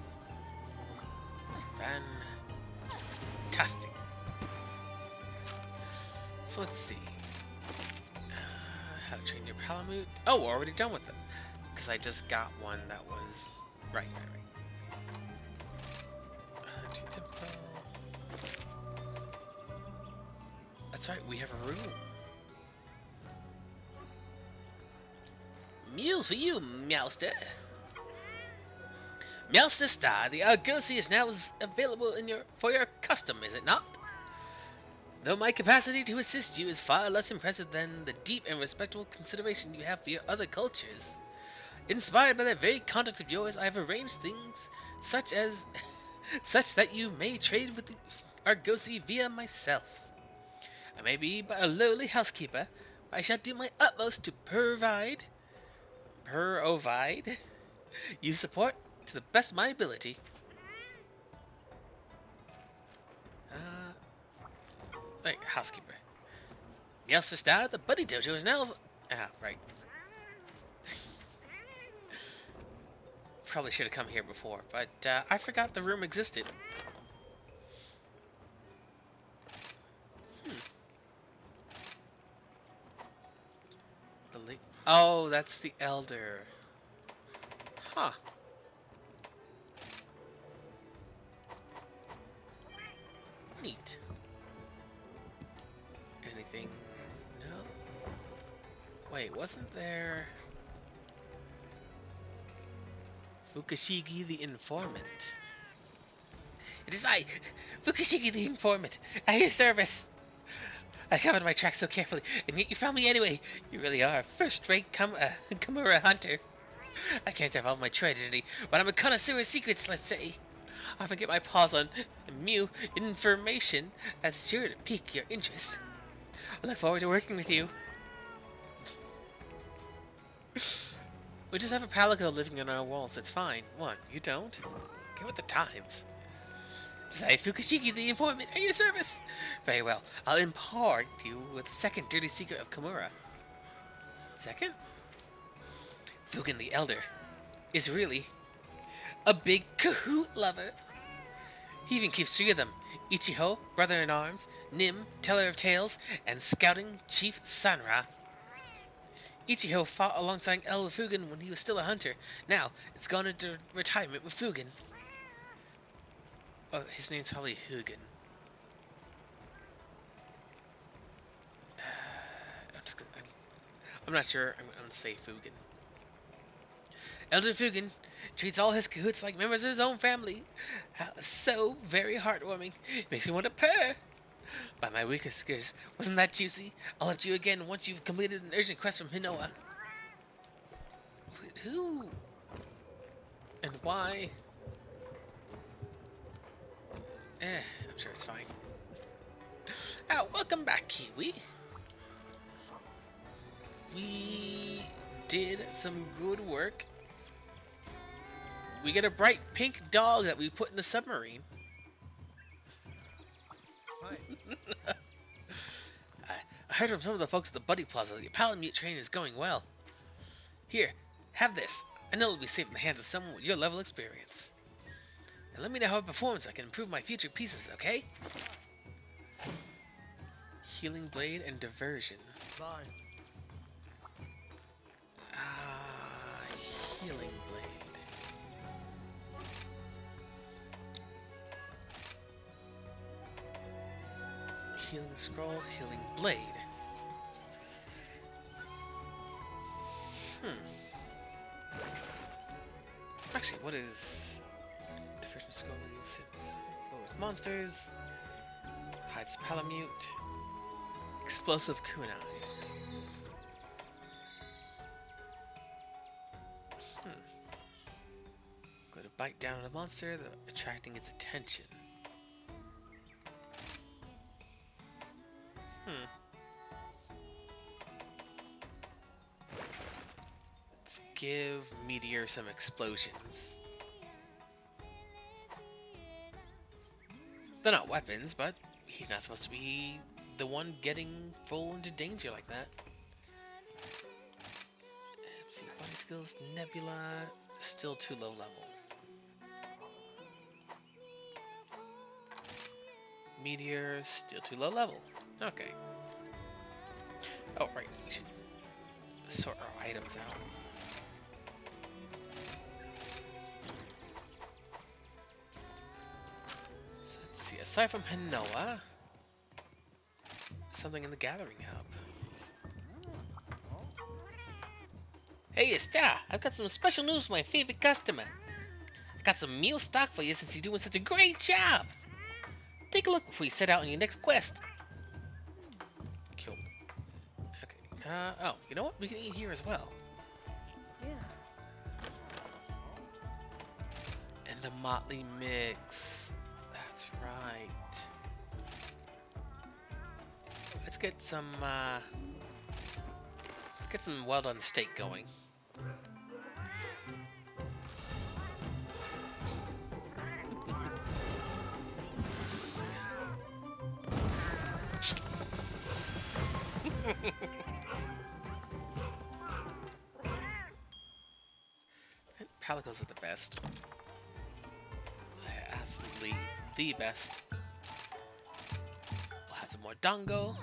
Fantastic. So let's see. How to train your Palamute. Oh, we're already done with them. Because I just got one that was... Right. Hunting info. That's right, we have a room. Meals for you, Meowster. Meowster Star, the Argosy is now available for your custom, is it not? Though my capacity to assist you is far less impressive than the deep and respectful consideration you have for your other cultures. Inspired by that very conduct of yours, I have arranged things such that you may trade with the Argosy via myself. I may be but a lowly housekeeper, but I shall do my utmost to provide you support to the best of my ability. Wait, housekeeper. Yes, sister, the Buddy Dojo is now... Ah, right. Probably should have come here before, but I forgot the room existed. Oh, that's the elder. Huh. Neat. Anything? No? Wait, wasn't there... Fukushigi the Informant. It is I, Fukushigi the Informant, at your service. I covered my tracks so carefully, and yet you found me anyway. You really are a first-rate Kimura hunter. I can't divulge my true identity, but I'm a connoisseur of secrets, let's say. I often get my paws on new information that's sure to pique your interest. I look forward to working with you. We just have a palico living on our walls, it's fine. What, you don't? Get with the times. Say Fukushigi the Informant at your service! Very well, I'll impart you with the second dirty secret of Kimura. Second? Fugen the Elder is really a big Kahoot lover. He even keeps 3 of them. Ichiho, brother-in-arms, Nim, teller of tales, and scouting chief Sanra. Ichiho fought alongside Elder Fugen when he was still a hunter. Now, it's gone into retirement with Fugen. Oh, his name's probably Hugen. I'm not sure. I'm gonna say Fugen. Elder Fugen treats all his Kahoots like members of his own family. So very heartwarming. Makes me want to purr. By my weakest skills, wasn't that juicy? I'll lift you again once you've completed an urgent quest from Hinoa. Wait, who? And why? I'm sure it's fine. Oh, welcome back, Kiwi. We did some good work. We get a bright pink dog that we put in the submarine.
Hi.
I heard from some of the folks at the Buddy Plaza that the Palamute train is going well. Here, have this. I know it'll be safe in the hands of someone with your level of experience. And let me know how it performs so I can improve my future pieces, okay? Healing Blade and Diversion.
Bye.
Healing Blade. Healing Scroll, Healing Blade. Actually, what is... Diversion Scroll with the Sins? Lowers monsters. Hides Palamute. Explosive Kunai. Go to bite down on a monster, attracting its attention. Let's give Meteor some explosions. They're not weapons, but he's not supposed to be the one getting full into danger like that. Let's see, body skills, Nebula, still too low level. Meteor, still too low level. Okay. Oh, right, we should sort our items out. So let's see, aside from Hinoa, something in the Gathering Hub. Hey, Star! I've got some special news for my favorite customer. I Got some meal stock for you since you're doing such a great job. Take a look before you set out on your next quest. Cool. Okay. Oh, you know what? We can eat here as well. And the motley mix. That's right. Let's get some well done steak going. Palicos are the best. They're absolutely the best. We'll have some more Dango.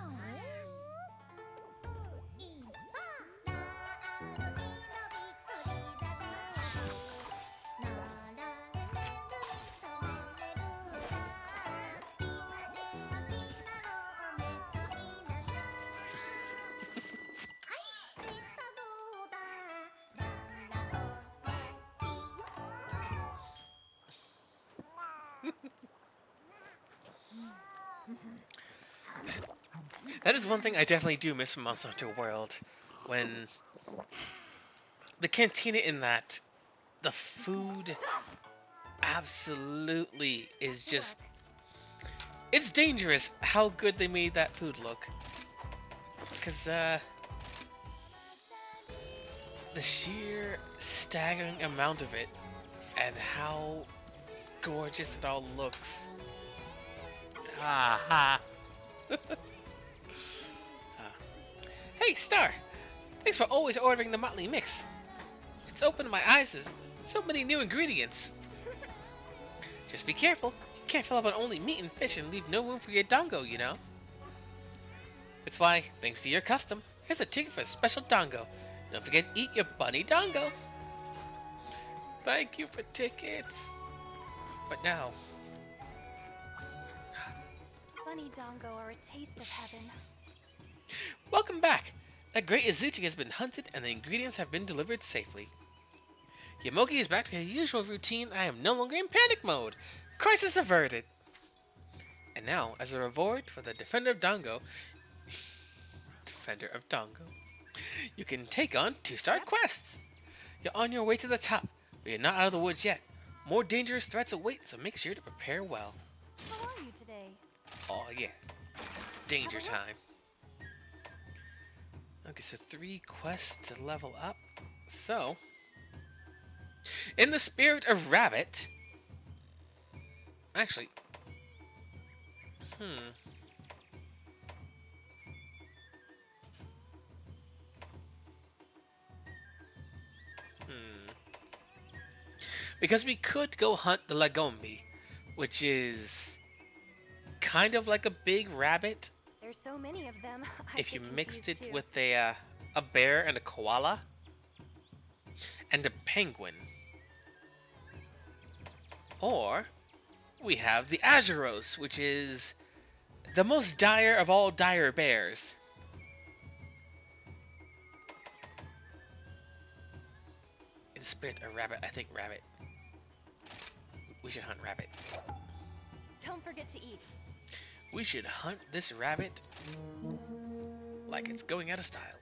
That is one thing I definitely do miss from Monster Hunter World. When the cantina in that, the food absolutely is just... It's dangerous how good they made that food look. Because, the sheer staggering amount of it and how gorgeous it all looks. Ah. Hey, Star! Thanks for always ordering the motley mix. It's opened my eyes to so many new ingredients. Just be careful. You can't fill up on only meat and fish and leave no room for your Dango, you know? That's why, thanks to your custom, here's a ticket for a special Dango. Don't forget to eat your bunny Dango. Thank you for tickets. But now...
Bunny Dango are a taste of heaven.
Welcome back! That great Izuchi has been hunted and the ingredients have been delivered safely. Yamoki is back to her usual routine. I am no longer in panic mode. Crisis averted. And now, as a reward for the Defender of Dango, you can take on 2-star quests. You're on your way to the top, but you're not out of the woods yet. More dangerous threats await, so make sure to prepare well.
How are you today?
Oh yeah, danger time. Okay, so 3 quests to level up. So, in the spirit of Rabbit... Actually... Because we could go hunt the Lagombi, which is kind of like a big rabbit.
There's so many of them.
If you mixed it with a bear and a koala and a penguin. Or we have the Azuros, which is the most dire of all dire bears. In spirit of rabbit, I think rabbit. We should hunt rabbit.
Don't forget to eat.
We should hunt this rabbit like it's going out of style.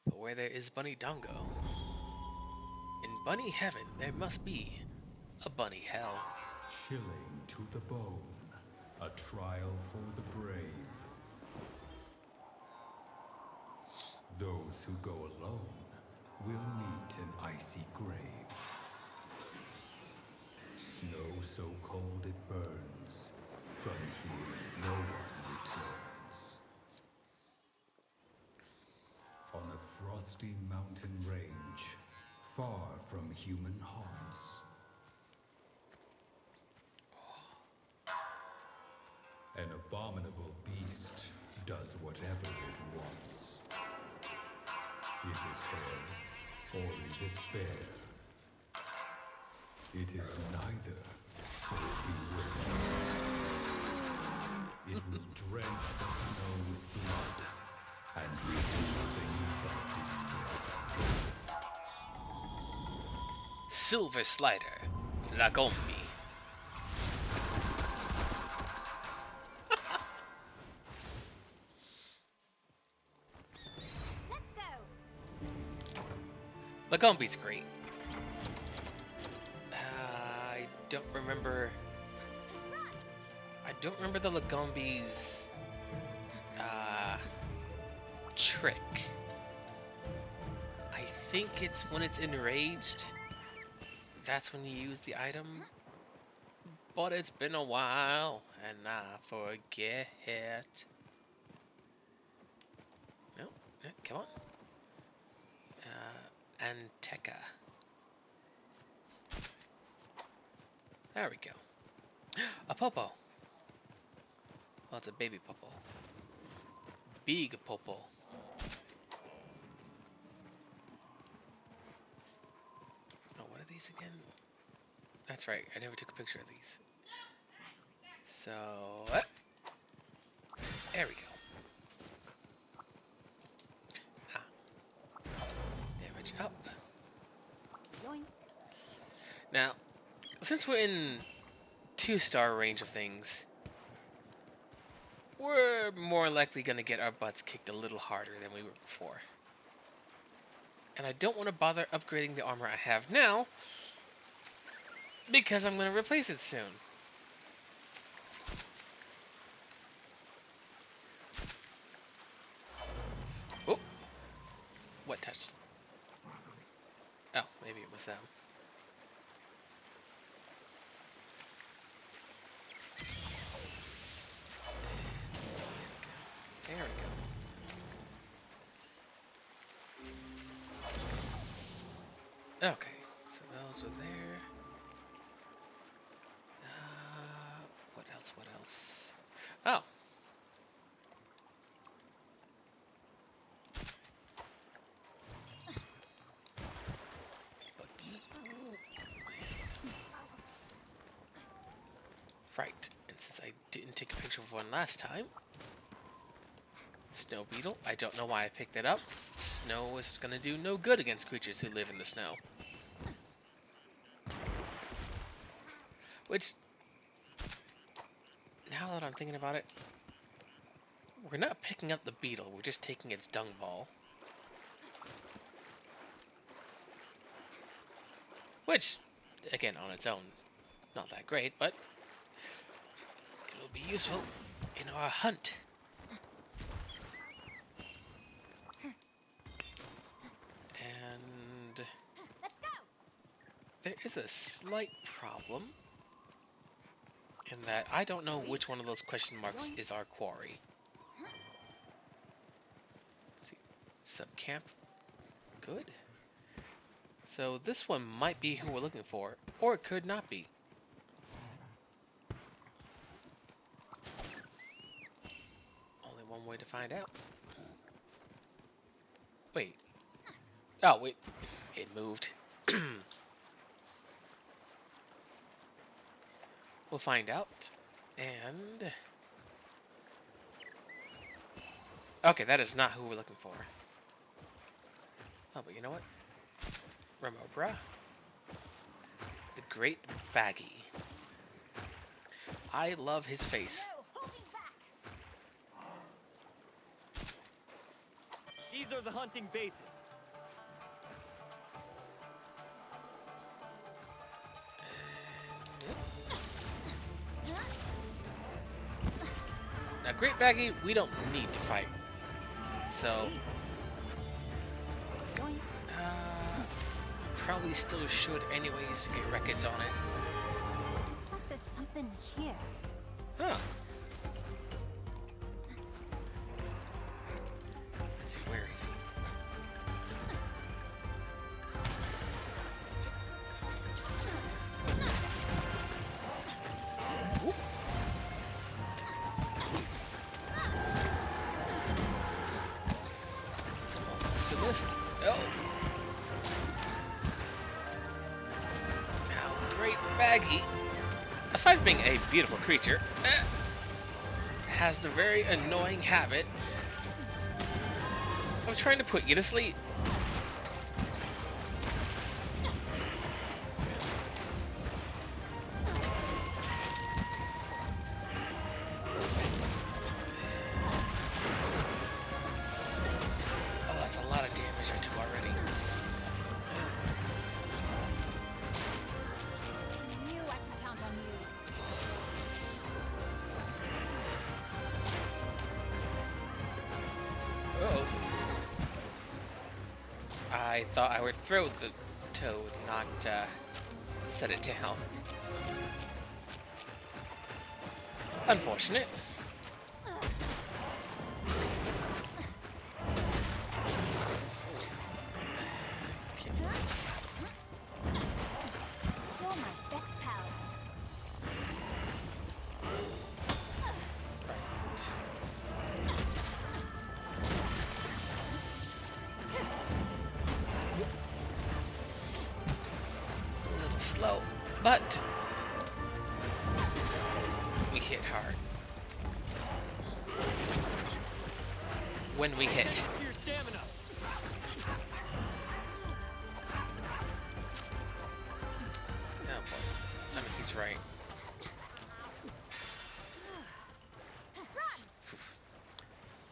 But where there is Bunny Dango, in Bunny Heaven there must be a Bunny Hell.
Chilling to the bone, a trial for the brave. Those who go alone will meet an icy grave. Snow so cold it burns, from here no one returns. On a frosty mountain range, far from human haunts, an abominable beast does whatever it wants. Is it hare, or is it bear? It is neither, so beware. It will drench the snow with blood and
Silver Slider, Lagombi.
Let's go.
Lagombi's great. I don't remember. I don't remember the Lagombi's trick. I think it's when it's enraged. That's when you use the item. But it's been a while, and I forget. No, no, come on. Anteca. There we go. A Popo. Well, it's a baby Popo. Big Popo. Oh, what are these again? That's right, I never took a picture of these. So, there we go. Damage up. Now, since we're in 2-star range of things, we're more likely going to get our butts kicked a little harder than we were before. And I don't want to bother upgrading the armor I have now, because I'm going to replace it soon. Oh! What touched? Oh, maybe it was them. There we go. Okay, so those were there. What else? What else? Oh. Right, and since I didn't take a picture of one last time, Snow Beetle, I don't know why I picked it up. Snow is gonna do no good against creatures who live in the snow. Which, now that I'm thinking about it, we're not picking up the beetle, we're just taking its dung ball. Which, again, on its own, not that great, but it'll be useful in our hunt. And
Let's go.
there is a slight problem in that I don't know which one of those question marks is our quarry. Let's see. Subcamp. Good. So this one might be who we're looking for, or it could not be. Only one way to find out. Wait. Oh, wait. It moved. We'll find out. And... okay, that is not who we're looking for. Oh, but you know what? Remobra. The Great Baggy. I love his face.
These are the hunting basics.
Now, Great Baggy, we don't need to fight. So... probably still should anyways to get records on it.
Looks like there's something here.
Huh. Let's see, where is he? Whoop. Small monster list. Oh. Great Baggy, aside from being a beautiful creature, has the very annoying habit of trying to put you to sleep. Uh-oh. I thought I would throw the toad, not set it down. Unfortunate. Okay.
You're my best pal.
Right. A little slow, but we hit hard. When we hit.
To your stamina.
Oh boy. I mean, he's right.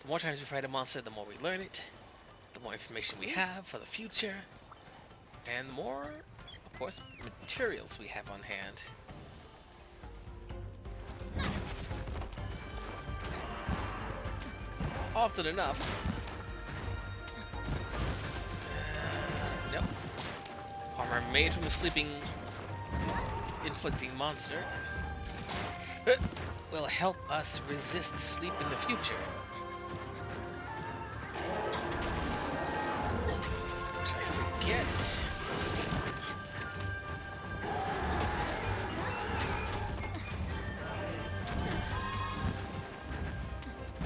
The more times we fight a monster, the more we learn it, the more information we have for the future, and the more, of course, materials we have on hand. Often enough. Nope. Armor made from a sleeping, inflicting monster will help us resist sleep in the future. Which I forget.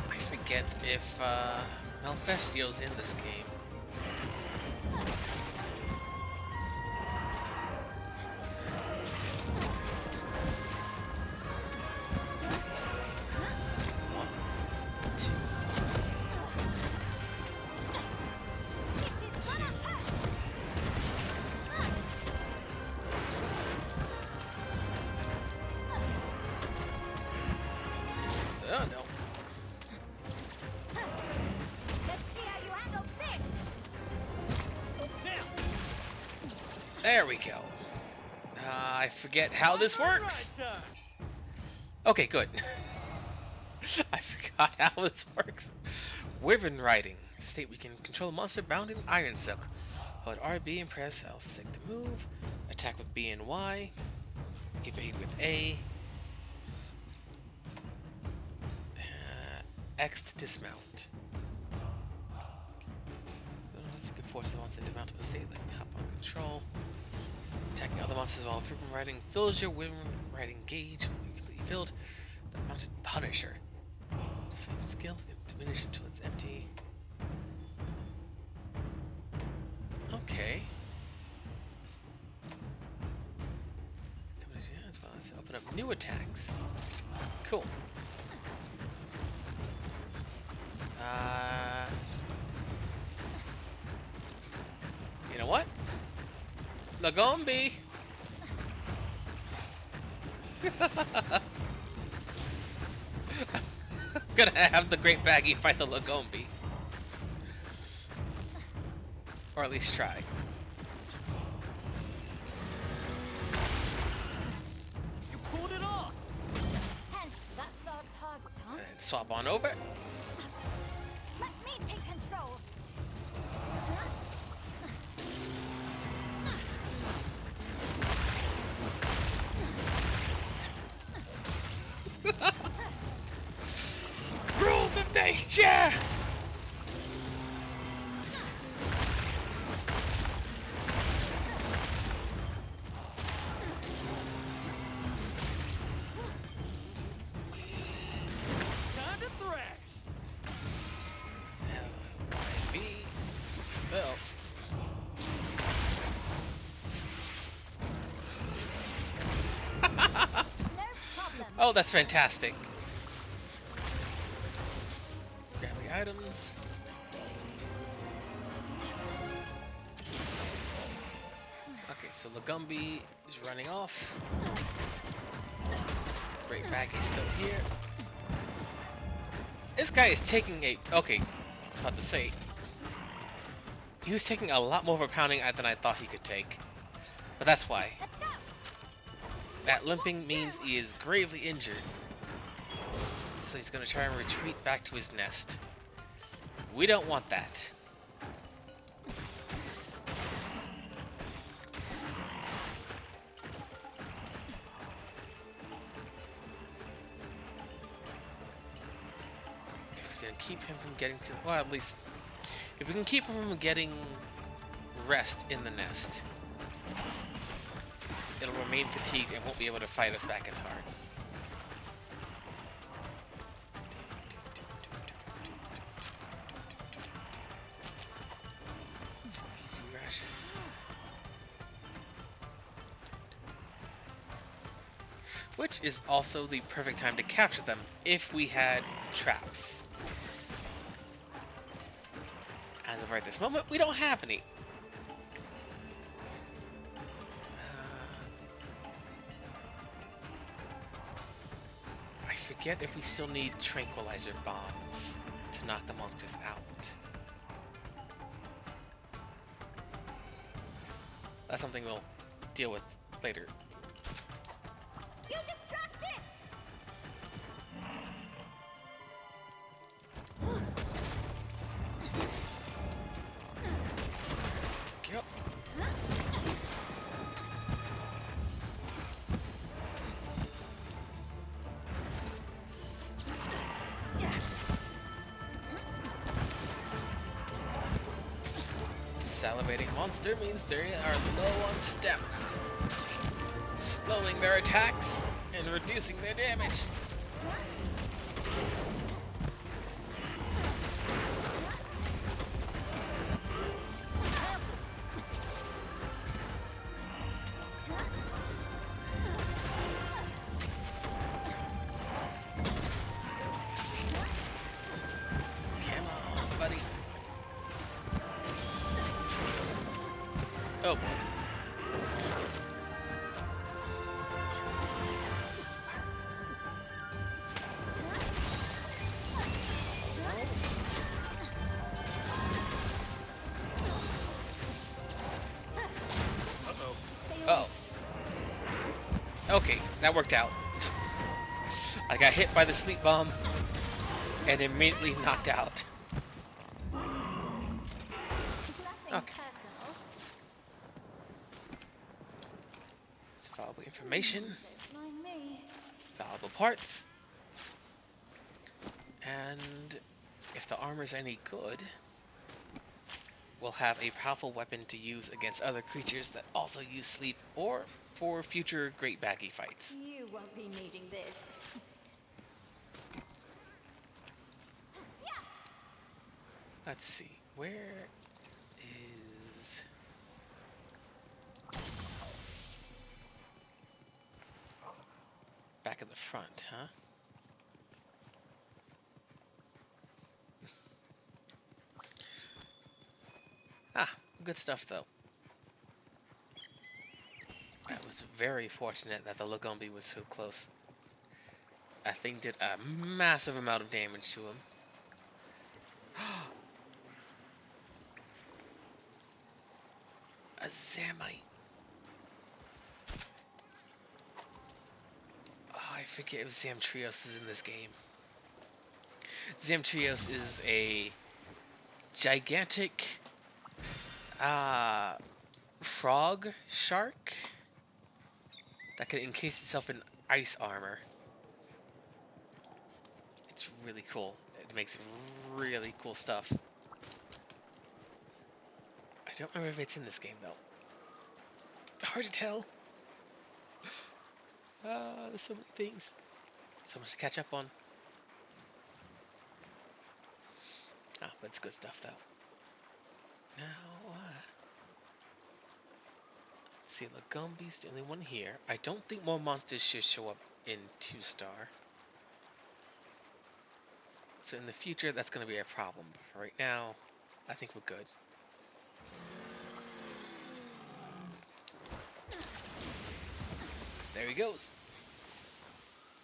I forget if Malfestio's in this game. Oh no.
Let's see how you handle this.
There we go. I forget how this works. Okay, good. I forgot how this works. Wyvern riding. State we can control a monster bound in iron silk. Hold RB and press L stick to move. Attack with B and Y. Evade with A. X to dismount. This can force the monster into mount to a state like hop on control. Attacking other monsters while Wyvern riding fills your Wyvern riding gauge. When you completely filled, the mounted Punisher. Defense skill diminish until it's empty. Okay. Come to as well as open up new attacks. Cool. You know what? Lagombi! I'm gonna have the Great Baggy fight the Lagombi. Or at least try.
You pulled it off.
Hence, that's our target, huh?
And swap on over.
Let me take control.
Rules of nature!
Time to thrash.
B. Oh.
No problem.
Oh, that's fantastic. Grab the items. Okay, so Lagumbi is running off. Great Baggy's still here. This guy is taking a... Okay, I was about to say. He was taking a lot more of a pounding than I thought he could take. But that's why.
Let's go.
That limping means he is gravely injured. So he's going to try and retreat back to his nest. We don't want that. If we can keep him from getting to... Well, at least... If we can keep him from getting rest in the nest, it'll remain fatigued and won't be able to fight us back as hard. It's an easy ration. Which is also the perfect time to capture them if we had traps. As of right this moment, we don't have any. I forget if we still need tranquilizer bombs to knock the monsters out. That's something we'll deal with later.
You distract it!
Yep. Salivating monster means they are low on stamina, slowing their attacks and reducing their damage. Come on, buddy. Oh boy. Almost. Uh-oh. Oh. Okay, that worked out. I got hit by the sleep bomb and immediately knocked out. Okay. Some valuable information,
Mind me.
valuable parts, and if the armor's any good, we'll have a powerful weapon to use against other creatures that also use sleep or for future great baggy fights.
You won't be needing this.
Let's see, where is... Back at the front, huh? Ah, good stuff though. I was very fortunate that the Lagombi was so close. That thing did a massive amount of damage to him. A Zamite. Oh, I forget if Zamtrios is in this game. Zamtrios is a gigantic frog shark that can encase itself in ice armor. It's really cool. It makes really cool stuff. I don't remember if it's in this game though. It's hard to tell. There's so many things. So much to catch up on. Ah, but it's good stuff though. Now, let's see, Lagombi's the only one here. I don't think more monsters should show up in 2-star. So in the future, that's going to be a problem. But for right now, I think we're good. There he goes.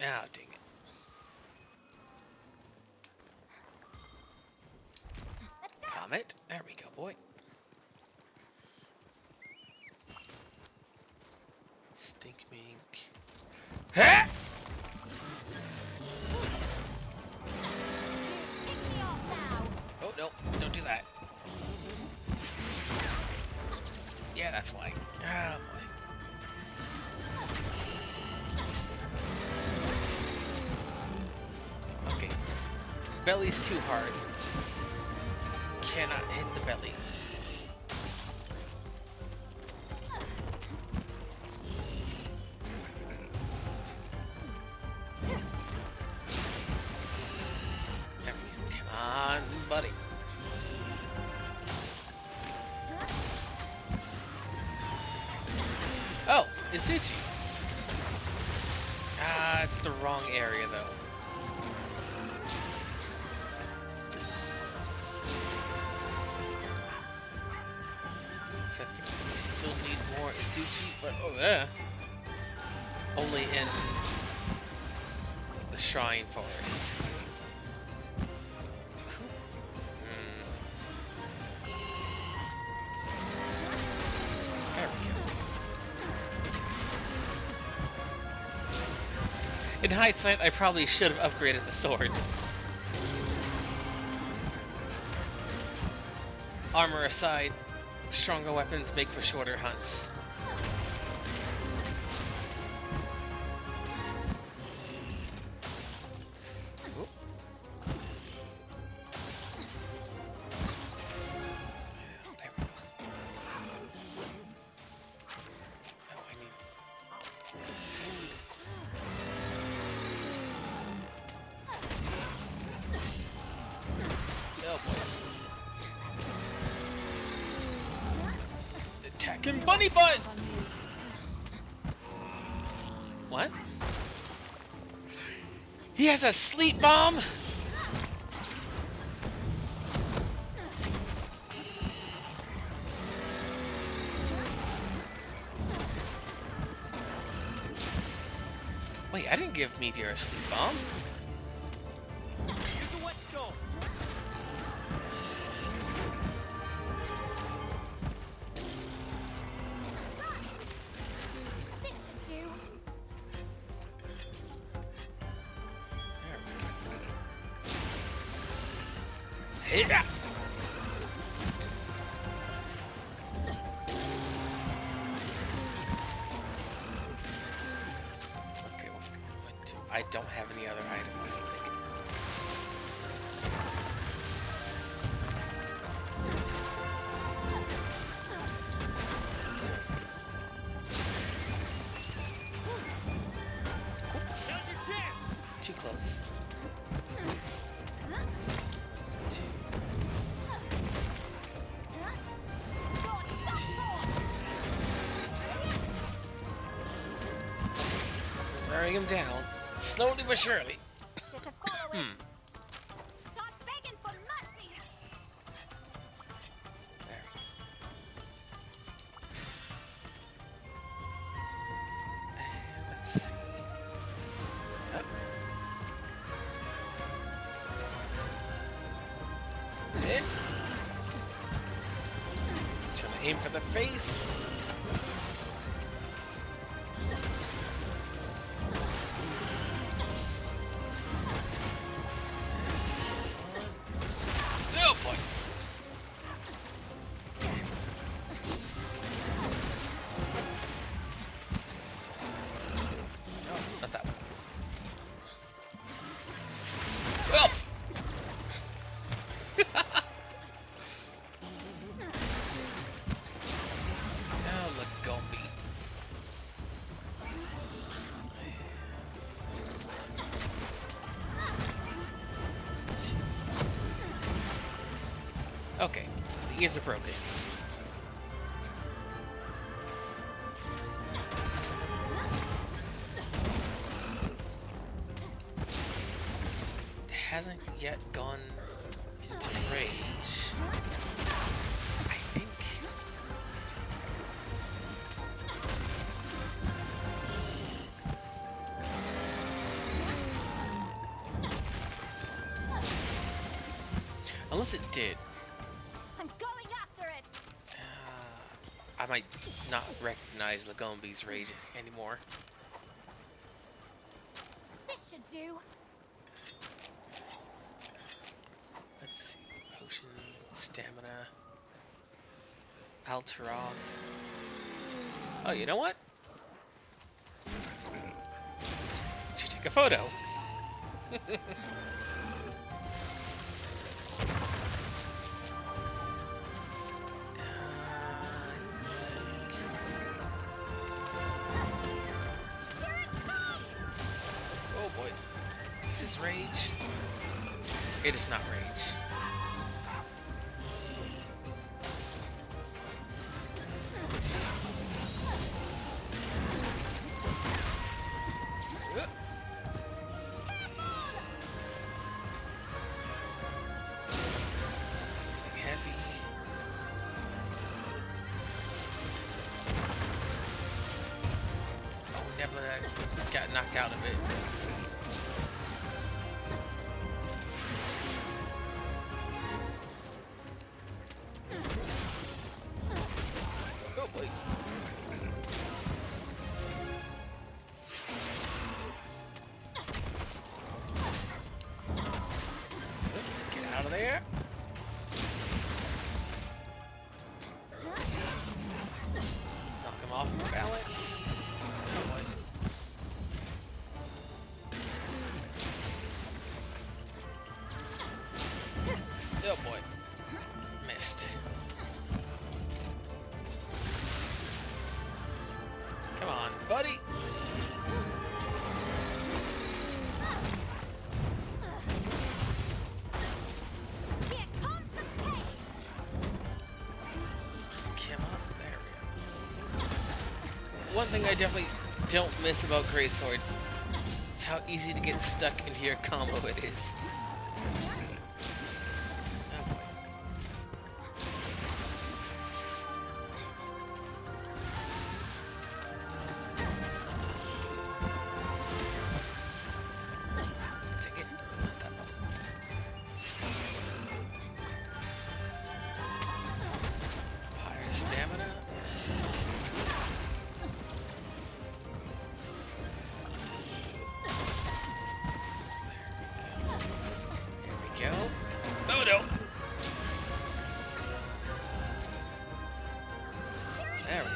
Ah, dang it. Comet. There we go, boy. Stink mink. Ha!
Take me off now!
Oh, no, don't do that. Yeah, that's why. Ah, boy. Okay. Belly's too hard. Cannot hit the belly. There we go. Come on, buddy. Oh, Izuchi. Ah, it's the wrong area though. So I think we still need more Izuchi, but oh yeah. Only in the Shrine Forest. There we go. In hindsight, I probably should have upgraded the sword. Armor aside, stronger weapons make for shorter hunts. Oop. There we go. Oh, I need food. Oh boy. Attack him, bunny butt! What? He has a sleep bomb? Wait, I didn't give Meteor a sleep bomb.
Use the whetstone.
This should do.
There we go. Hey, yeah. Okay, what do I don't have any other items. Oops.
Now's your chance.
Too close. Two. Wearing him down, slowly but surely.
Get to follow it. Stop begging for mercy.
There. And let's see. Oh. Hit. Trying to aim for the face. Oh boy. No, not that one. Well. Now Lagombi. Okay, the ears are broken. It hasn't yet gone into rage. I think. Unless it did.
I'm going after it.
I might not recognize Lagombi's rage anymore.
This should do.
Let's see. Potion. stamina. Alteroth. Oh, you know what? Should take a photo. Oh boy. Is this rage? It is not rage. Heavy. Oh, Nebula got knocked out of it. Oh boy. Get out of there. Knock him off of balance. Oh boy. Oh boy. Missed. Come on, buddy. Come on, there we go. One thing I definitely don't miss about great swords is how easy to get stuck into your combo it is. Oh boy. Take it. Not that button. Higher stamina. There we go. Oh no! There we go.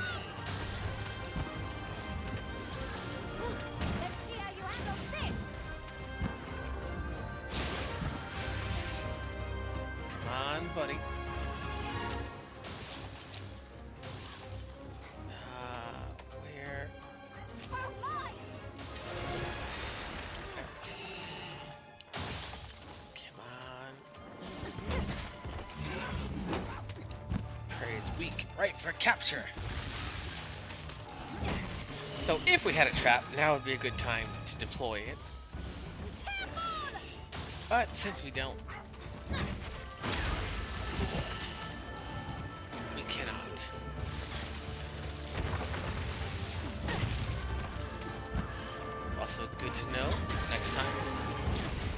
Let's see how you handle this.
Come on, buddy. Where?
Oh my!
There we go. Come on. Prey is weak. Right for capture. So if we had a trap, now would be a good time to deploy it. But since we don't, we cannot. Also good to know next time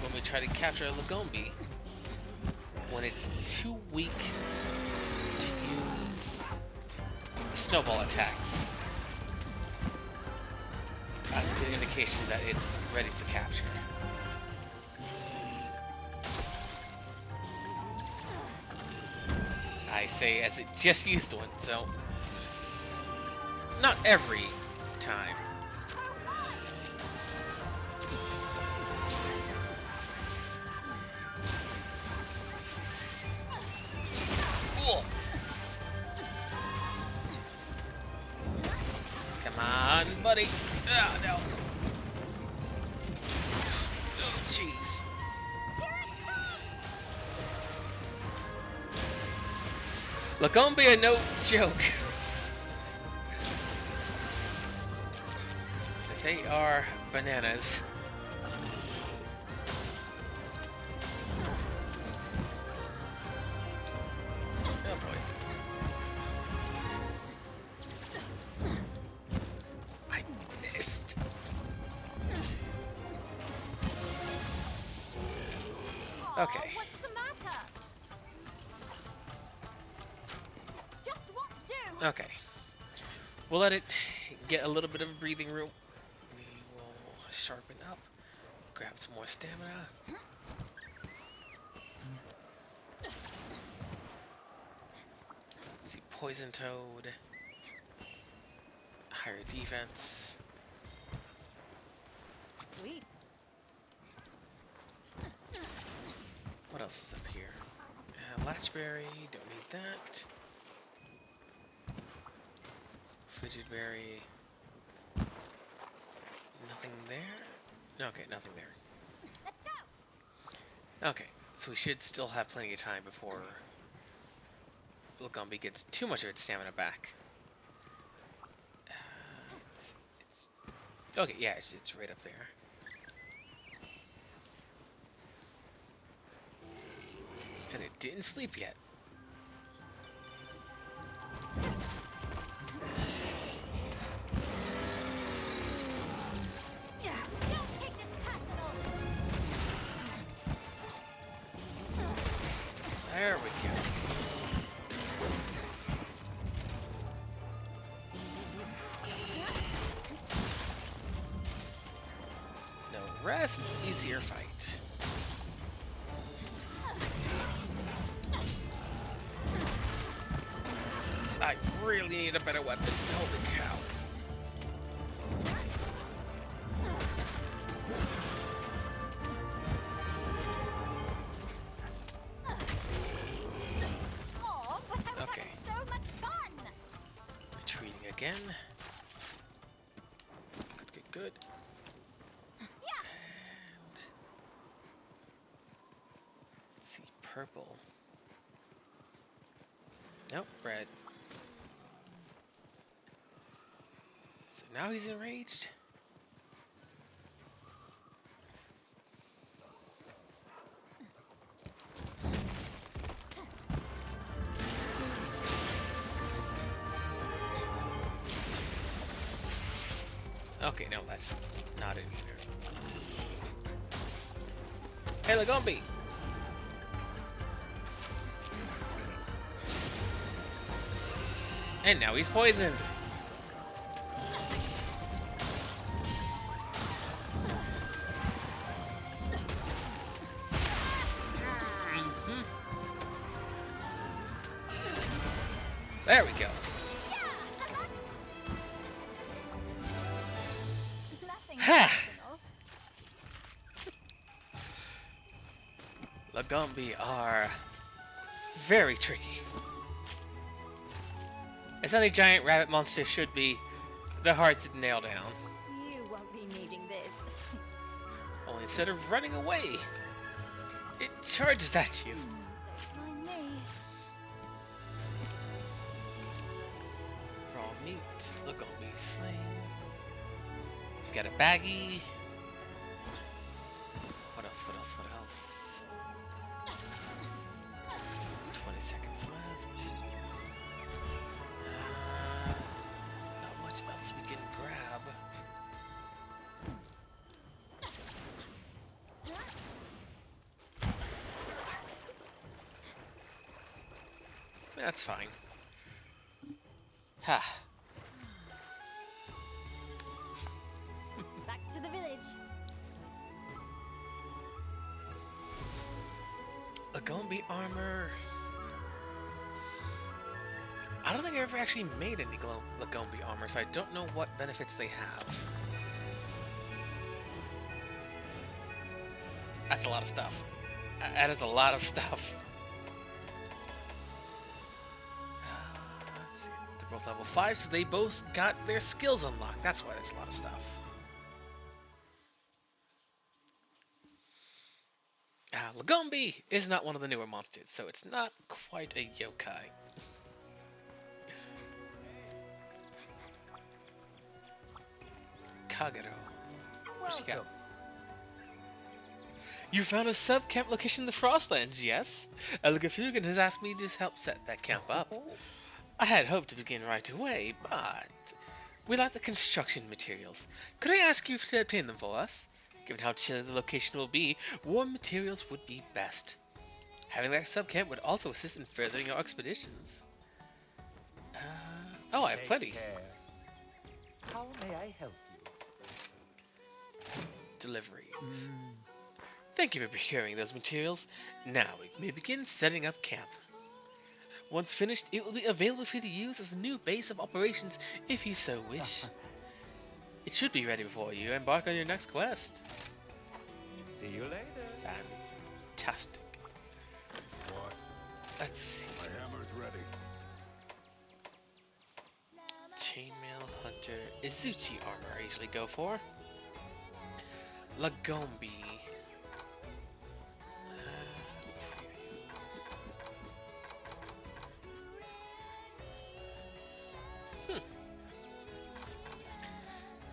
when we try to capture a Lagombi, when it's too weak to use the snowball attacks. That's a good indication that it's ready for capture. I say as it just used one, so not every time. Cool. Come on, buddy. Oh, no. Oh, jeez. Lagombi, no joke. They are bananas. Oh boy. I missed. Okay.
What's the matter? This just won't do.
Okay. We'll let it get a little bit of breathing room. We will sharpen up, grab some more stamina. poison toad. Higher defense.
Sweet.
What else is up here? Latchberry, don't need that. Frigid berry. Nothing there? Okay, nothing there.
Let's go.
Okay, so we should still have plenty of time before Lagombi gets too much of its stamina back. It's okay, yeah, it's right up there. And it didn't sleep yet.
Don't take this personal.
There we go. No rest, easier fight. I really need a better weapon. Holy cow.
Aw, but I was
Okay.
having so much fun.
Retreating again. Good, good, good. And let's see, purple. Nope, red. So now he's enraged. Okay, no, that's not it either. Hey, Lagombi! And now he's poisoned. There we go.
Nothing
Ha!
personal.
Lagombi are very tricky. As any giant rabbit monster should be, they're hard to nail down.
You won't be needing this.
Only instead of running away, it charges at you.
Don't mind me.
Raw meat, Lagombi slain. You got a baggie. What else, what else, what else? 20 seconds left. Not much else we can grab. That's fine. Ha.
Back to the village.
Lagombi armor. I don't think I ever actually made any Lagombi armor, so I don't know what benefits they have. That's a lot of stuff. That is a lot of stuff. Let's see. They're both level 5, so they both got their skills unlocked. That's why that's a lot of stuff. Lagombi is not one of the newer monsters, so it's not quite a yokai. Kagero. What you got? You found a sub-camp location in the Frostlands, yes? Elgafugan has asked me to help set that camp up. I had hoped to begin right away, but we lack the construction materials. Could I ask you to obtain them for us? Given how chilly the location will be, warm materials would be best. Having that sub-camp would also assist in furthering our expeditions. Oh, I have plenty.
How may I help you?
Deliveries. Thank you for procuring those materials. Now we may begin setting up camp. Once finished, it will be available for you to use as a new base of operations if you so wish. It should be ready before you embark on your next quest.
See you later.
Fantastic.
What?
Let's see.
My hammer's ready.
Chainmail, Hunter, Izuchi armor I usually go for. Lagombi.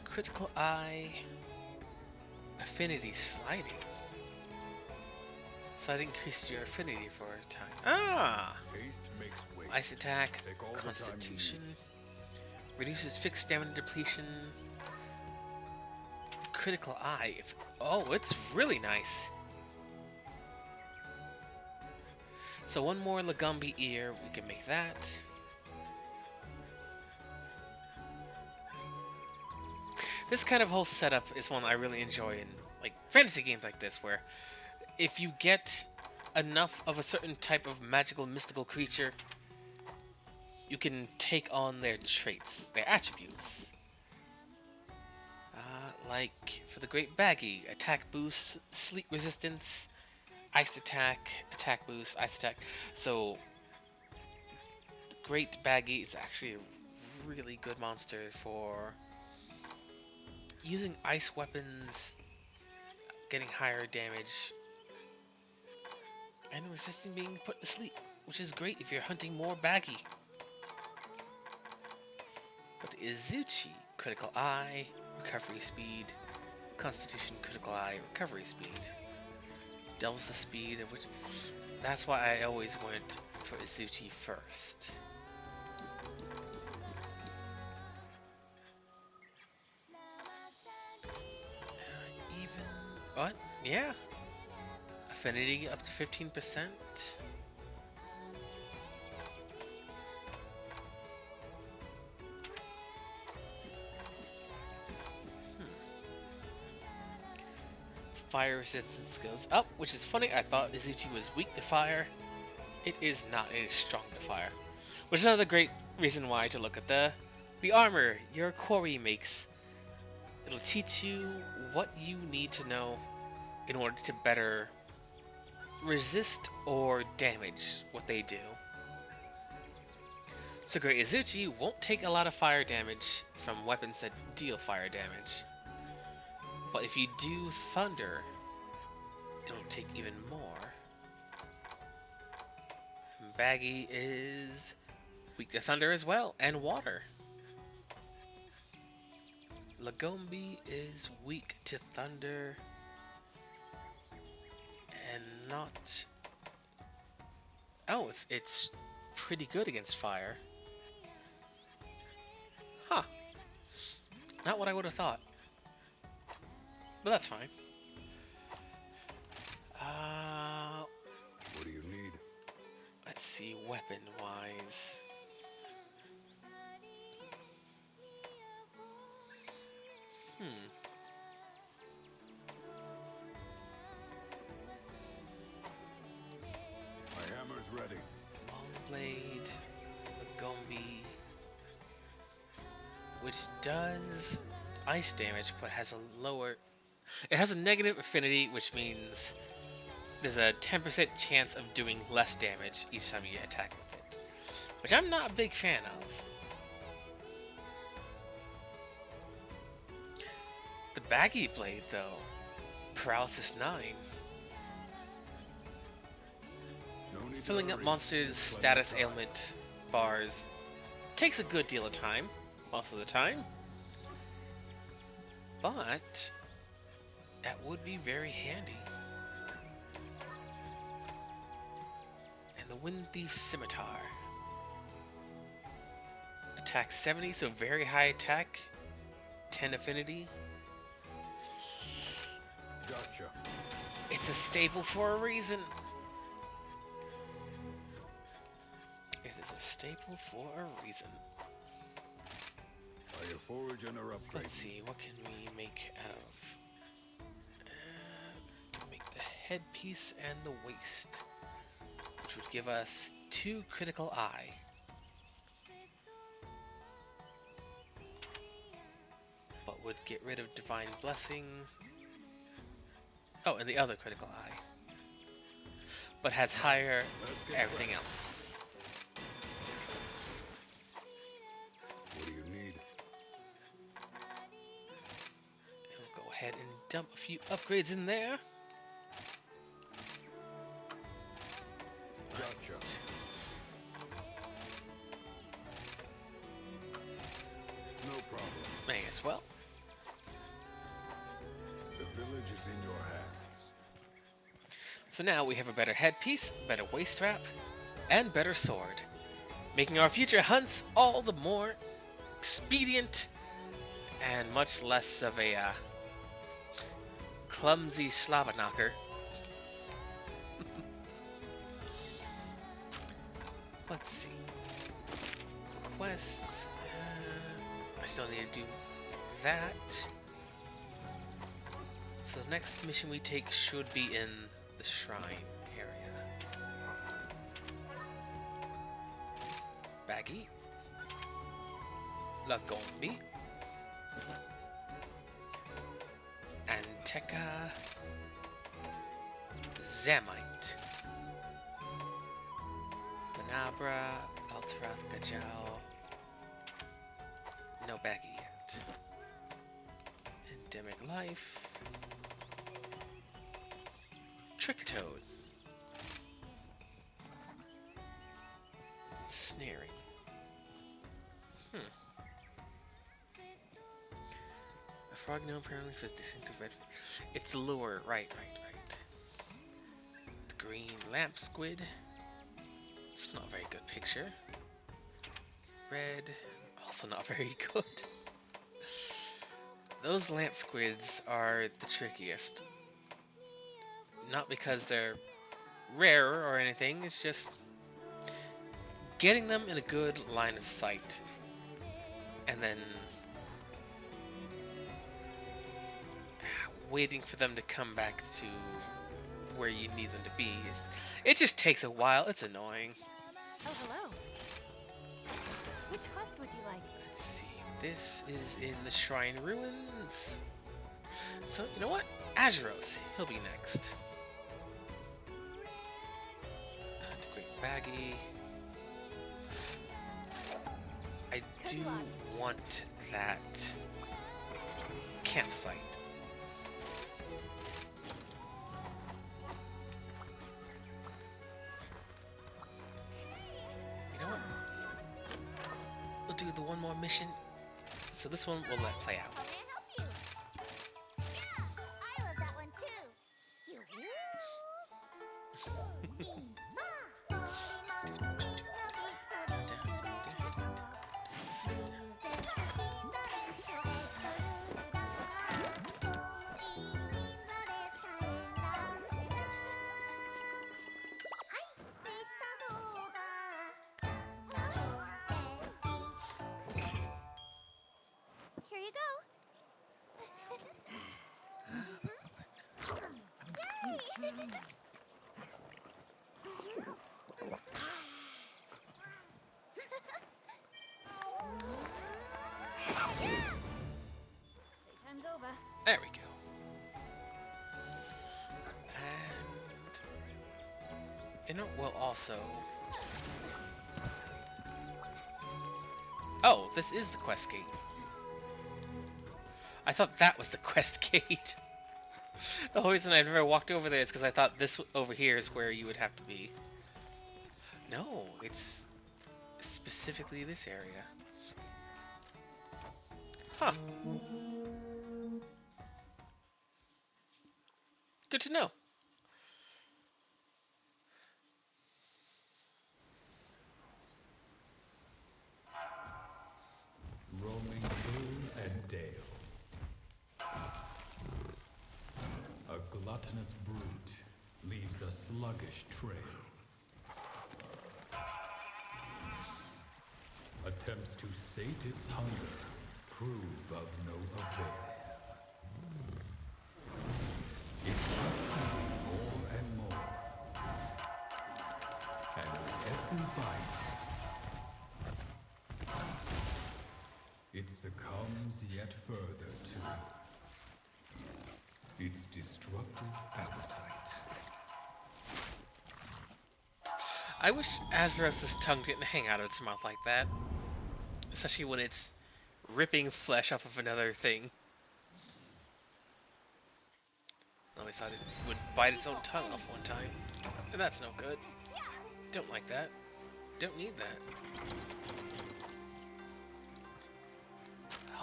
Critical Eye. Affinity sliding. Sliding increases your affinity for a time. Ah!
Haste makes waste.
Ice attack,
Take all the time you
Constitution.
need.
Reduces fixed stamina depletion. Critical Eye. Oh, it's really nice. So one more Lagombi ear. We can make that. This kind of whole setup is one I really enjoy in like fantasy games like this, where if you get enough of a certain type of magical mystical creature, you can take on their traits, their attributes. Like for the Great Baggy, attack boost, sleep resistance, ice attack, attack boost, ice attack. So the Great Baggy is actually a really good monster for using ice weapons, getting higher damage, and resisting being put to sleep, which is great if you're hunting more Baggy. But the Izuchi, Critical Eye, Recovery Speed, Constitution, Critical Eye, Recovery Speed. Doubles the speed of which... That's why I always went for Izuchi first. Even... What? Yeah. Affinity up to 15%. Fire resistance goes up, which is funny. I thought Izuchi was weak to fire. It is not. It is strong to fire. Which is another great reason why to look at the armor your quarry makes. It'll teach you what you need to know in order to better resist or damage what they do. So Great Izuchi won't take a lot of fire damage from weapons that deal fire damage. But if you do thunder, it'll take even more. Baggy is weak to thunder as well, and water. Lagombi is weak to thunder, and not... Oh, it's pretty good against fire. Huh. Not what I would have thought. But that's fine.
What do you need?
Let's see, weapon-wise.
My hammer's ready.
Long blade, Lagombi, which does ice damage, but has a lower... It has a negative affinity, which means there's a 10% chance of doing less damage each time you attack with it, which I'm not a big fan of. The Baggy Blade, though, Paralysis 9.
No need to
Filling up
hurry.
monsters'
Plenty
status
of time.
ailment bars takes a good deal of time, most of the time. But that would be very handy. And the Wind Thief Scimitar. Attack 70, so very high attack. 10 affinity.
Gotcha.
It's a staple for a reason. It is a staple for a reason.
Are you forage and or upgrade?
Let's see, what can we make out of? We can make the headpiece and the waist, which would give us 2 critical eye. But would get rid of divine blessing. Oh, and the other critical eye. But has higher everything else.
What do you need?
And we'll go ahead and dump a few upgrades in there.
Gotcha.
Right.
No problem.
May as well.
The village is in your hands.
So now we have a better headpiece, better waist strap, and better sword, making our future hunts all the more expedient and much less of a clumsy slobber knocker. Let's see. Quests. I still need to do that. So the next mission we take should be in the shrine area. Baggy. Lagombi. Anteka. Zamite. Manabra. Alterath Gajao. No baggy yet. Endemic Life. Trick Toad. Snaring. A frog known apparently for its distinctive red. It's the lure. Right. The green lamp squid. It's not a very good picture. Red. Also not very good. Those lamp squids are the trickiest. Not because they're rare or anything, it's just getting them in a good line of sight and then waiting for them to come back to where you need them to be. It just takes a while. It's annoying.
Oh, hello. Which quest would you like?
Let's see. This is in the Shrine Ruins. So, you know what? Azuros. He'll be next. Great Baggy. I do want that campsite. You know what? We'll do the one more mission. So this one we'll let play out.
How may I help you? Yeah, I love that one too. Here you go. Yay!
Playtime's over.
There we go. And you know, we'll also. Oh, this is the quest gate. I thought that was the quest gate. The whole reason I've never walked over there is because I thought this over here is where you would have to be. No, it's specifically this area. Huh. Good to know.
Roaming hill and dale. A gluttonous brute leaves a sluggish trail. Attempts to sate its hunger prove of no avail. It keeps eating more and more. And with every it succumbs yet further to its destructive appetite.
I wish Azaros's tongue didn't hang out of its mouth like that. Especially when it's ripping flesh off of another thing. I always thought it would bite its own tongue off one time. And that's no good. Don't like that. Don't need that.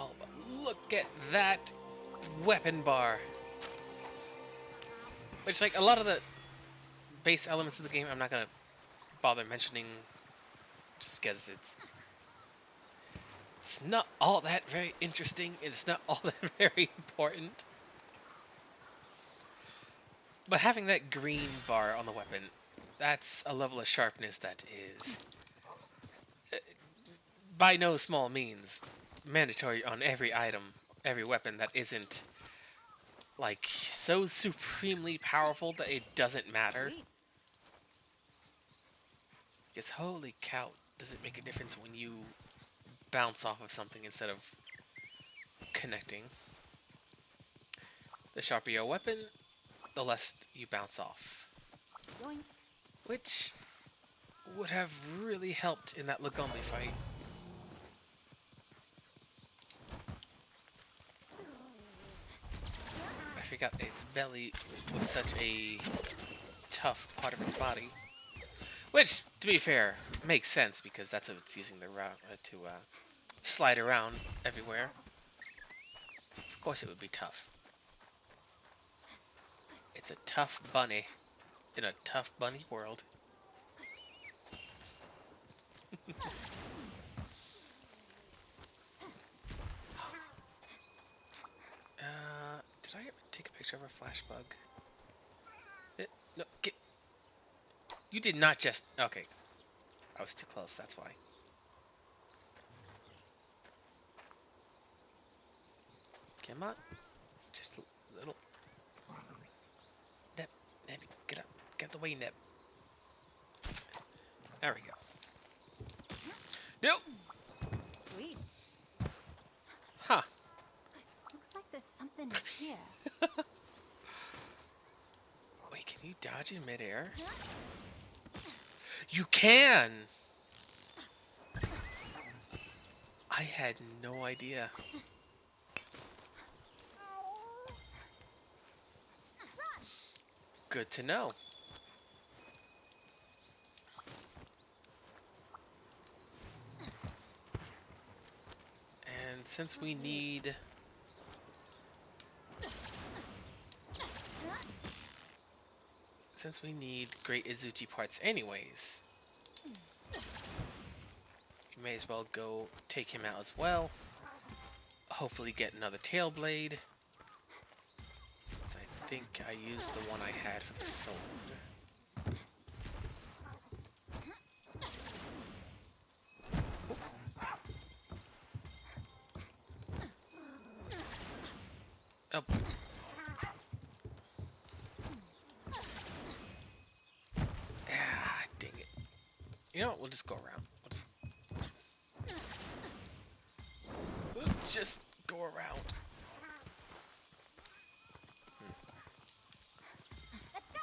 Oh, but look at that weapon bar. Which, like, a lot of the base elements of the game I'm not going to bother mentioning just because it's not all that very interesting and it's not all that very important. But having that green bar on the weapon, that's a level of sharpness that is by no small means mandatory on every item, every weapon that isn't like so supremely powerful that it doesn't matter. Because holy cow, does it make a difference when you bounce off of something instead of connecting. The sharper your weapon, the less you bounce off. Which would have really helped in that Lagombi fight. I forgot its belly was such a tough part of its body. Which, to be fair, makes sense because that's what it's using the route to slide around everywhere. Of course it would be tough. It's a tough bunny in a tough bunny world. Did I ever take a picture of a flash bug? No, get... You did not just... Okay. I was too close, that's why. Come on. Just a little... Neb, get up. Get the way, Neb. There we go. Nope!
Sweet.
Huh.
Looks like there's something here.
Wait, can you dodge in midair? You can! I had no idea. Good to know. And since we need... Since we need great Izuchi parts anyways, you may as well go take him out as well. Hopefully get another tail blade. So I think I used the one I had for the sword. Oh. Ah, dang it. You know what? We'll just go around. We'll just go around.
Let's go.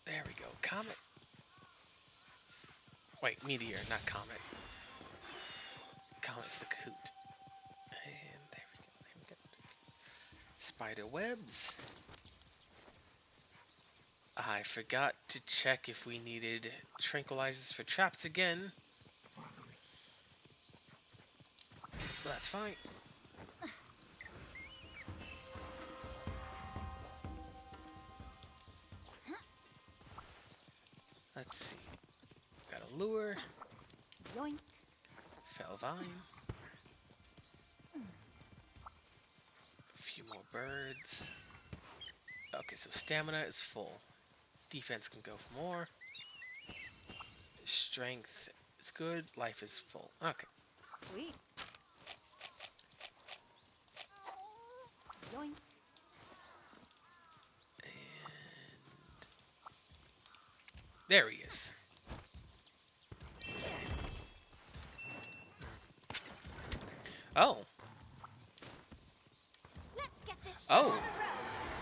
There we go. Comet. Wait, meteor, not comet. Comet's the coot. And there we go. There we go. Spider webs. I forgot to check if we needed tranquilizers for traps again. But that's fine. Let's see. Got a lure.
Yoink.
Fell vine. A few more birds. Okay, so stamina is full. Defense can go for more. Strength is good. Life is full. Okay.
Sweet. Yoink.
And there he is. Oh.
Let's get this show
Oh.
on the road.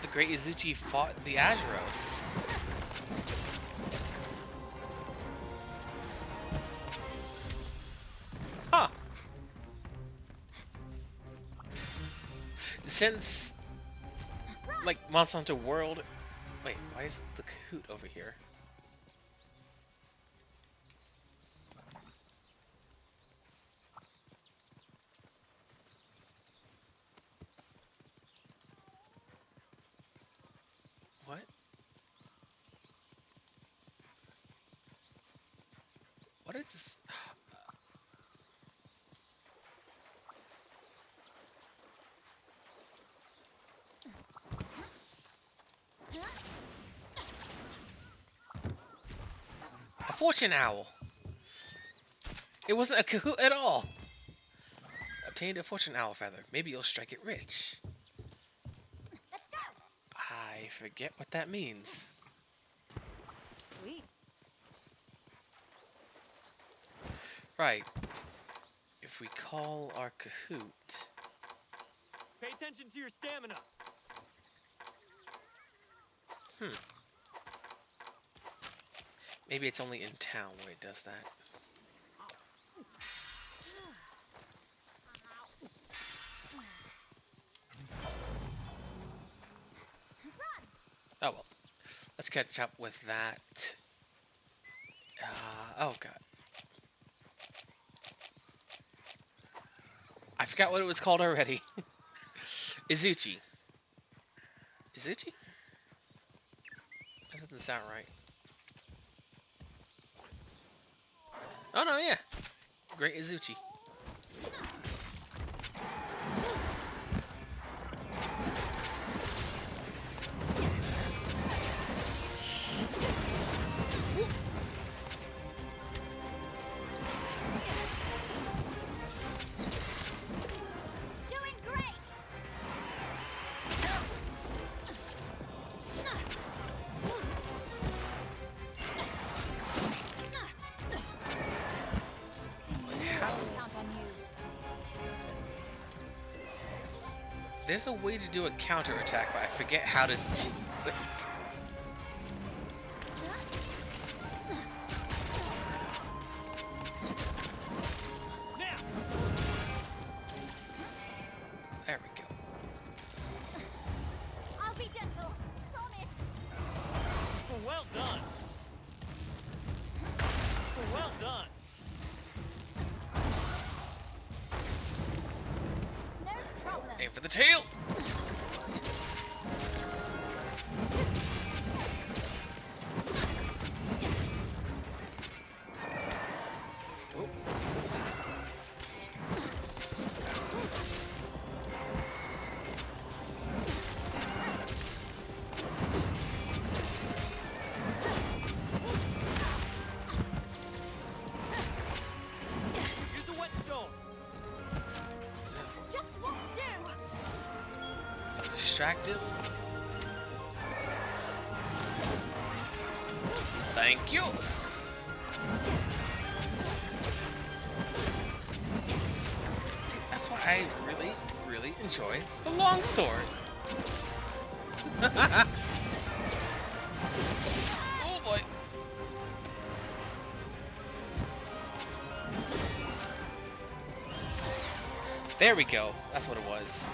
The great Izuchi fought the Azuros. Huh. Since, like, Monster Hunter World... Wait, why is the Kahoot over here? What? What is this? A fortune owl. It wasn't a Kahoot at all. Obtained a fortune owl feather. Maybe you'll strike it rich.
Let's go.
I forget what that means.
Sweet.
Right. If we call our Kahoot...
Pay attention to your stamina.
Maybe it's only in town where it does that. Oh well. Let's catch up with that. Oh god. I forgot what it was called already. Izuchi. Izuchi? That doesn't sound right. Oh no, yeah. Great Izuchi.
Doing great.
Count on you.
There's a way to do a counterattack, but I forget how to do it.
Now.
There we go.
I'll be gentle. Promise.
Well done. Well done.
No problem.
Aim for the tail! Oh.
Use a whetstone.
Just won't do.
I'll distract him. Thank you! See, that's why I really, really enjoy the longsword. Oh boy. There we go. That's what it was.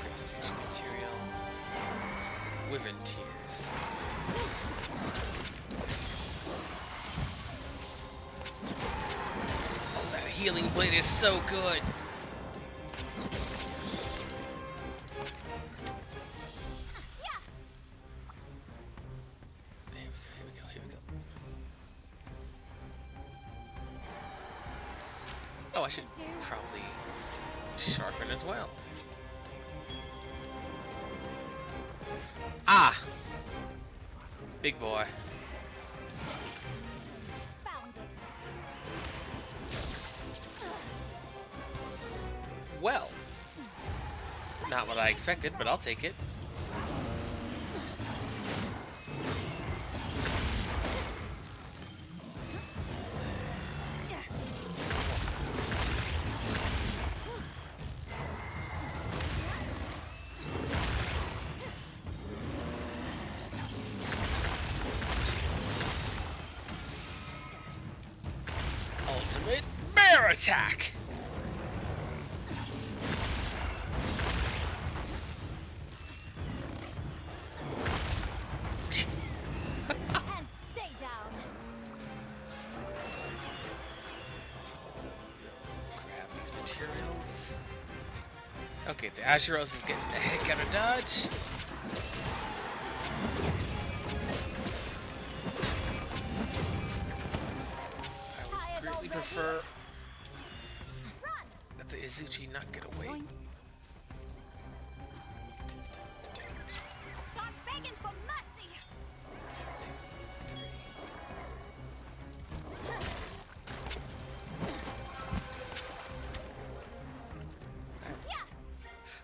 Crazy material. Wyvern tears. Oh, that healing blade is so good. Here we go, here we go. Oh, I should probably sharpen as well. Ah! Big boy.
Found it.
Well. Not what I expected, but I'll take it. Power attack!
And stay down.
Grab these materials. Okay, the Azuros is getting the heck out of dodge. I would greatly prefer that the Izuchi not get away.
Stop begging for mercy.
2, 3.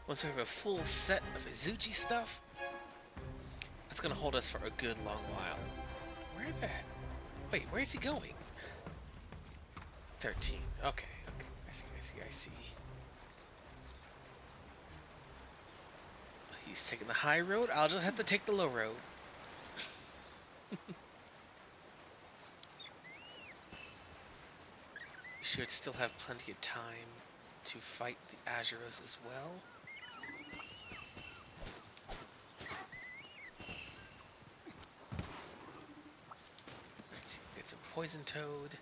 Once we have a full set of Izuchi stuff, that's gonna hold us for a good long while. Where the heck? Wait, where is he going? 13. Okay, okay. I see. He's taking the high road. I'll just have to take the low road. We should still have plenty of time to fight the Azuros as well. Let's see, get some poison toad.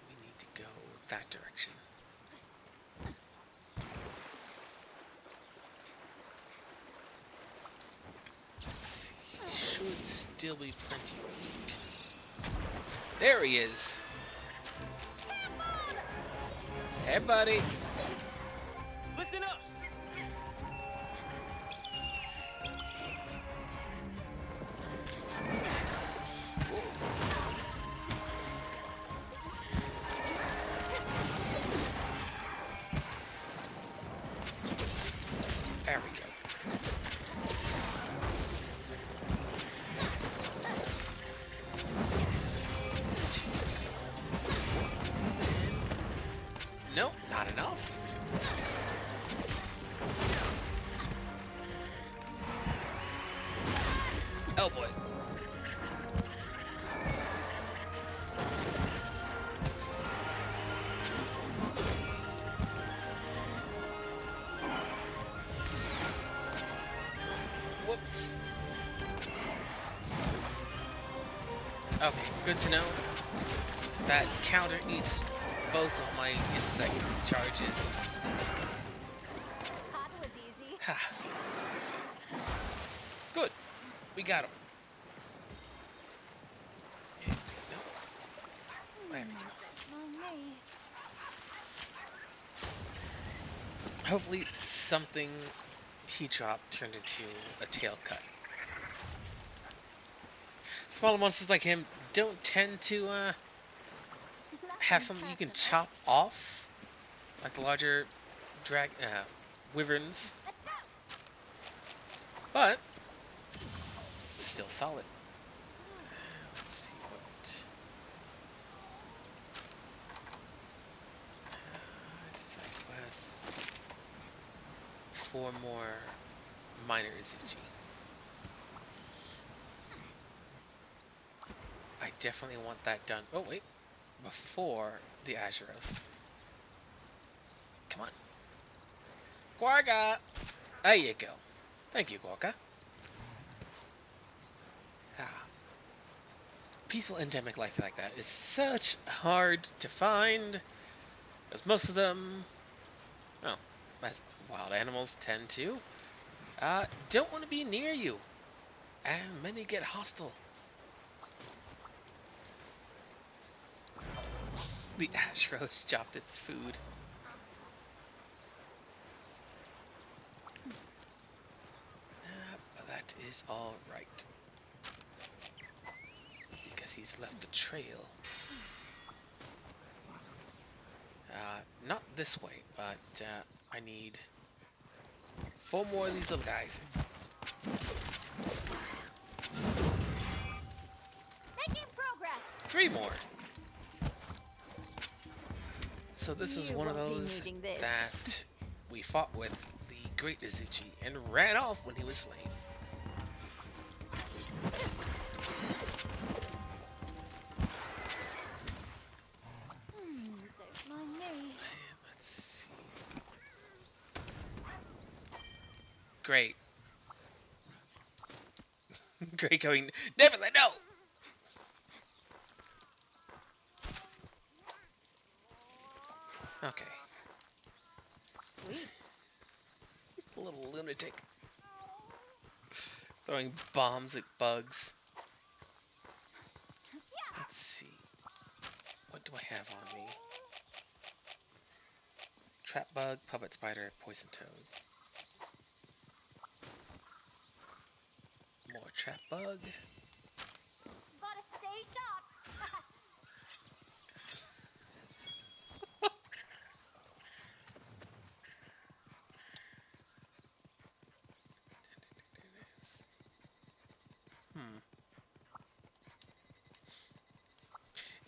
We need to go that direction. Let's see, should still be plenty weak. There he is. Hey, buddy.
Listen up!
There we go. Nope, not enough. Oh boy. Whoops. Okay, good to know. That counter eats both of my insect charges.
That was easy.
Ha. Good. We got him. Okay, no. There we go. Hopefully something he dropped turned into a tail cut. Smaller monsters like him don't tend to have something you can chop off, like the larger wyverns.
Let's go.
But it's still solid. Let's see what. Side quests. 4 more minor Izuchi. I definitely want that done. Oh wait, before the Azuros. Come on, Gorga. There you go. Thank you, Gorga. Peaceful endemic life like that is such hard to find, because most of them, well, as wild animals tend to, don't want to be near you, and many get hostile. The Azuros chopped its food. But that is all right. Because he's left the trail. Not this way, but I need 4 more of these little guys.
Making progress.
3 more. So this is
You
one of
won't be
those
needing this.
that we fought with the great Izuchi and ran off when he was slain. Great. Great going. Never let no. Okay.
Sweet.
A little lunatic. Throwing bombs at bugs. Let's see. What do I have on me? Trap bug, puppet spider, poison toad. More trap bug.
Gotta stay sharp.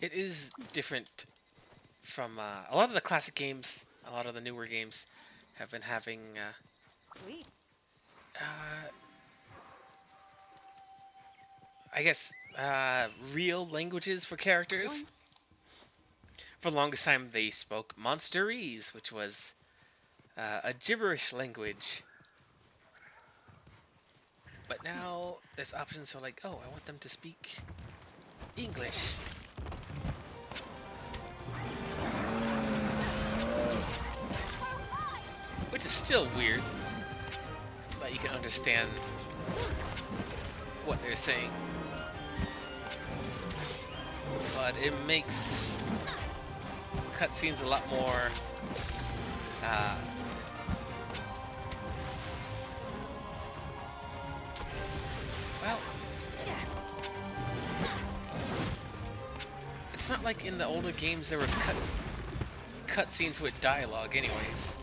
It is different from a lot of the classic games. A lot of the newer games have been having
Sweet.
I guess, real languages for characters. For the longest time, they spoke Monsterese, which was a gibberish language. But now, there's options for like, oh, I want them to speak English. Which is still weird, but you can understand what they're saying. But it makes cutscenes a lot more well, it's not like in the older games there were cutscenes with dialogue anyways.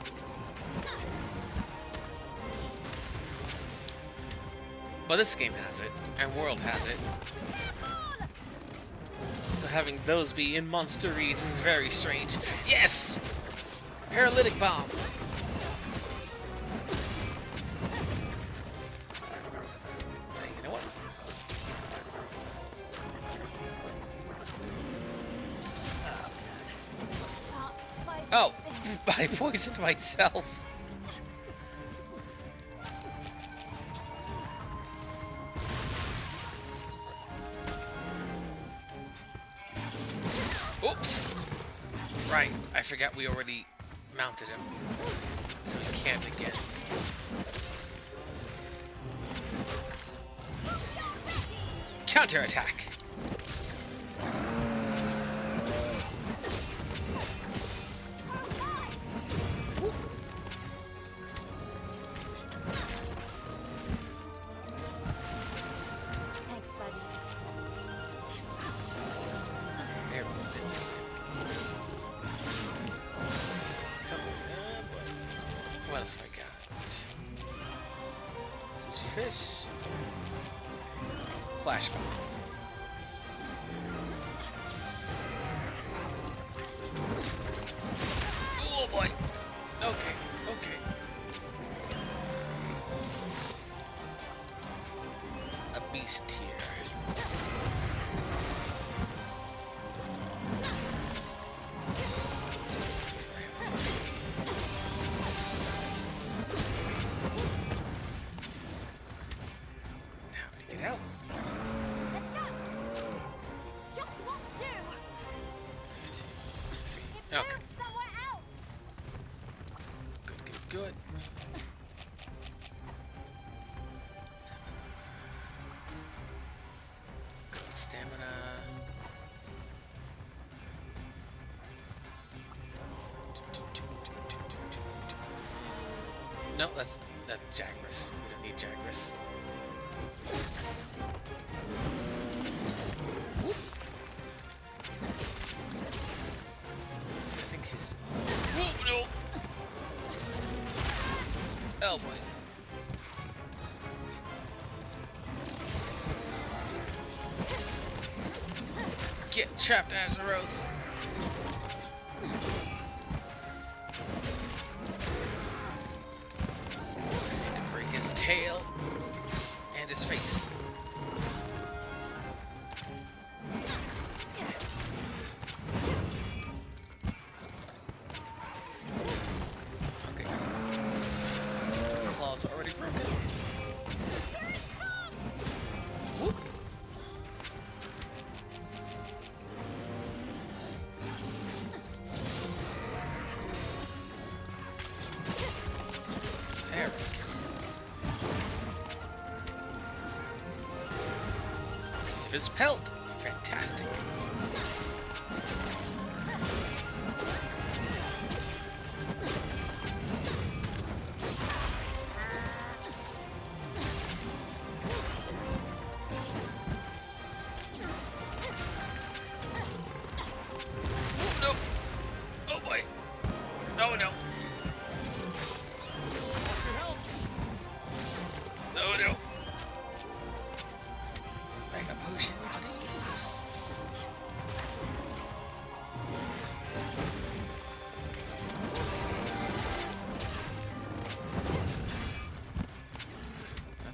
But this game has it, and World has it. So having those be in Monsterese is very strange. Yes! Paralytic bomb! Hey, you know what? Oh! I poisoned myself! Oops! Right, I forgot we already mounted him. So he can't again. Counterattack!
Thanks, buddy.
There we go. What else have I got? Sushi fish. Flash bomb. Oh boy. Okay, okay. A beast here. Now to get out.
Let's go. This just won't do.
2, 3.
It
Okay.
moved somewhere else.
Good, good, good. Good stamina. No, that's Jagras. We don't need Jagras. Whoop. So I think his. Whoa, no! Oh boy. Get trapped, Azeros. I need to break his tail and his face. Okay. The claws are already broken. of his pelt. Fantastic. Oh no! Oh boy! Oh no! Oh no! Make a potion, please.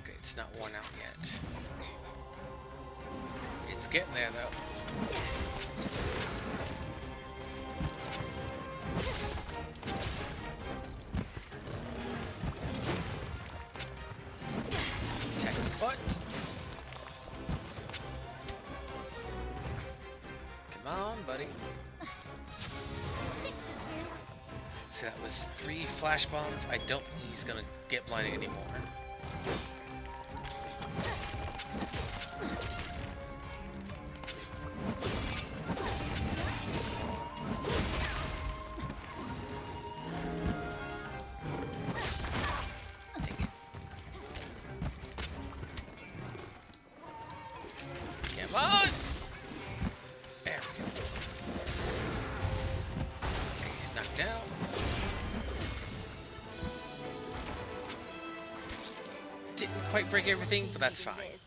Okay, it's not worn out yet. It's getting there though. Attack the butt. Come on, buddy. See, that was 3 flash bombs. I don't think he's gonna get blinded anymore. Dang it. Come on! There we go. Okay, he's knocked out. Didn't quite break everything, but that's fine.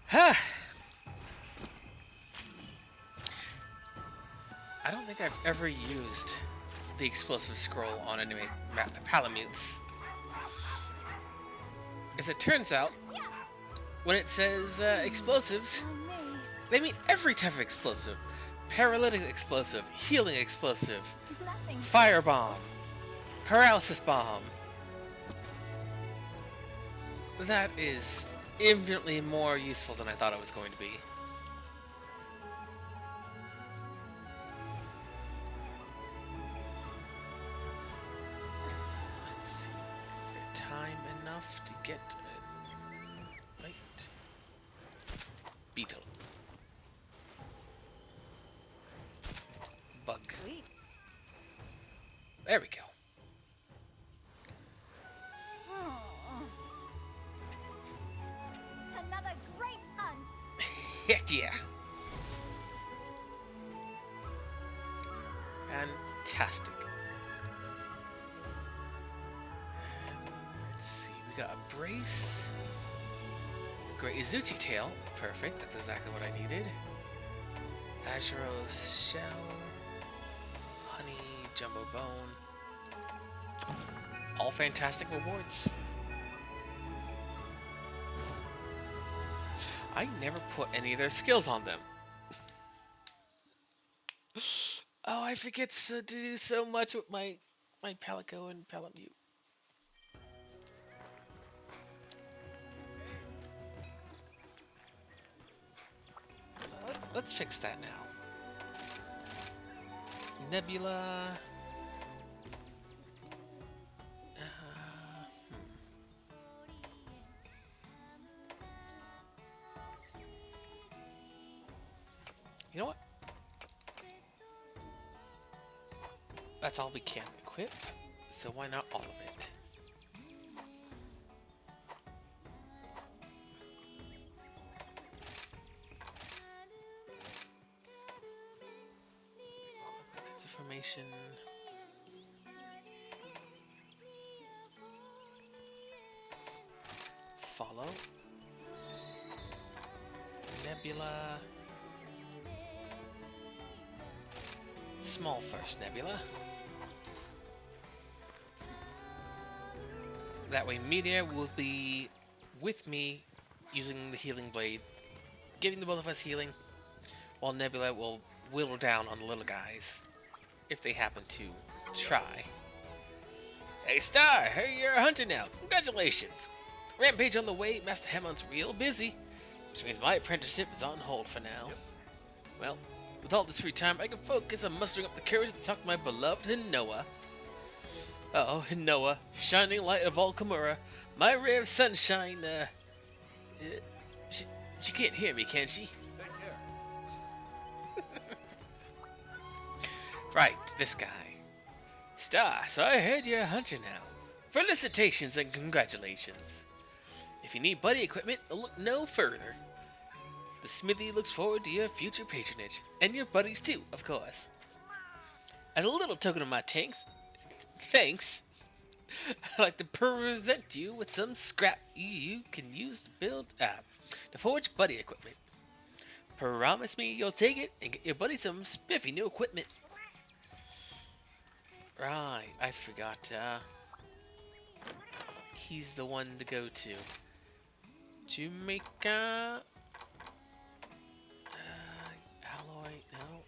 Ha! I don't think I've ever used the explosive scroll on any Palamutes. As it turns out, when it says explosives, they mean every type of explosive. Paralytic explosive, healing explosive, fire bomb, paralysis bomb. That is infinitely more useful than I thought it was going to be. Let's see, is there time enough to get a right beetle? Bug. There we go.
Another great hunt.
Heck yeah. Fantastic. And let's see, we got a brace. The Great Izuchi tail. Perfect, that's exactly what I needed. Azuro's shell. Honey, jumbo bone. All fantastic rewards. I never put any of their skills on them. Oh, I forget to do so much with my Palico and Palamute. Let's fix that now. Nebula. You know what? That's all we can equip, so why not all of it? Information. Follow. Nebula. Small first, Nebula. That way Meteor will be with me using the healing blade, giving the both of us healing, while Nebula will whittle down on the little guys, if they happen to try. Hey Star, hey, you're a hunter now. Congratulations. Rampage on the way, Master Hamon's real busy, which means my apprenticeship is on hold for now. Well, with all this free time, I can focus on mustering up the courage to talk to my beloved Hinoa. Uh-oh, Hinoa, shining light of all Komura, my ray of sunshine, She can't hear me, can she?
Take care.
Right, this guy. Star, so I heard you're a hunter now. Felicitations and congratulations. If you need buddy equipment, look no further. The smithy looks forward to your future patronage, and your buddies too, of course. As a little token of my thanks, I'd like to present you with some scrap you can use to forge buddy equipment. Promise me you'll take it and get your buddy some spiffy new equipment. Right, I forgot. He's the one to go to. Jamaica. Alloy, no.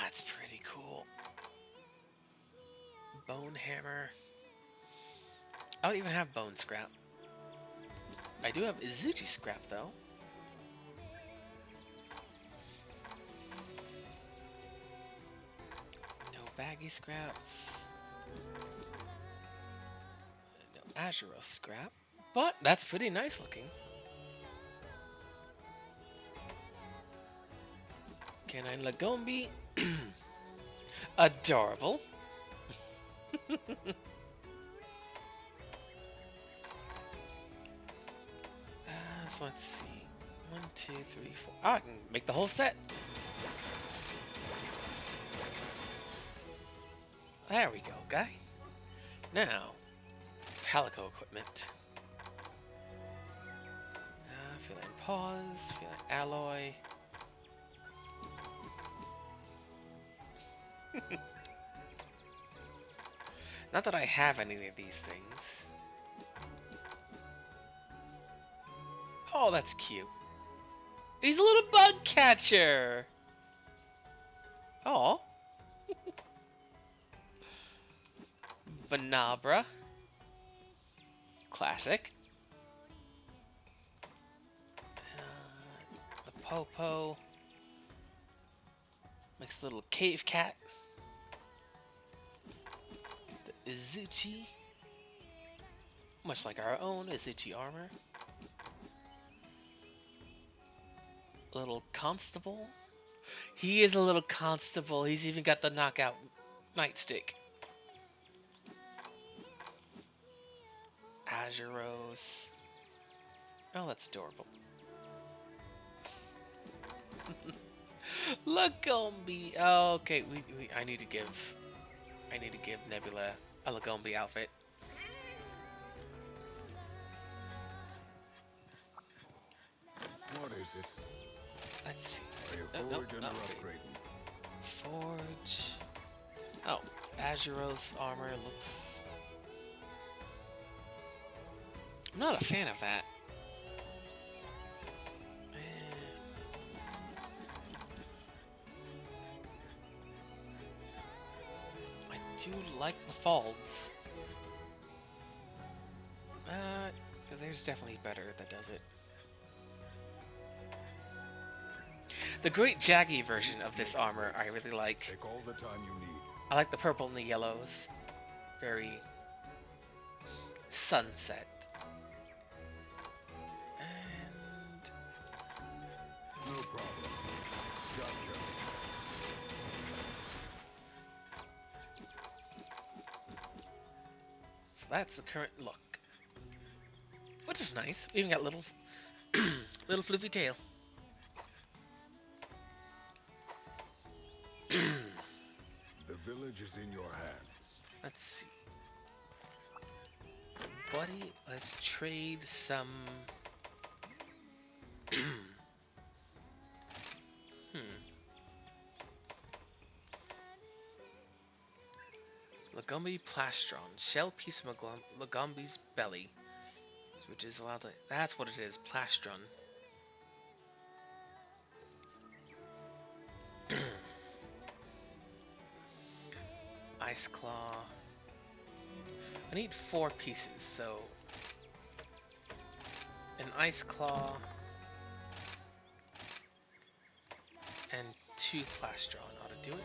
That's pretty cool. Bone hammer. I don't even have bone scrap. I do have Izuchi scrap though. No baggy scraps. No Azuro scrap. But that's pretty nice looking. Canine Lagombi. Adorable. So let's see. 1, 2, 3, 4. Oh, I can make the whole set. There we go, guy. Now, Palico equipment. Feline paws, feline alloy. Not that I have any of these things. Oh, that's cute. He's a little bug catcher. Oh. Banabra. Classic. The Popo. Makes a little cave cat. The Izuchi. Much like our own Izuchi armor. Little constable. He is a little constable. He's even got the knockout nightstick. Azuros. Oh, that's adorable. Lagombi. Oh, okay. I need to give Nebula a Lagombi outfit.
What is it?
Let's see.
Are you forging or upgrading?
Forge. Oh, Azuros armor looks. I'm not a fan of that. I do like the folds. There's definitely better that does it. The Great Jaggy version of this armor I really like.
Take all the time you need.
I like the purple and the yellows. Very sunset. And
No problem. Gotcha.
so that's the current look. Which is nice. We even got little little floofy tail.
The village is in your hands.
Let's see. Buddy, let's trade some. Lagombi plastron. Shell piece of Lagombi's belly. Which is allowed to. That's what it is. Plastron. Ice Claw. I need 4 pieces, so an Ice Claw and 2 Plastron ought to do it.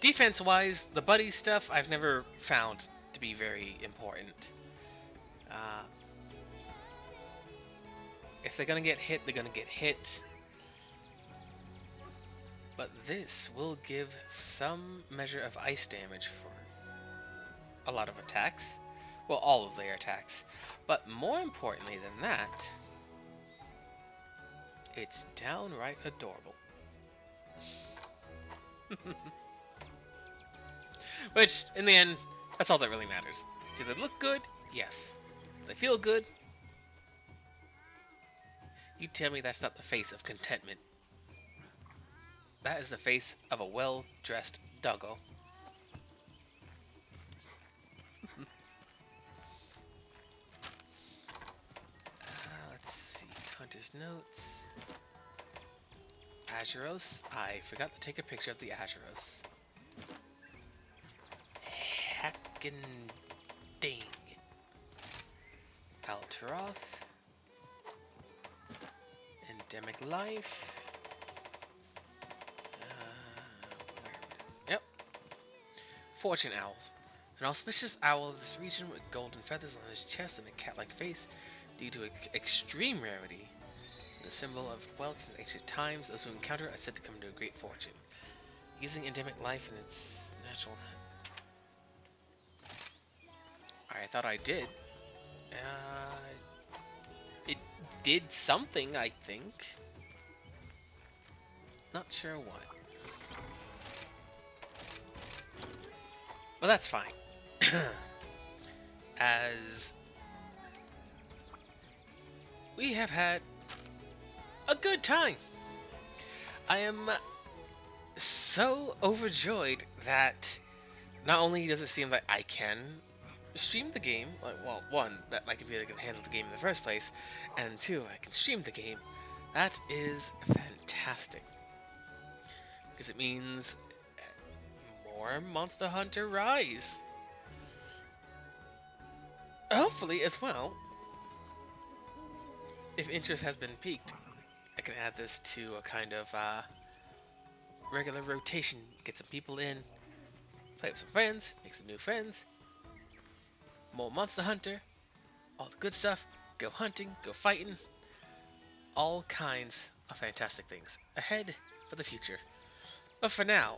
Defense-wise, the buddy stuff I've never found to be very important. If they're gonna get hit, they're gonna get hit. But this will give some measure of ice damage for a lot of attacks. Well, all of their attacks. But more importantly than that, it's downright adorable. Which, in the end, that's all that really matters. Do they look good? Yes. Do they feel good? You tell me that's not the face of contentment. That is the face of a well-dressed doggo. Let's see. Hunter's notes. Azuros. I forgot to take a picture of the Azuros. Heckin' dang. Alteroth. Endemic life. Yep. Fortune owls. An auspicious owl of this region with golden feathers on his chest and a cat-like face due to extreme rarity. The symbol of wealth since ancient times, those who encounter are said to come to a great fortune. Using endemic life in its natural... I thought I did. It did something, I think. Not sure what. Well, that's fine. As we have had a good time. I am so overjoyed that not only does it seem like I can stream the game, like, well, one, that my computer can handle the game in the first place, and two, I can stream the game. That is fantastic. Because it means more Monster Hunter Rise. Hopefully, as well, if interest has been piqued, I can add this to a kind of regular rotation. Get some people in, play with some friends, make some new friends. More Monster Hunter, all the good stuff, go hunting, go fighting, all kinds of fantastic things ahead for the future. But for now,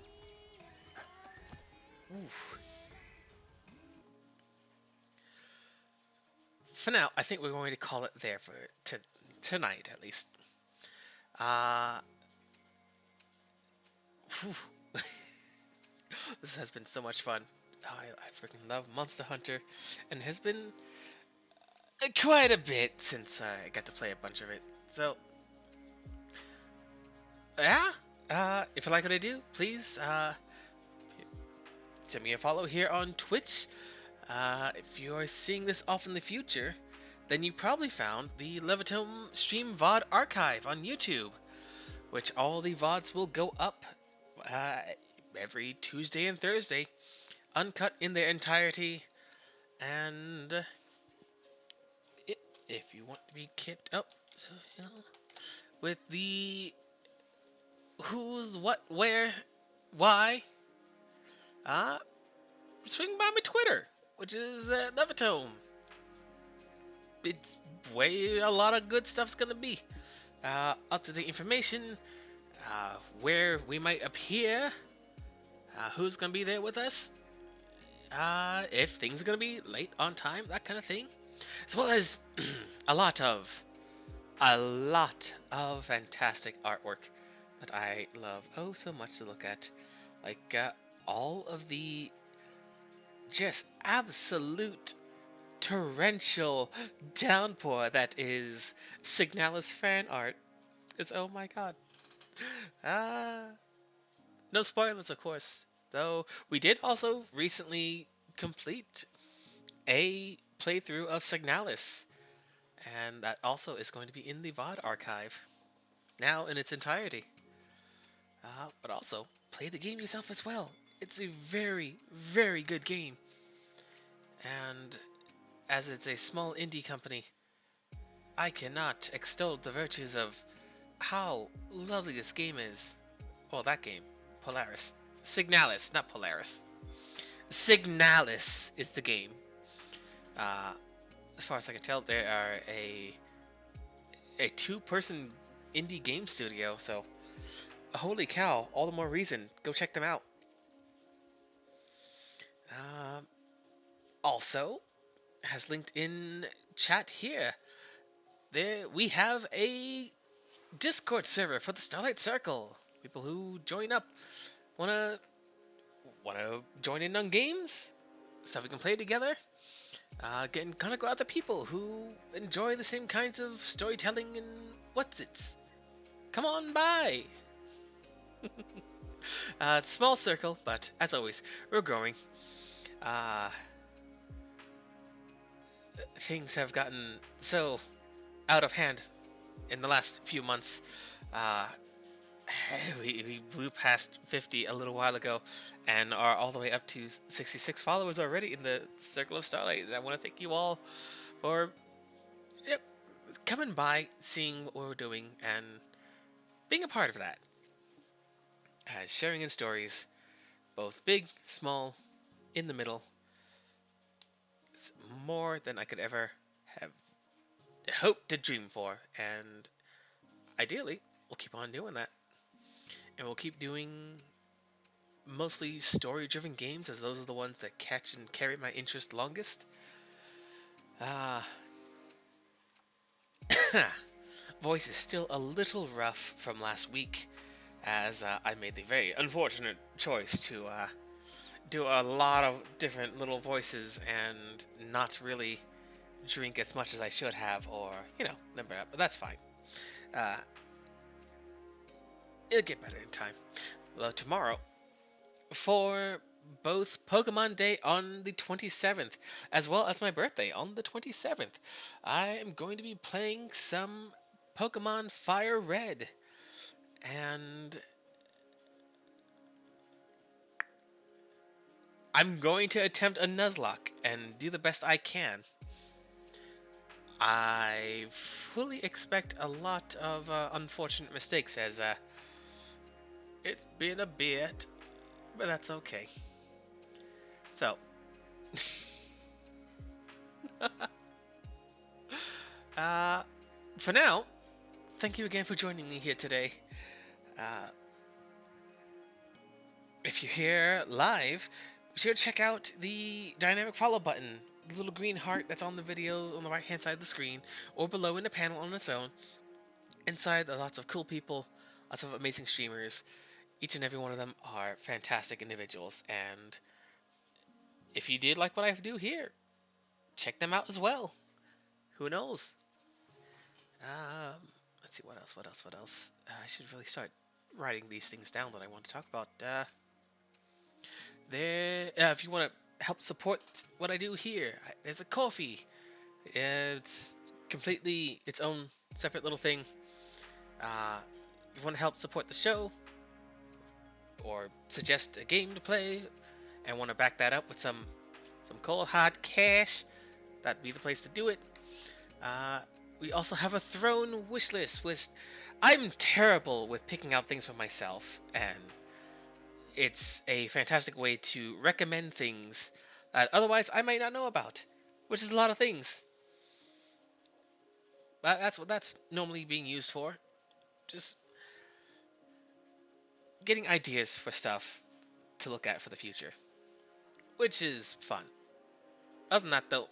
I think we're going to call it there for tonight, at least. This has been so much fun. Oh, I freaking love Monster Hunter, and it has been quite a bit since I got to play a bunch of it. So, yeah, if you like what I do, please send me a follow here on Twitch. If you are seeing this off in the future, then you probably found the Levitome Stream VOD archive on YouTube, which all the VODs will go up every Tuesday and Thursday, uncut in their entirety, and if you want to be kept up, so, you know, with the who's, what, where, why, swing by my Twitter, which is Levitome. It's way a lot of good stuff's gonna be. Up-to-date information, where we might appear, who's gonna be there with us, if things are gonna be late on time, that kind of thing, as well as a lot of fantastic artwork that I love so much to look at, like all of the just absolute torrential downpour that is Signalis fan art. It's, oh my god. No spoilers, of course, though we did also recently complete a playthrough of Signalis, and that also is going to be in the VOD archive now in its entirety. But also play the game yourself as well. It's a very, very good game, and as it's a small indie company, I cannot extol the virtues of how lovely this game is. Well, that game, Polaris. Signalis, not Polaris. Signalis is the game. As far as I can tell, they are a two-person indie game studio, so holy cow, all the more reason, go check them out. Also, has linked in chat here, there we have a Discord server for the Starlight Circle. People who join up wanna join in on games, stuff we can play together. Gonna go out to people who enjoy the same kinds of storytelling and what's-its. Come on by! It's a small circle, but as always, we're growing. Things have gotten so out of hand in the last few months. We blew past 50 a little while ago and are all the way up to 66 followers already in the Circle of Starlight. And I want to thank you all for coming by, seeing what we're doing, and being a part of that. Sharing in stories, both big, small, in the middle. It's more than I could ever have hoped to dream for, and ideally, we'll keep on doing that. And we'll keep doing mostly story-driven games, as those are the ones that catch and carry my interest longest. Voice is still a little rough from last week, as I made the very unfortunate choice to do a lot of different little voices and not really drink as much as I should have, or, number up, but that's fine. It'll get better in time. Well, tomorrow, for both Pokemon Day on the 27th, as well as my birthday on the 27th, I am going to be playing some Pokemon Fire Red. And I'm going to attempt a Nuzlocke and do the best I can. I fully expect a lot of unfortunate mistakes, as it's been a bit, but that's okay. So, for now, thank you again for joining me here today. If you're here live, be sure to check out the dynamic follow button, the little green heart that's on the video on the right hand side of the screen, or below in a panel on its own. Inside are lots of cool people, lots of amazing streamers. Each and every one of them are fantastic individuals, and if you did like what I do here, check them out as well. Who knows? Let's see, what else? I should really start writing these things down that I want to talk about. If you want to help support what I do here, there's a coffee. It's completely its own separate little thing. If you want to help support the show, or suggest a game to play, and want to back that up with some cold hard cash, that'd be the place to do it. We also have a throne wish list. I'm terrible with picking out things for myself, and it's a fantastic way to recommend things that otherwise I might not know about, which is a lot of things. But that's what that's normally being used for. Just getting ideas for stuff to look at for the future, which is fun. Other than that, though,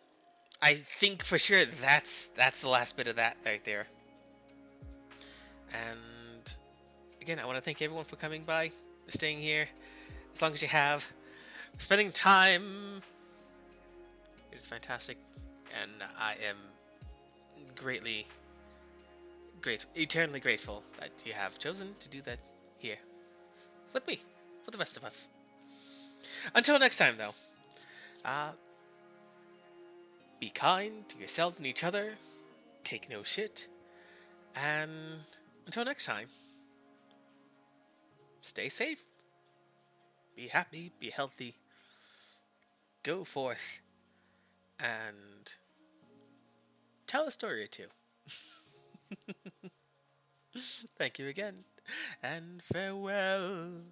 I think for sure that's the last bit of that right there. And again, I want to thank everyone for coming by, staying here as long as you have, spending time. It's fantastic, and I am eternally grateful that you have chosen to do that here with me, for the rest of us. Until next time, though, be kind to yourselves and each other, take no shit, and until next time, stay safe, be happy, be healthy, go forth, and tell a story or two. Thank you again, and farewell.